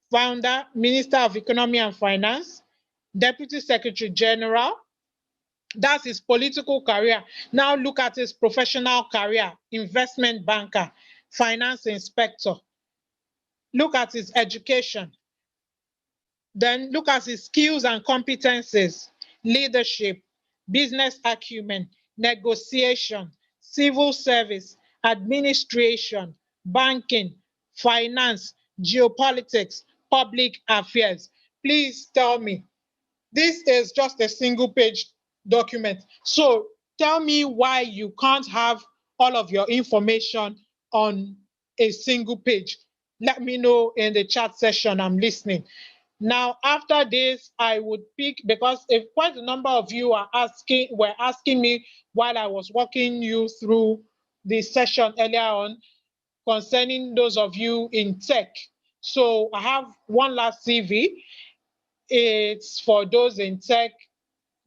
founder, Minister of Economy and Finance, Deputy Secretary General. That's his political career. Now look at his professional career, investment banker, finance inspector. Look at his education. Then look at his skills and competencies, leadership, business acumen, negotiation, civil service, administration, banking, finance, geopolitics, public affairs. Please tell me, this is just a single page document. So tell me why you can't have all of your information on a single page. Let me know in the chat session. I'm listening. Now, after this, I would pick, because if quite a number of you were asking me while I was walking you through the session earlier on concerning those of you in tech. So I have one last CV. It's for those in tech.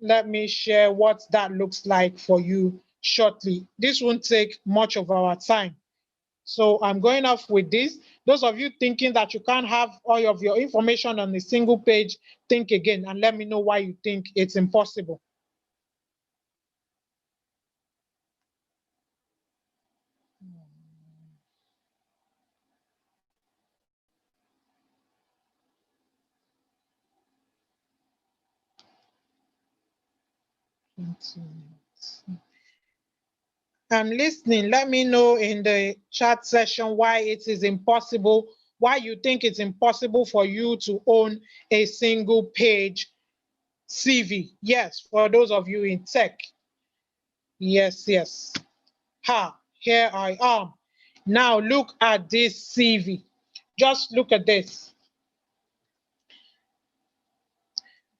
Let me share what that looks like for you shortly. This won't take much of our time. So I'm going off with this. Those of you thinking that you can't have all of your information on a single page, think again and let me know why you think it's impossible. I'm listening. Let me know in the chat session why it is impossible, why you think it's impossible for you to own a single page CV. Yes, for those of you in tech. Yes, yes. Here I am. Now look at this CV. Just look at this.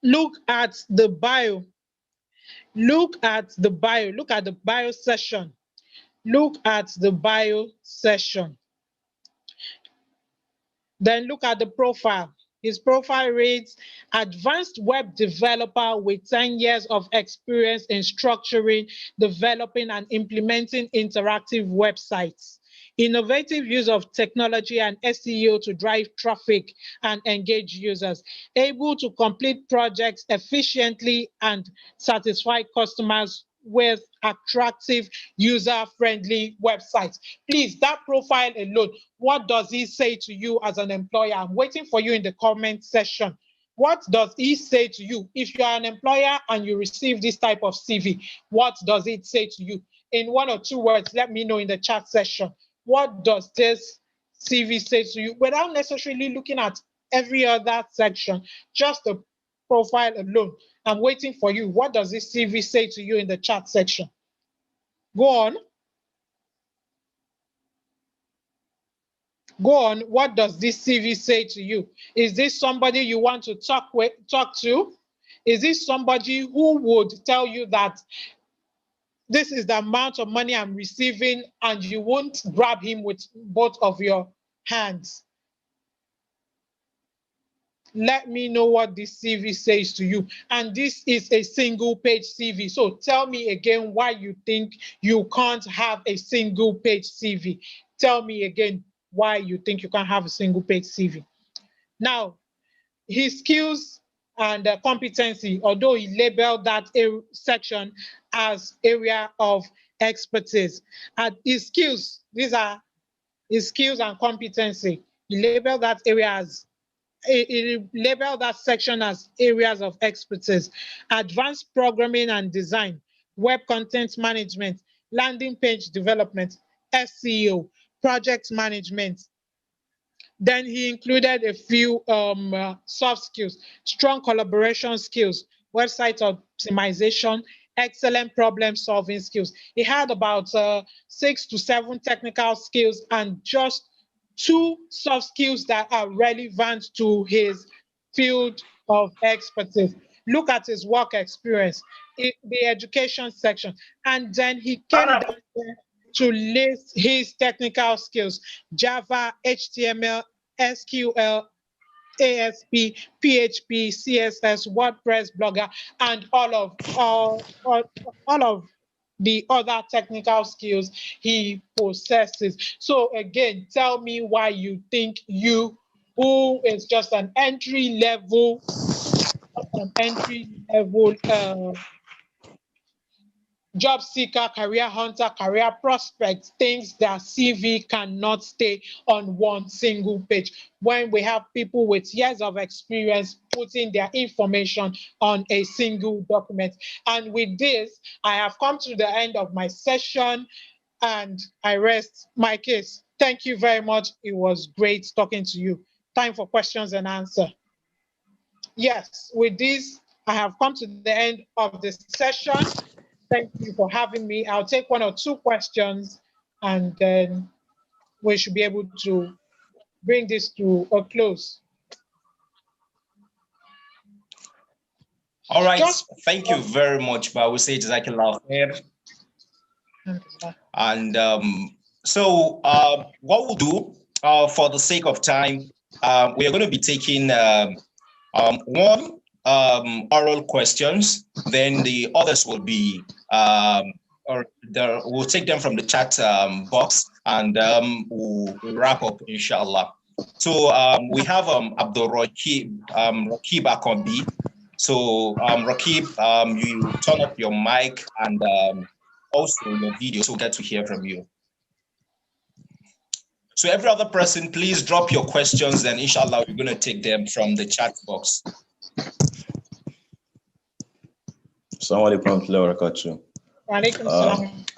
Look at the bio. Look at the bio. Look at the bio section. Look at the bio section. Then look at the profile. His profile reads, advanced web developer with 10 years of experience in structuring, developing, and implementing interactive websites. Innovative use of technology and SEO to drive traffic and engage users. Able to complete projects efficiently and satisfy customers with attractive, user-friendly websites. Please, that profile alone, what does he say to you as an employer? I'm waiting for you in the comment section. What does he say to you? If you are an employer and you receive this type of CV, what does it say to you? In one or two words, let me know in the chat section. What does this CV say to you? Without necessarily looking at every other section, just the profile alone. I'm waiting for you. What does this CV say to you in the chat section? Go on. Go on. What does this CV say to you? Is this somebody you want to talk to? Is this somebody who would tell you that this is the amount of money I'm receiving and you won't grab him with both of your hands? Let me know what this CV says to you. And this is a single page CV. So tell me again why you think you can't have a single page CV. Tell me again why you think you can't have a single page CV. Now, his skills and competency, although he labeled that section as area of expertise, and his skills, these are his skills and competency. He labeled that area as label that section as areas of expertise: advanced programming and design, web content management, landing page development, SEO, project management. Then he included a few soft skills: strong collaboration skills, website optimization, excellent problem solving skills. He had about 6 to 7 technical skills and just 2 soft skills that are relevant to his field of expertise. Look at his work experience, the education section, and then he came down there to list his technical skills: Java, HTML, SQL, ASP, PHP, CSS, WordPress, Blogger, and all of the other technical skills he possesses. So again, tell me why you think you, who is just an entry level job seeker, career hunter, career prospect, thinks their CV cannot stay on one single page when we have people with years of experience putting their information on a single document. And with this, I have come to the end of my session and I rest my case. Thank you very much. It was great talking to you. Time for questions and answer. Yes, with this, I have come to the end of the session. Thank you for having me. I'll take one or two questions and then we should be able to bring this to a close. All right, thank you very much, but I will say Jazakallah khair. And so what we'll do for the sake of time, we are going to be taking one oral questions, then the others will be we'll take them from the chat box, and we'll wrap up, inshallah. So we have Abdul Rakib Akombi. So Rakib, you turn up your mic and also your video, so we'll get to hear from you. So every other person, please drop your questions, and inshallah, we're going to take them from the chat box. Assalamu alaikum warahmatullahi wabarakatuh.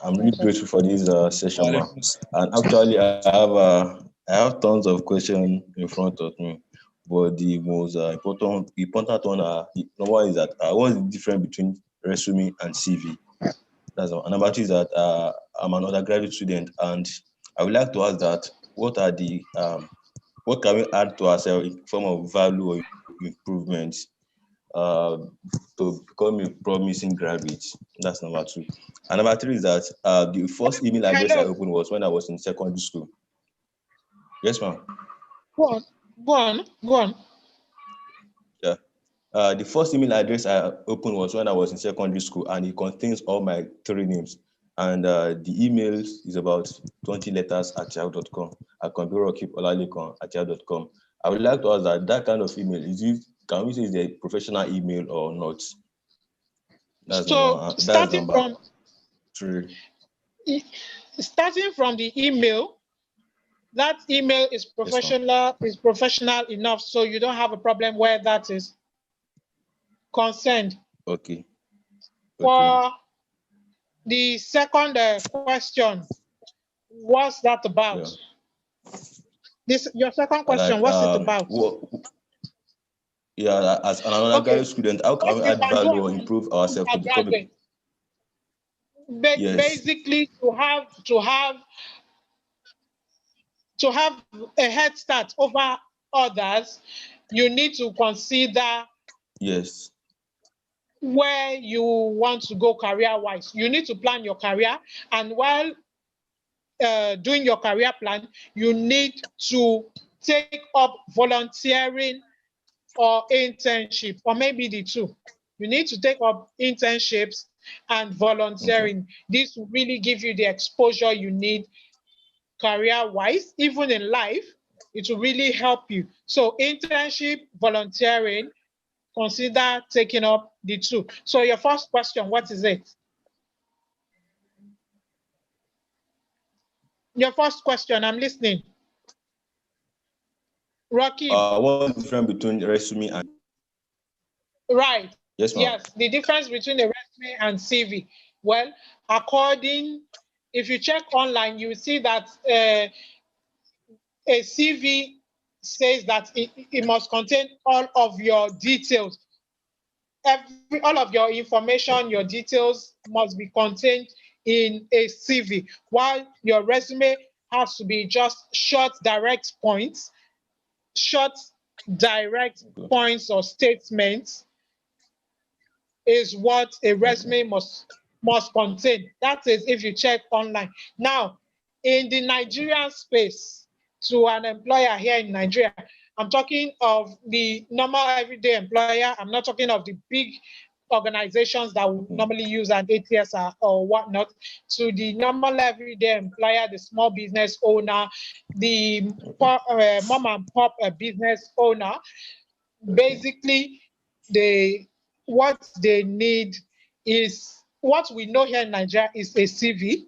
I'm really grateful for this session, and actually I have tons of questions in front of me, but the most important one, number one is that what is the difference between resume and CV? That's one. And number two is that I'm an undergraduate student, and I would like to ask that what are the what can we add to ourselves in form of value or improvements to become a promising graduate? That's number two. And number three is that the first email address I opened was when I was in secondary school. Yes, ma'am. Go on. Yeah. The first email address I opened was when I was in secondary school, and it contains all my 3 names. And the email is about 20 letters at yahoo.com. I can be at yahoo.com. I would like to ask that kind of email, can we say it's a professional email or not? That's number 3. Starting from the email, that email is professional, is professional enough, so you don't have a problem where that is concerned. Okay. For the second question, what's that about? Yeah. Your second question, what's it about? As an undergraduate student, how can we add value or improve ourselves to become a... Basically, to have a head start over others, you need to consider where you want to go career-wise. You need to plan your career, and while doing your career plan, you need to take up volunteering or internship, or maybe the two. You need to take up internships and volunteering. Okay. This will really give you the exposure you need career-wise, even in life. It will really help you. So internship, volunteering, consider taking up the two. So your first question, what is it? Your first question, I'm listening. Rocky. What is the difference between resume and... Right. Yes, ma'am. Yes, the difference between a resume and CV. Well, if you check online, you see that a CV says that it must contain all of your details. All of your information, your details must be contained in a CV, while your resume has to be just short, direct points, short direct points or statements is what a resume must contain. That is if you check online. Now, in the Nigerian space, to an employer here in Nigeria, I'm talking of the normal everyday employer. I'm not talking of the big organizations that would normally use an ATS or whatnot. To the normal everyday employer, the small business owner, the mom and pop business owner, basically what they need is what we know here in Nigeria is a CV.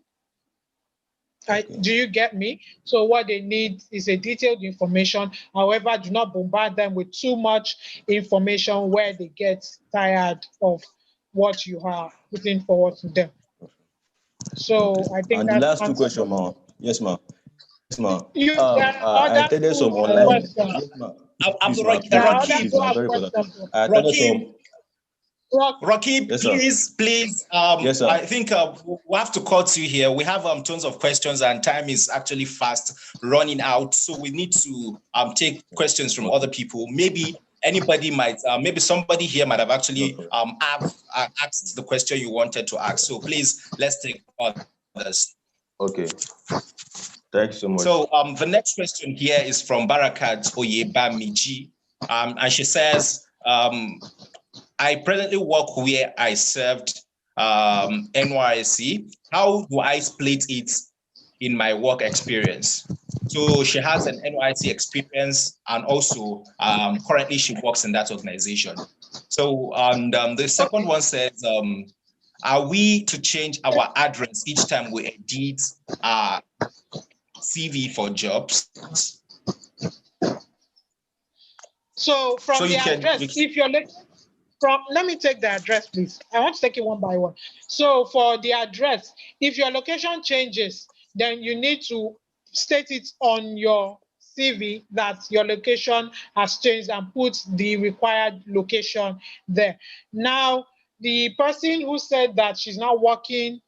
Do you get me? So what they need is a detailed information. However, do not bombard them with too much information where they get tired of what you are putting forward to them. So I think and the last two questions, ma. Yes, ma. Yes, ma. I attended some online. Yes, ma. Rakib, please. Yes, sir. I think we have to cut you here. We have tons of questions and time is actually fast running out. So we need to take questions from other people. Maybe anybody might, maybe somebody here might have actually asked the question you wanted to ask. So please, let's take others. Okay. Thanks so much. So the next question here is from Barakat Oyebamiji. And she says, I presently work where I served NYSC. How do I split it in my work experience? So she has an NYSC experience and also currently she works in that organization. So the second one says, are we to change our address each time we edit our CV for jobs? So from the address, if you're let me take the address, please. I want to take it one by one. So for the address, if your location changes, then you need to state it on your CV that your location has changed and put the required location there. Now, the person who said that she's not working,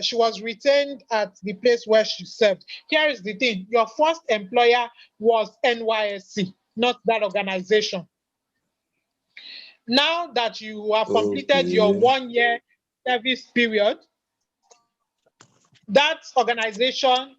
she was retained at the place where she served. Here is the thing. Your first employer was NYSC, not that organization. Now that you have completed your 1 year service period, that organization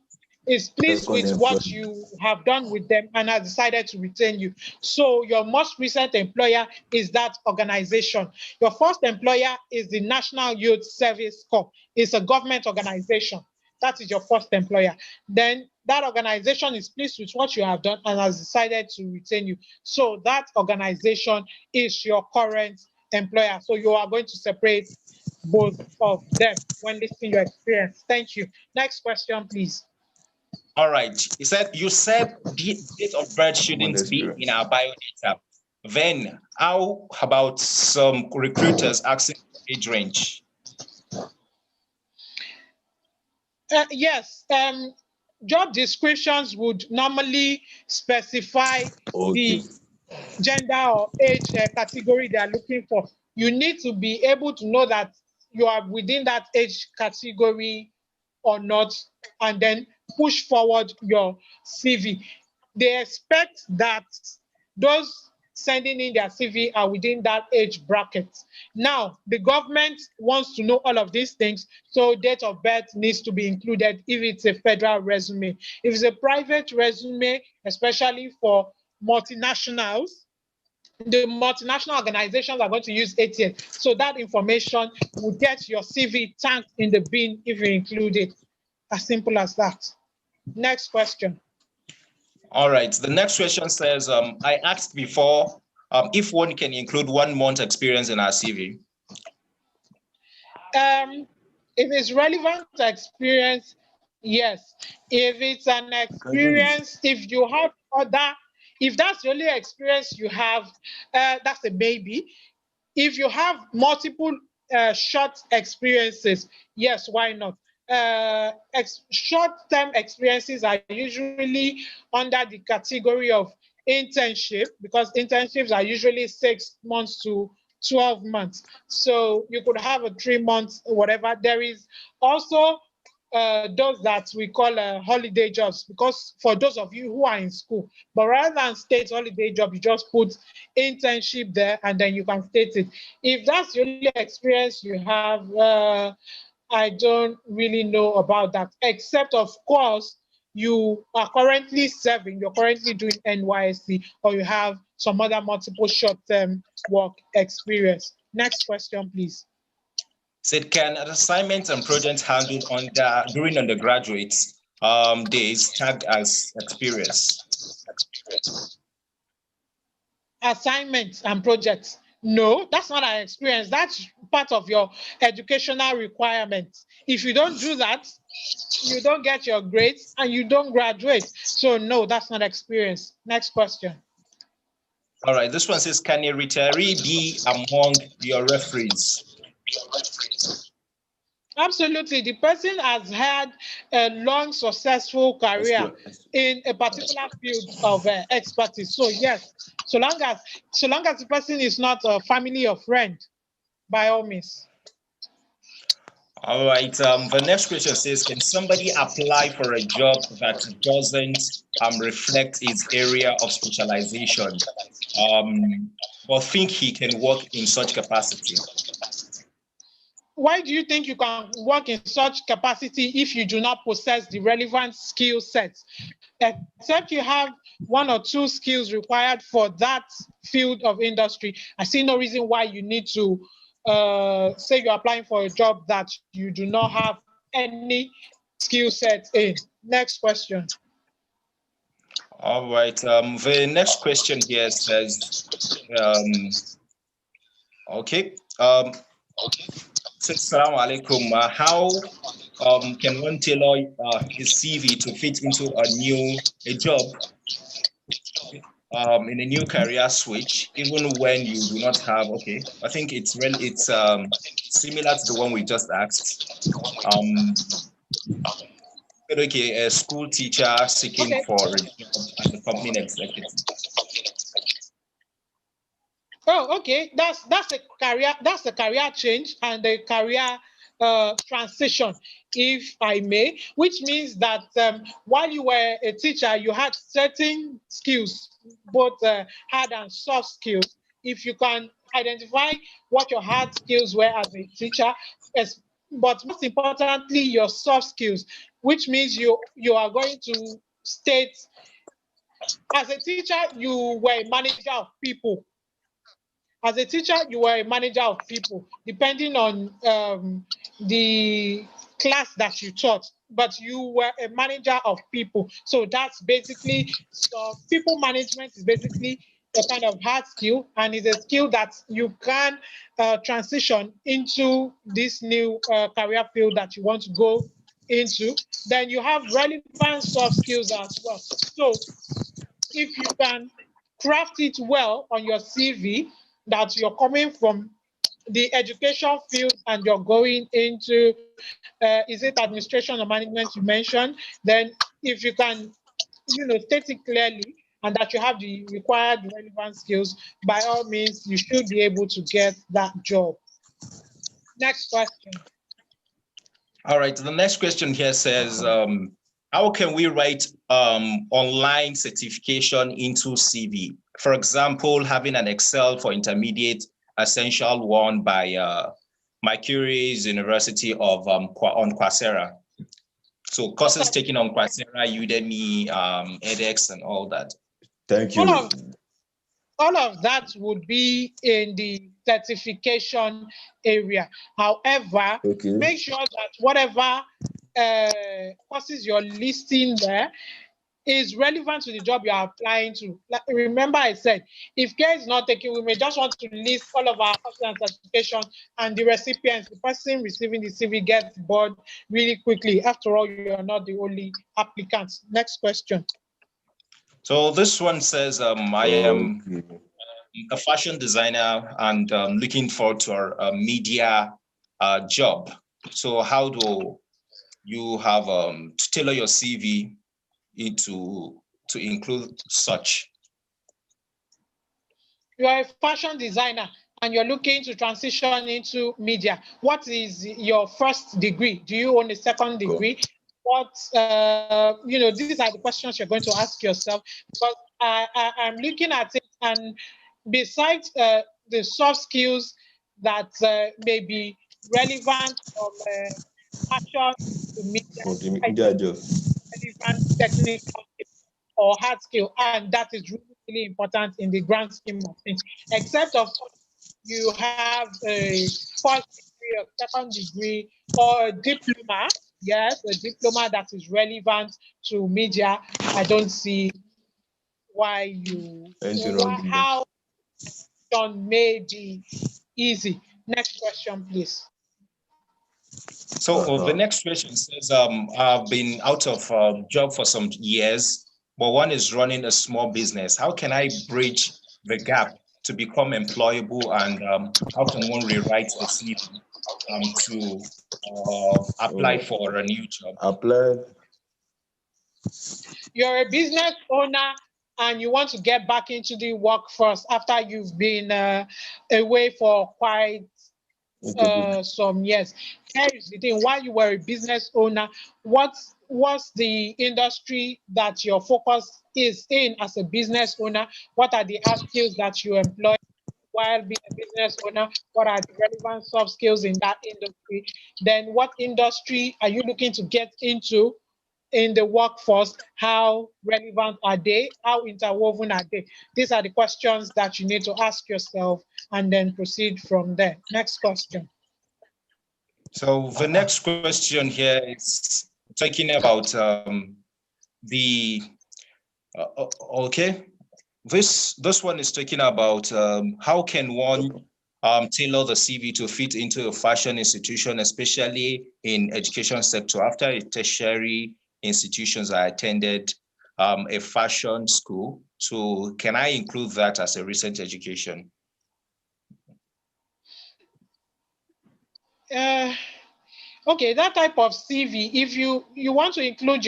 is pleased with what you have done with them and has decided to retain you. So your most recent employer is that organization. Your first employer is the National Youth Service Corps. It's a government organization. That is your first employer. Then that organization is pleased with what you have done and has decided to retain you. So that organization is your current employer. So you are going to separate both of them when listing your experience. Thank you. Next question, please. All right. You said date of birth shouldn't be in our biodata. Then how about some recruiters asking for age range? Yes. Job descriptions would normally specify the gender or age category they are looking for. You need to be able to know that you are within that age category or not, and then push forward your CV. They expect that those sending in their CV are within that age bracket. Now, the government wants to know all of these things, so date of birth needs to be included if it's a federal resume. If it's a private resume, especially for multinationals, the multinational organizations are going to use ATS. So that information will get your CV tanked in the bin if you include it. As simple as that. Next question. All right. The next question says, I asked before if one can include 1 month experience in our CV. If it's relevant experience, yes. If it's an experience, if you have if that's the only experience you have, that's a maybe. If you have multiple short experiences, yes, why not? Short-term experiences are usually under the category of internship because internships are usually 6 months to 12 months. So you could have a 3 months, whatever. There is also those that we call holiday jobs, because for those of you who are in school, but rather than state holiday job, you just put internship there and then you can state it. If that's the only experience you have, I don't really know about that, except of course you are currently serving, you're currently doing NYSC, or you have some other multiple short-term work experience. Next question, please. Said, can assignments and projects handled during undergraduate days tagged as experience? Assignments and projects. No, that's not an experience. That's part of your educational requirements. If you don't do that, you don't get your grades and you don't graduate. So no, that's not experience. Next question. All right, this one says, can a retiree be among your referees? Absolutely. The person has had a long, successful career in a particular field of expertise. So yes, so long as the person is not a family or friend, by all means. All right. The next question says, can somebody apply for a job that doesn't reflect his area of specialization, but think he can work in such capacity? Why do you think you can work in such capacity if you do not possess the relevant skill sets? Except you have one or two skills required for that field of industry, I see no reason why you need to say you're applying for a job that you do not have any skill set in. Next question. All right. The next question here says, okay. Assalamu alaikum. How can one tailor his CV to fit into a job in a new career switch, even when you do not have? Okay, I think it's similar to the one we just asked. Okay, a school teacher seeking for a job as a company executive. Oh, okay. That's a career change and a career transition, if I may, which means that while you were a teacher, you had certain skills, both hard and soft skills. If you can identify what your hard skills were as a teacher, but most importantly, your soft skills, which means you are going to state, as a teacher, you were a manager of people. As a teacher, you were a manager of people, depending on the class that you taught, but you were a manager of people. So that's basically, people management is basically a kind of hard skill, and is a skill that you can transition into this new career field that you want to go into. Then you have relevant soft skills as well. So if you can craft it well on your CV, that you're coming from the education field and you're going into, is it administration or management you mentioned? Then if you can, state it clearly and that you have the required relevant skills, by all means, you should be able to get that job. Next question. All right, the next question here says, how can we write online certification into CV? For example, having an Excel for intermediate, essential one by Mercury's University of on Coursera. So courses taken on Coursera, Udemy, edX, and all that. Thank you. All of that would be in the certification area. However, make sure that whatever courses you're listing there is relevant to the job you are applying to. Like, remember I said, if care is not taken, we may just want to list all of our courses and certifications, and the recipients, the person receiving the CV, gets bored really quickly. After all, you are not the only applicant. Next question. So this one says, I am a fashion designer and looking forward to a media job. So how do you have to tailor your CV to include such? You are a fashion designer and you're looking to transition into media, what is your first degree? Do you own a second degree? What, these are the questions you're going to ask yourself, because I'm looking at it, and besides the soft skills that may be relevant from fashion to media, relevant technical or hard skill, and that is really, really important in the grand scheme of things. Except, of course, you have a first degree or second degree or a diploma. Yes, a diploma that is relevant to media. I don't see why how John may be easy. Next question, please. So the next question says, I've been out of job for some years, but one is running a small business. How can I bridge the gap to become employable, and how can one rewrite the CV to apply for a new job? You're a business owner and you want to get back into the workforce after you've been away for quite some years. Here is the thing: while you were a business owner, what's the industry that your focus is in as a business owner? What are the hard skills that you employ while being a business owner? What are the relevant soft skills in that industry? Then what industry are you looking to get into in the workforce? How relevant are they? How interwoven are they? These are the questions that you need to ask yourself and then proceed from there. Next question. So the next question here is talking about this one is talking about how can one tailor the CV to fit into a fashion institution, especially in education sector. After a tertiary institutions, I attended a fashion school. So can I include that as a recent education? Okay, that type of CV, if you want to include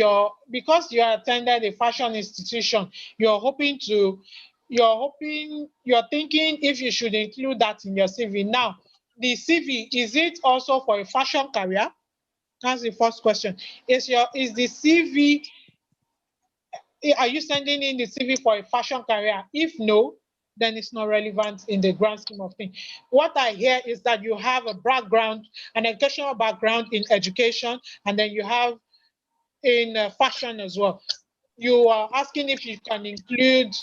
because you attended a fashion institution, you're thinking if you should include that in your CV. Now, the CV, is it also for a fashion career? That's the first question. Is the CV, are you sending in the CV for a fashion career? If no, then it's not relevant in the grand scheme of things. What I hear is that you have a background, an educational background in education, and then you have in fashion as well. You are asking if you can include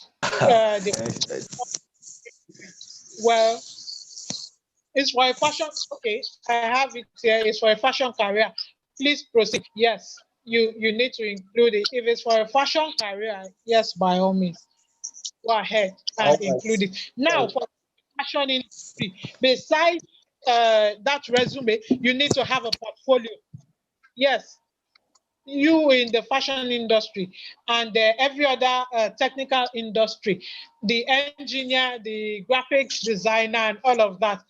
well, it's for a fashion. Okay, I have it here. It's for a fashion career. Please proceed. Yes, you need to include it. If it's for a fashion career, yes, by all means, go ahead and include it. Now, for fashion industry, besides that resume, you need to have a portfolio. Yes, you in the fashion industry and every other technical industry, the engineer, the graphics designer, and all of that.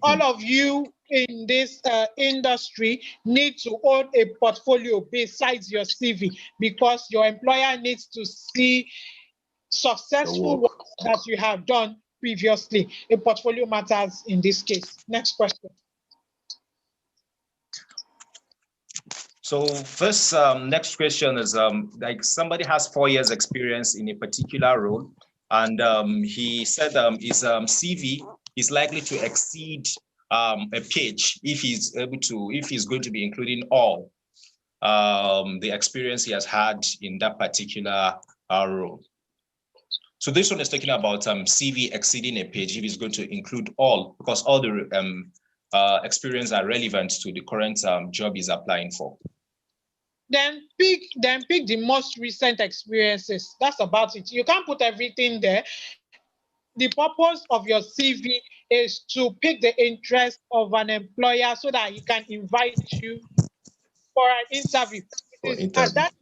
All of you in this industry need to own a portfolio besides your CV, because your employer needs to see successful work that you have done previously. A portfolio matters in this case. Next question. So this next question is like somebody has 4 years experience in a particular role, and he said his CV is likely to exceed a page if he's going to be including all the experience he has had in that particular role. So this one is talking about CV exceeding a page if he's going to include all, because all the experience are relevant to the current job he's applying for. Then pick the most recent experiences. That's about it. You can't put everything there. The purpose of your CV is to pick the interest of an employer so that he can invite you for an interview. It is at that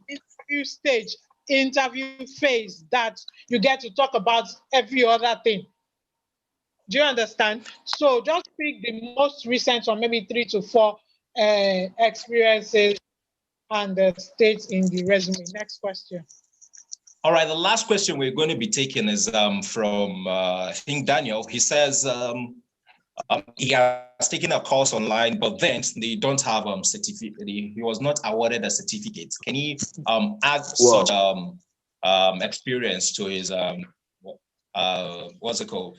interview phase, that you get to talk about every other thing. Do you understand? So just pick the most recent, or maybe 3 to 4 experiences and state in the resume. Next question. All right, the last question we're going to be taking is from I think Daniel. He says he has taken a course online, but then they don't have certificate. He was not awarded a certificate. Can he add such experience to his what's it called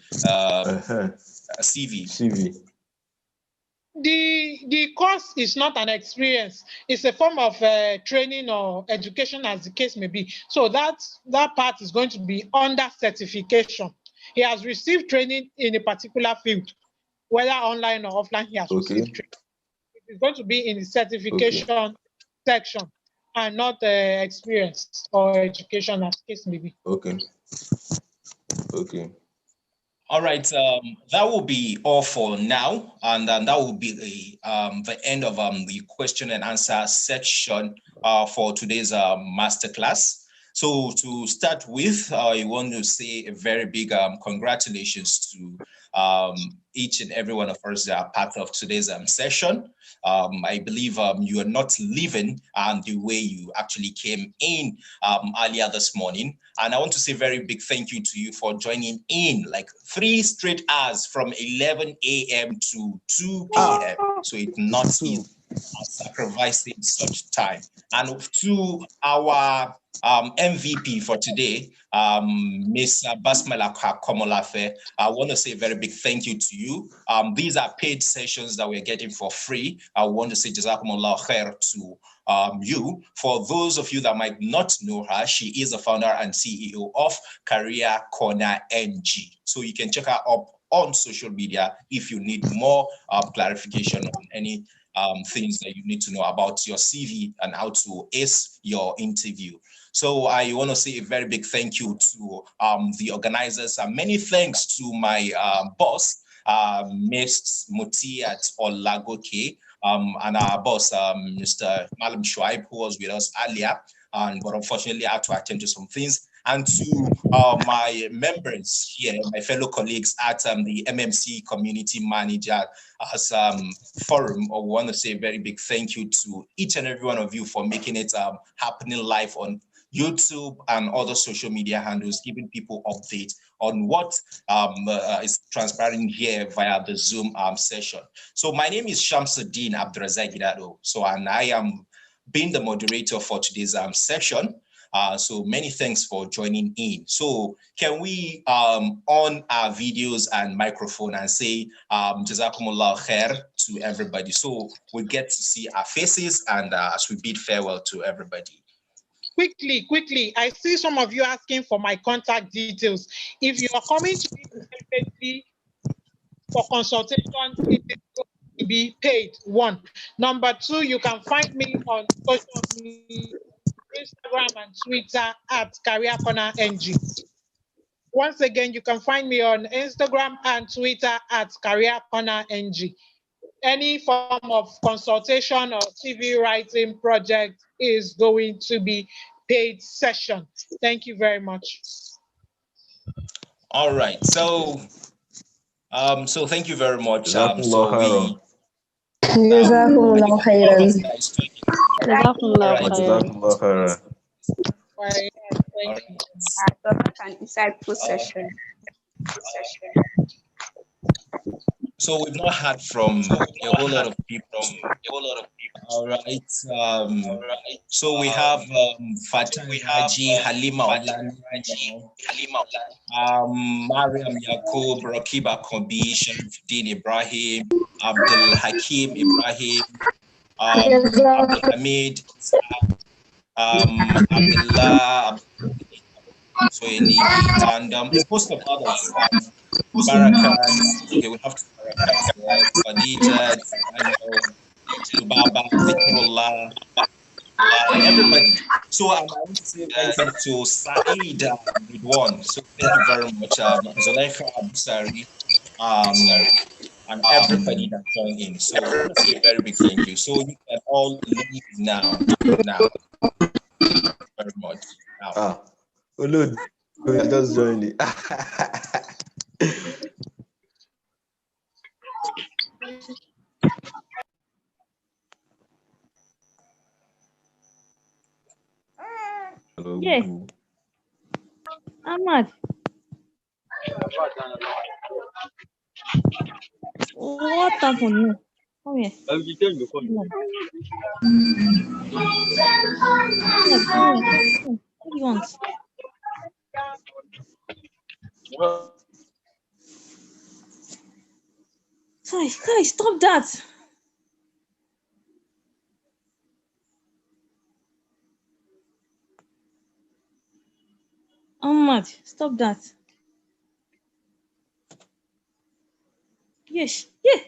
CV? CV. The course is not an experience. It's a form of training or education, as the case may be. So that part is going to be under certification. He has received training in a particular field, whether online or offline. He has received training. It's going to be in the certification section and not experience or education, as the case may be. Okay. All right, that will be all for now, and that will be the end of the question and answer section for today's masterclass. So to start with, I want to say a very big congratulations to each and every one of us that are part of today's session. I believe you are not leaving the way you actually came in earlier this morning. And I want to say a very big thank you to you for joining in like 3 straight hours from 11 a.m. to 2 p.m. So it's not easy sacrificing such time. And to our MVP for today, Miss Basmala Komolafe, I want to say a very big thank you to you. These are paid sessions that we're getting for free. I want to say Jazakumullah khair to you. For those of you that might not know her, she is the founder and CEO of Career Corner NG. So you can check her up on social media if you need more clarification on any things that you need to know about your CV and how to ace your interview. So I want to say a very big thank you to the organizers, and many thanks to my boss, Ms. Mutiat Olagoke, and our boss, Mr. Malam Shuaib, who was with us earlier, but unfortunately I had to attend to some things. And to my members here, my fellow colleagues at the MMC Community Manager Forum, I want to say a very big thank you to each and every one of you for making it happening live on YouTube and other social media handles, giving people updates on what is transpiring here via the Zoom session. So my name is Shamsuddin Abdurazak Gidado. So, and I am being the moderator for today's session. So many thanks for joining in. So can we on our videos and microphone and say Jazakumullah khair to everybody, so we get to see our faces and as we bid farewell to everybody. Quickly, I see some of you asking for my contact details. If you are coming to me for consultation, it is going to be paid, 1. Number 2, you can find me on social media, Instagram and Twitter at Career Corner NG. Once again, you can find me on Instagram and Twitter at Career Corner NG. Any form of consultation or CV writing project is going to be paid session. Thank you very much. All right, so thank you very much. Jazakumullah khairan. Jazakumullah khairan. That was an insightful session. So we've not heard from a whole lot of people. All right. So we have Fatih Haji, Halima Olani, Mariam Yaqub, Rakiba Kombi, Sharifuddin Ibrahim, Abdul Hakim Ibrahim, Abdul Hamid, Abdullah, so and a host of others. Barakat, okay, we have to Barakat, Khadija, Baba, Zikrullah, everybody. So I want to say thank you to Saeed Ridwan. So thank you very much, Zulaikha Abusari, and everybody that joined in. So I want to say a very big thank you. So you can all leave now. Very much. Now. Oh, Lord, we are just joining. Hello. Yeah. Ahmad. What happened now? Come here. Come here. Come here. What do you want? Kai, stop that. Ahmad, stop that. Yes, yeah.